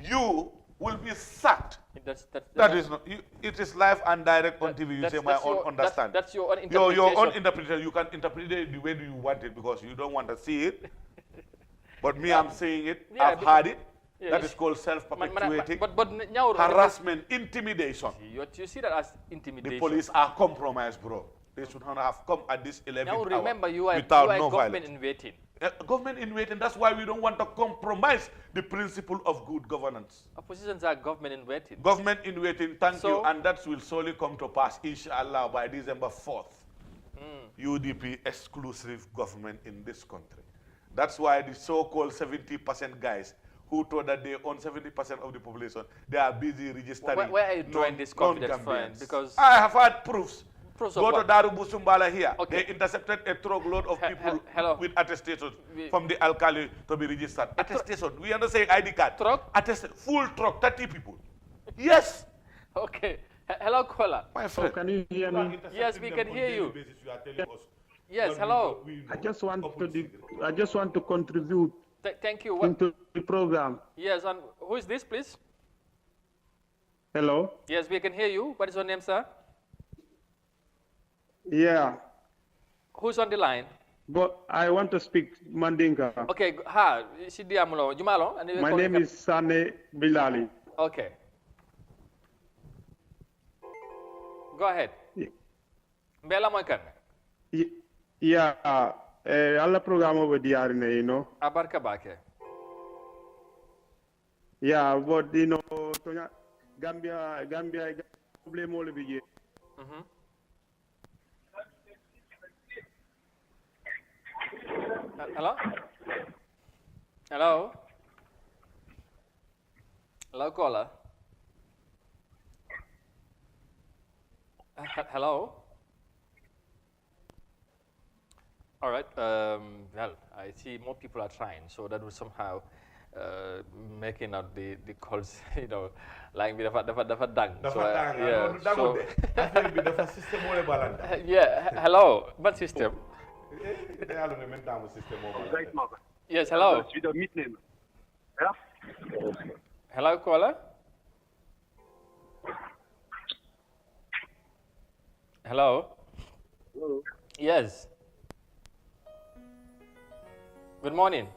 you will be sacked. That is not. It is live and direct on TV. You say my own understanding. That's your own interpretation. Your own interpretation. You can interpret it the way you want it because you don't want to see it. But me, I'm saying it. Yeah, I've heard it. Yeah, that is called self-perpetuating harassment, intimidation. You see that as intimidation. The police are compromised, bro. They should not have come at this 11th hour. Now remember, you are no government in waiting. Government in waiting. That's why we don't want to compromise the principle of good governance. Oppositions are government in waiting. Government in waiting, thank you. And that will surely come to pass, inshallah, by December 4th. UDP exclusive government in this country. That's why the so-called 70% guys who thought that they own 70% of the population, they are busy registering. Where are you drawing this confidence from? Because I have had proofs. Go to what? Daru Busumbala here. Okay. They intercepted a truckload of people with attestations from the alkali to be registered. Attestation. We understand ID card. Truck? Full truck, 30 people. Yes. Okay. Hello, caller. My friend. Can you hear me? Yes, we can hear you. Yes, hello. I just want to contribute thank you. into the program. Yes, and who is this, please? Hello? Yes, we can hear you. What is your name, sir? Yeah. Who's on the line? But I want to speak Mandinka. Okay, Jumalo. My name is Sane Bilali. Okay. Go ahead. Bella Moikan. Yeah, alla programma over diarine, you know. Abarka Bake. Yeah, but you know, Gambia problem all of it. Hello? Hello? Hello, caller? Hello? All right. Well, I see more people are trying, so that will somehow making out the calls, you know, like we dapat dang. So, yeah. Hello, what system? Yes, hello. Hello, caller. Hello. Hello. Yes. Good morning.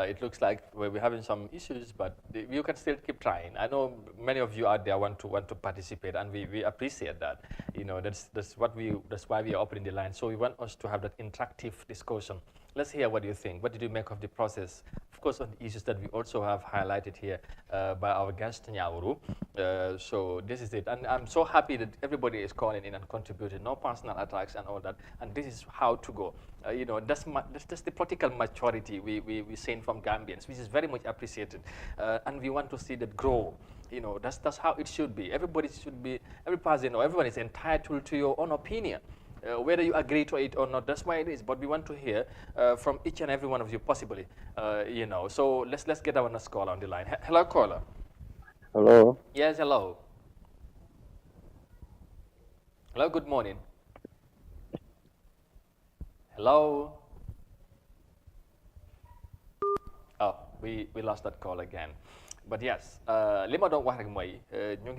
It looks like we're having some issues, but you can still keep trying. I know many of you out there want to participate, and we appreciate that. You know, that's why we are opening the line. So we want us to have that interactive discussion. Let's hear what you think. What did you make of the process? Of course, on the issues that we also have highlighted here by our guest Nyauru. So this is it, and I'm so happy that everybody is calling in and contributing. No personal attacks and all that. And this is how to go. You know, that's the political maturity we seen from Gambians, which is very much appreciated, and we want to see that grow. You know, that's how it should be. Every person or everyone is entitled to your own opinion. whether you agree to it or not, that's why it is. But we want to hear from each and every one of you, possibly, you know. So let's get our next caller on the line. Hello, caller. Hello. Yes, hello. Hello, good morning. Hello. Oh, we lost that call again. But yes, li ma doon wax rek mooy ñu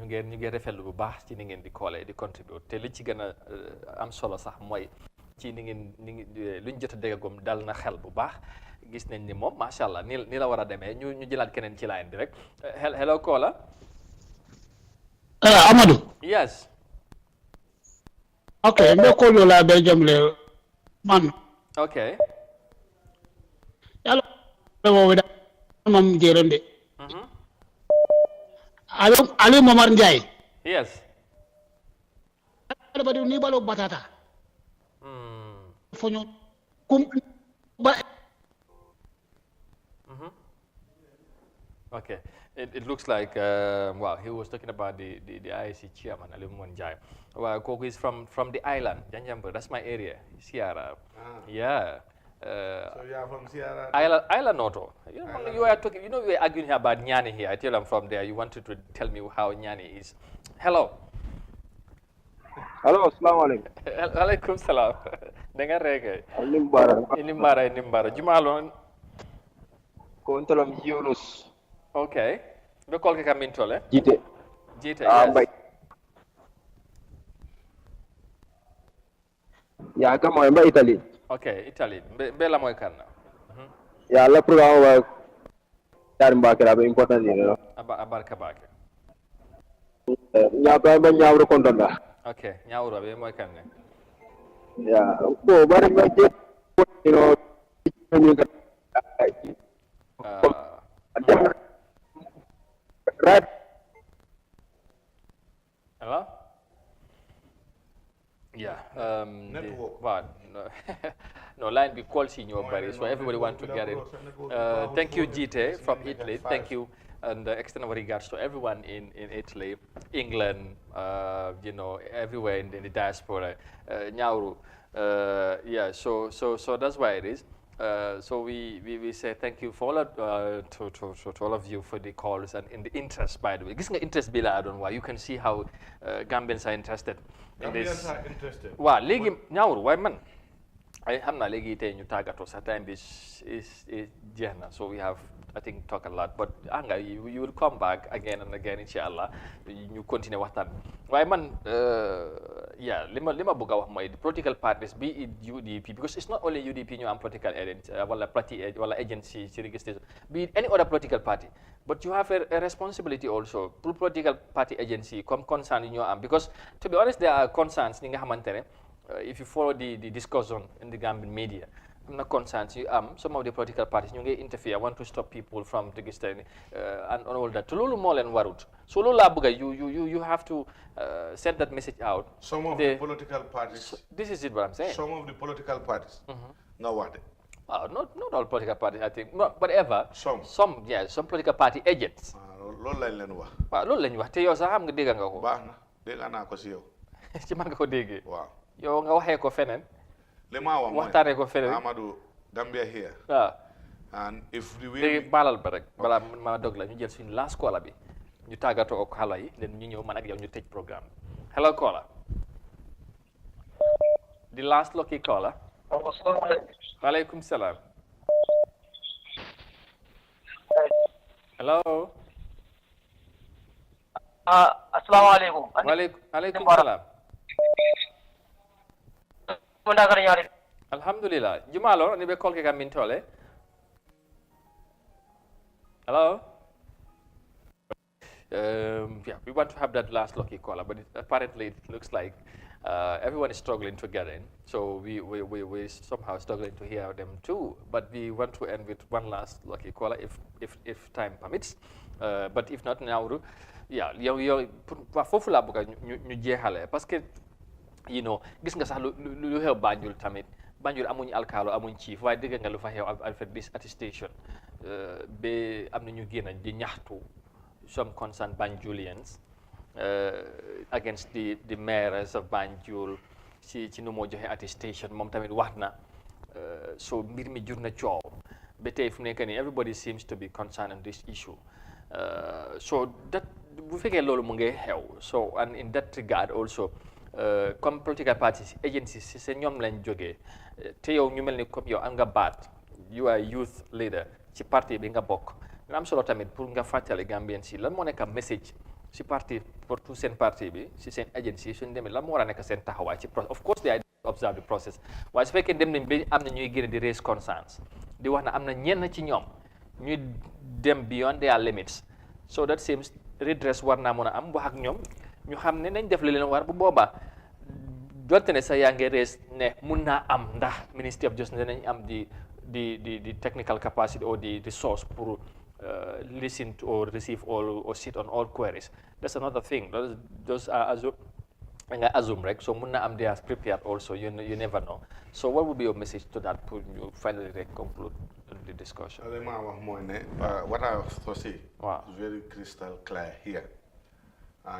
ngi rafetlu bu baax ci ni ngeen di koolee di contribute te li ci gën a am solo sax mooy ci ni ngeen luñ jot a déggagum dal na xel bu baax gis nañ ni moom macha allah ni la war a demee ñu jëlaat keneen ci line bi rek hello caller. Amadou. Yes. Okay, mbe ko la be jamle man. Okay. Yalla wo wida mam jerende. Ali Momar Ndiaye. Yes. Badi ni balo batata. Fonyo kum ba. Okay. It looks like wow, he was talking about the IAC chairman Ali Momar Ndiaye. Well, Koko is from the island, Janjambur. That's my area, Sierra. Yeah. So you are from Sierra? Island Noto. You know, you are talking. You know, we are arguing here about Nyani here. I tell I'm from there. You wanted to tell me how Nyani is. Hello. Hello, assalamu alaikum. Alaikum salam. Dengar rege. Inimbara. Inimbara. Jumalon. Kontolam Yunus. Okay. Be call ke kamintole. Jite. Jite. Yes. Ya kama mba Italy. Okay, Italy. Bela moy kan. Ya la programa wa dar mbakira be important ni no. Abarka bake. Ya ba nyawro kontonda. Okay, nyawro be moy kan. Ya ko bari ma je you know right. Hello? Yeah. No, line be calls in your body, so everybody want to get it. Thank you, Gite from Italy. Thank you, and extend our regards to everyone in Italy, England, you know, everywhere in the diaspora. Nyauru. Yeah. So that's why it is. So we say thank you for all to all of you for the calls and in the interest, by the way. This is interest bila I don't know why. You can see how Gambians are interested in this. Gambians are interested. Wow, legi nyawru why man? I am not legi te ñu tagato sa time is jehna. So we have I think talk a lot, but anga you will come back again and again inshallah. You continue waxtan. Why man yeah, lima bëgga wax moy the political parties be it UDP because it's not only UDP ñu am political agency ci registration be it any other political party, but you have a responsibility also pour political party agency comme concern you am because to be honest there are concerns ni nga xamantene if you follow the discussion in the Gambian media I'm not concerned. Some of the political parties you interfere, want to stop people from registering and all that. Tululu more than warut. So you have to send that message out. Some of the political parties. This is it what I'm saying. Some of the political parties. Now what? Not all political parties, I think. No, whatever. Some. Yeah, some political party agents. Loolu lañ leen wax. Waaw loolu lañ wax te yow sax xam nga dégg nga ko. Baax na dégg naa ko si yow. Ci man nga ko déggee. Waaw. Yow nga waxee ko feneen. Waxtaanee ko feneen Amadou Gambia here. And if the way léegi baalal ba rek balaa ma dog la ñu jël suñu last caller bi ñu tàggatoo ak xale yi leen ñu ñëw man ak yow ñu tëj programme hello caller. The last lucky caller. Walaikum salam. Hello. Assalamu alaikum. Walaikum salam. Alhamdulillah. Jumalo, ni be call ke kamin tole. Hello. Yeah, we want to have that last lucky caller, but apparently it looks like everyone is struggling to get in. So we somehow struggling to hear them too. But we want to end with one last lucky caller if time permits. But if not now, yeah, yow fofu la bëgg ñu jéxalé parce que you know gis nga sax lu xew Banjul tamit Banjul amuñ alkaalo amuñ chief waaye dégg nga lu fa xew Alfred this attestation ba am na ñu génn di ñaxtu some concerned Banjulians against the mayors of Banjul ci nu moo joxe attestation moom tamit wax na so mbir mi jur na coow ba tey fu mu nekk nii everybody seems to be concerned on this issue so that bu fekkee loolu mu ngi xew so and in that regard also comme political parties agencies si seen ñoom lañ jógee te yow ñu mel ni comme yow am nga baat you are youth leader ci parti bi nga bokk nga am solo tamit pour nga fàttali Gambien si lan moo nekk message si parti pour tout seen parti bi si seen agency suñu demee lan moo war a nekk seen taxawaay ci process of course they observe the process waaye su fekkee dem nañ ba am na ñuy génne di raise concerns di wax na am na ñenn ci ñoom ñuy dem beyond their limits so that seems redress war naa mën a am wax ak ñoom ñu xam ne nañ def li leen war bu boobaa donte ne sax yaa ngi raise ne mun naa am ndax Ministry of Justice dinañ am the technical capacity or the resource pour listen to or receive all or sit on all queries. That's another thing. Those are assume, right? So munna am they are prepared also. You never know. So what would be your message to that? Put you finally conclude the discussion. What I have to say is very crystal clear here.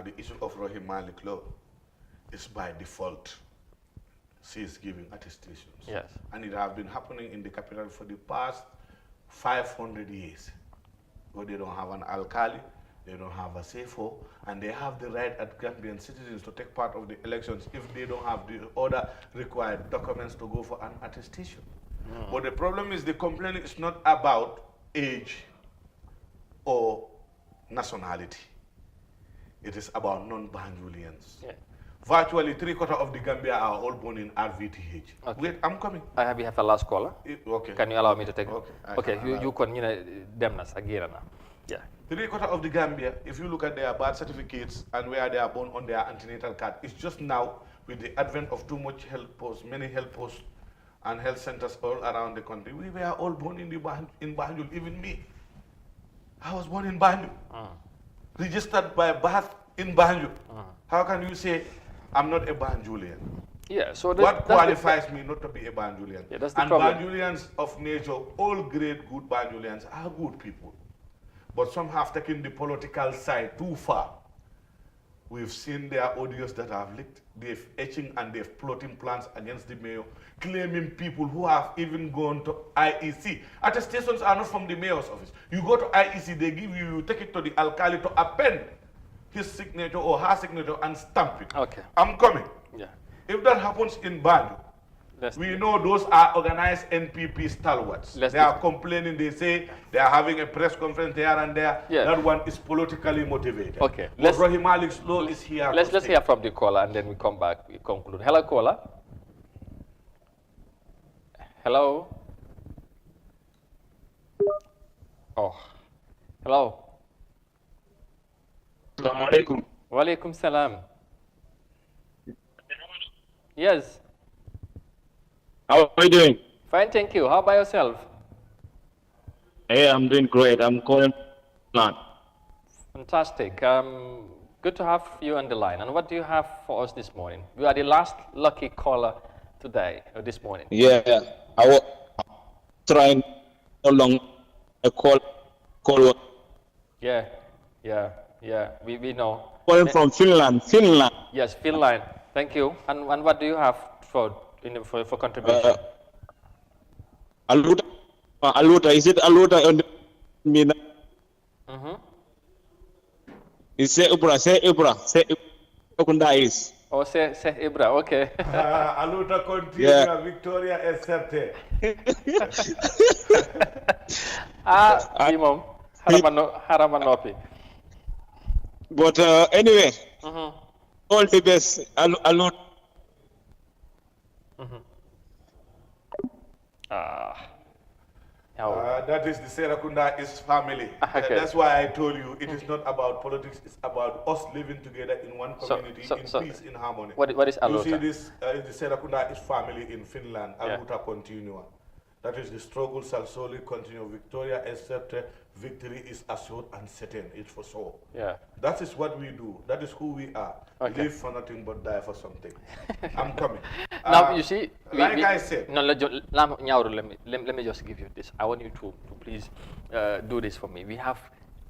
The issue of Rohim Malik law is by default. She is giving attestations. Yes. And it has been happening in the capital for the past 500 years. Where they don't have an alkali, they don't have a CFO, and they have the right as Gambian citizens to take part of the elections if they don't have the other required documents to go for an attestation. But the problem is the complaint is not about age or nationality. It is about non-Banjulians. Yeah. Virtually 3/4 of the Gambia are all born in RVTH. Okay. Wait, I'm coming. I have a last caller. Okay. Can you allow me to take? Okay. You can them again now. Yeah. 3/4 of the Gambia, if you look at their birth certificates and where they are born on their antenatal card, it's just now with the advent of too much health posts, many health posts and health centers all around the country. We were all born in Banjul, even me. I was born in Banjul. Registered by birth in Banjul. How can you say I'm not a Banjulian? Yeah, so what qualifies me not to be a Banjulian? Yeah, that's the and problem. Banjulians of nature, all great good Banjulians are good people. But some have taken the political side too far. We've seen their audios that have leaked. They've etching and they've plotting plans against the mayor, claiming people who have even gone to IEC. Attestations are not from the mayor's office. You go to IEC, they give you take it to the alkali to append his signature or her signature and stamp it. Okay. I'm coming. Yeah. If that happens in Banjul, we know those are organized NPP stalwarts. They are complaining, they say they are having a press conference there and there. Yeah. That one is politically motivated. Okay. But Rohim Malik's law is here. Let's hear from the caller and then we come back, we conclude. Hello, caller. Hello. Oh. Hello. Assalamu alaikum. Wa alaikum salam. Yes. How are you doing? Fine, thank you. How about yourself? Hey, I'm doing great. I'm calling plan. Fantastic. Good to have you on the line. And what do you have for us this morning? You are the last lucky caller today, or this morning. Yeah, I was trying along a call. Yeah. We know. Calling from Finland. Yes, Finland. Thank you. And what do you have for contribution? Aluta. Is it Aluta on the Mina? Is Ibra. Okunda is. Oh, say Ibra. Okay. Aluta continua. Victoria es certe. Imam. Haramanopi. But anyway, all the best. Aluta. That is the Serakunda is family. Okay. That's why I told you it is not about politics, it's about us living together in one community, in peace, in harmony. What is Aluta? You see this, the Serakunda is family in Finland, Aluta continua. That is the struggle shall solely continue. Victoria except victory is assured and certain, it's for sure. Yeah. That is what we do. That is who we are. Okay. Live for nothing but die for something. I'm coming. Now you see, I said. No, let me just give you this. I want you to please do this for me. We have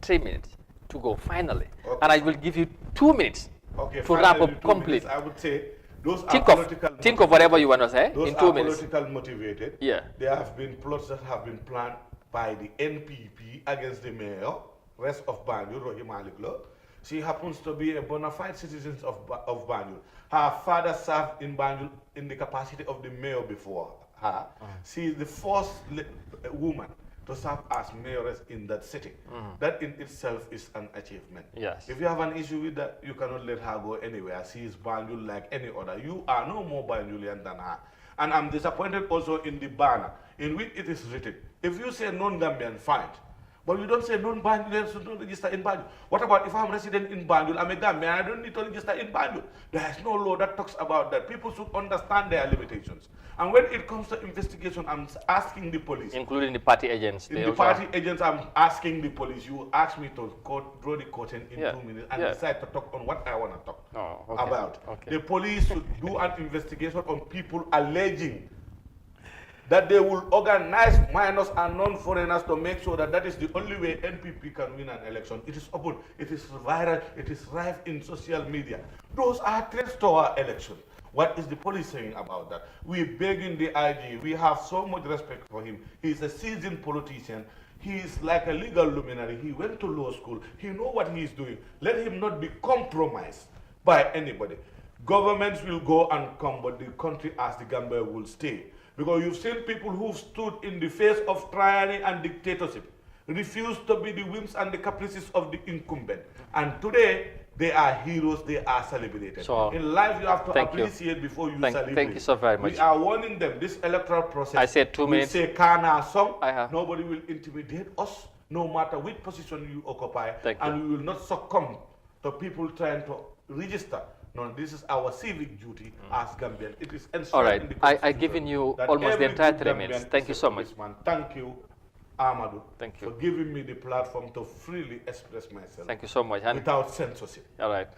3 minutes to go finally, and I will give you 2 minutes Okay, to wrap finally, up 2 complete. minutes, I would say those are Think political. of whatever you want to say Those in 2 are minutes. political motivated. Yeah. There have been plots that have been planned by the NPP against the mayor, rest of Banjul, Rohit Maliklo. She happens to be a bona fide citizen of Banjul. Her father served in Banjul in the capacity of the mayor before her. She is the first woman to serve as mayoress in that city. That in itself is an achievement. Yes. If you have an issue with that, you cannot let her go anywhere. She is Banjul like any other. You are no more Banjulian than her. And I'm disappointed also in the banner in which it is written, if you say non-Gambian, fine. But you don't say non-Banjulians should not register in Banjul. What about if I'm resident in Banjul, I'm a Gambian, I don't need to register in Banjul? There is no law that talks about that. People should understand their limitations. And when it comes to investigation, I'm asking the police. Including the party agents. In the party agents, I'm asking the police. You ask me to draw the curtain in 2 minutes and decide to talk on what I want to talk about. The police should do an investigation on people alleging that they will organize minors and non-foreigners to make sure that that is the only way NPP can win an election. It is open, it is viral, it is rife in social media. Those are threats to our election. What is the police saying about that? We're begging the IG. We have so much respect for him. He's a seasoned politician. He is like a legal luminary. He went to law school. He knows what he's doing. Let him not be compromised by anybody. Governments will go and come, but the country as the Gambia will stay. Because you've seen people who've stood in the face of tyranny and dictatorship, refused to be the whims and the caprices of the incumbent. And today, they are heroes, they are celebrated. So, in life, you have to appreciate before you celebrate. Thank you so very much. We are warning them, this electoral process. I said 2 minutes. We say Kana song, nobody will intimidate us, no matter which position you occupy. And we will not succumb to people trying to register. No, this is our civic duty as Gambian. It is all right. I've given you almost the entire 3 minutes. Thank you so much. Thank you, Amadou. Thank you for giving me the platform to freely express myself. Thank you so much. And without censorship. All right.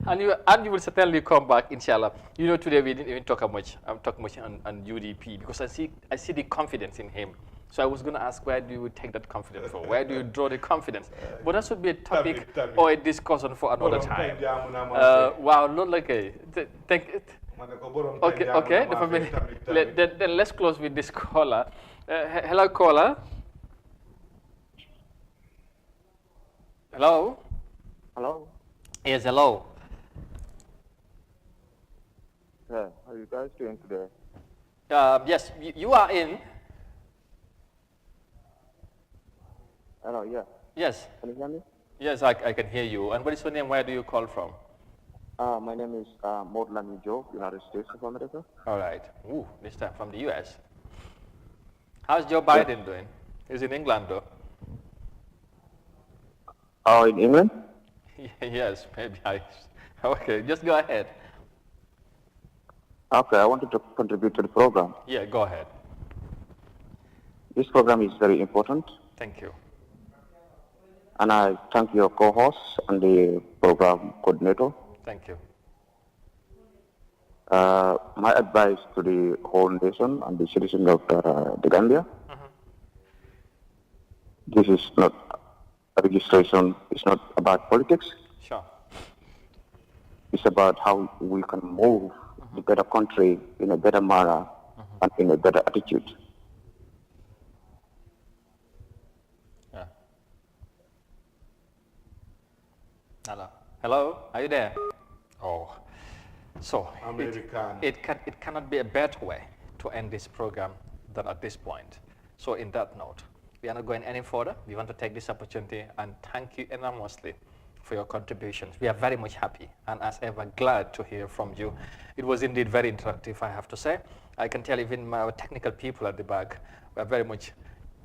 and you will certainly come back, inshallah. You know, today we didn't even talk much. I'm talking much on UDP because I see the confidence in him. So I was going to ask, where do you take that confidence from? Where do you draw the confidence? But that should be a topic or a discussion for another time. Wow, not like a... Okay. Then let's close with this caller. Hello, caller. Hello? Hello? Yes, hello. Yeah, how are you guys doing today? Yes, you are in. Hello, yeah. Yes. Can you hear me? Yes, I can hear you. And what is your name? Where do you call from? My name is Maudlani Joe, United States of America. All right. Ooh, this time from the U.S. How's Joe Biden doing? He's in England, though. Oh, in England? Yes, maybe Okay, just go ahead. Okay, I wanted to contribute to the program. Yeah, go ahead. This program is very important. Thank you. And I thank your co-host and the program coordinator. Thank you. My advice to the whole nation and the citizens of the Gambia, this is not a registration, it's not about politics. Sure. It's about how we can move the better country in a better manner and in a better attitude. Hello, are you there? Oh, so American. It cannot be a better way to end this program than at this point. So in that note, we are not going any further. We want to take this opportunity and thank you enormously for your contributions. We are very much happy and as ever glad to hear from you. It was indeed very interactive, I have to say. I can tell even our technical people at the back were very much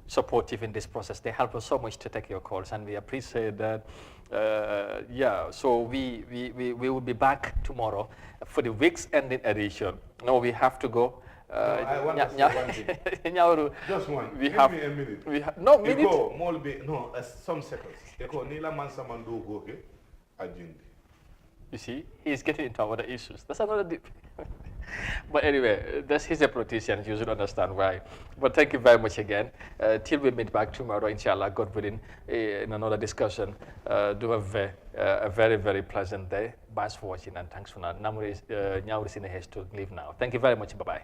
supportive in this process. They help us so much to take your calls and we appreciate that. So we will be back tomorrow for the week's ending edition. No, we have to go. I want to say one thing. Just one. We Give have, me a minute. We have, no, minute. Some seconds. You see, he's getting into other issues. That's another But anyway, he's a politician. You should understand why. But thank you very much again. Till we meet back tomorrow, inshallah, God willing, in another discussion. Do have a very, very pleasant day. Bye for watching and thanks for now. Now to leave now. Thank you very much. Bye-bye.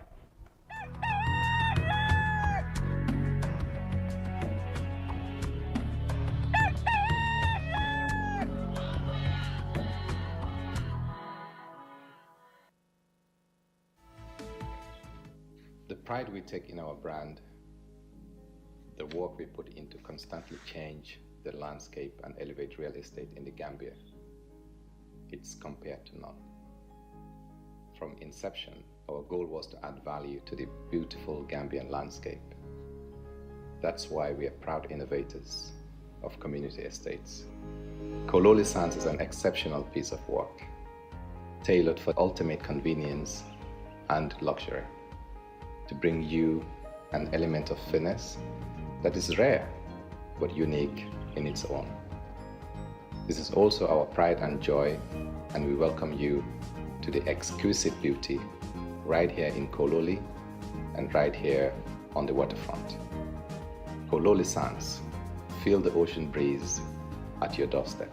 The pride we take in our brand, the work we put in to constantly change the landscape and elevate real estate in the Gambia, it's compared to none. From inception, our goal was to add value to the beautiful Gambian landscape. That's why we are proud innovators of community estates. Kololi Sands is an exceptional piece of work, tailored for ultimate convenience and luxury, to bring you an element of finesse that is rare but unique in its own. This is also our pride and joy, and we welcome you to the exquisite beauty right here in Kololi and right here on the waterfront. Kololi Sands, feel the ocean breeze at your doorstep.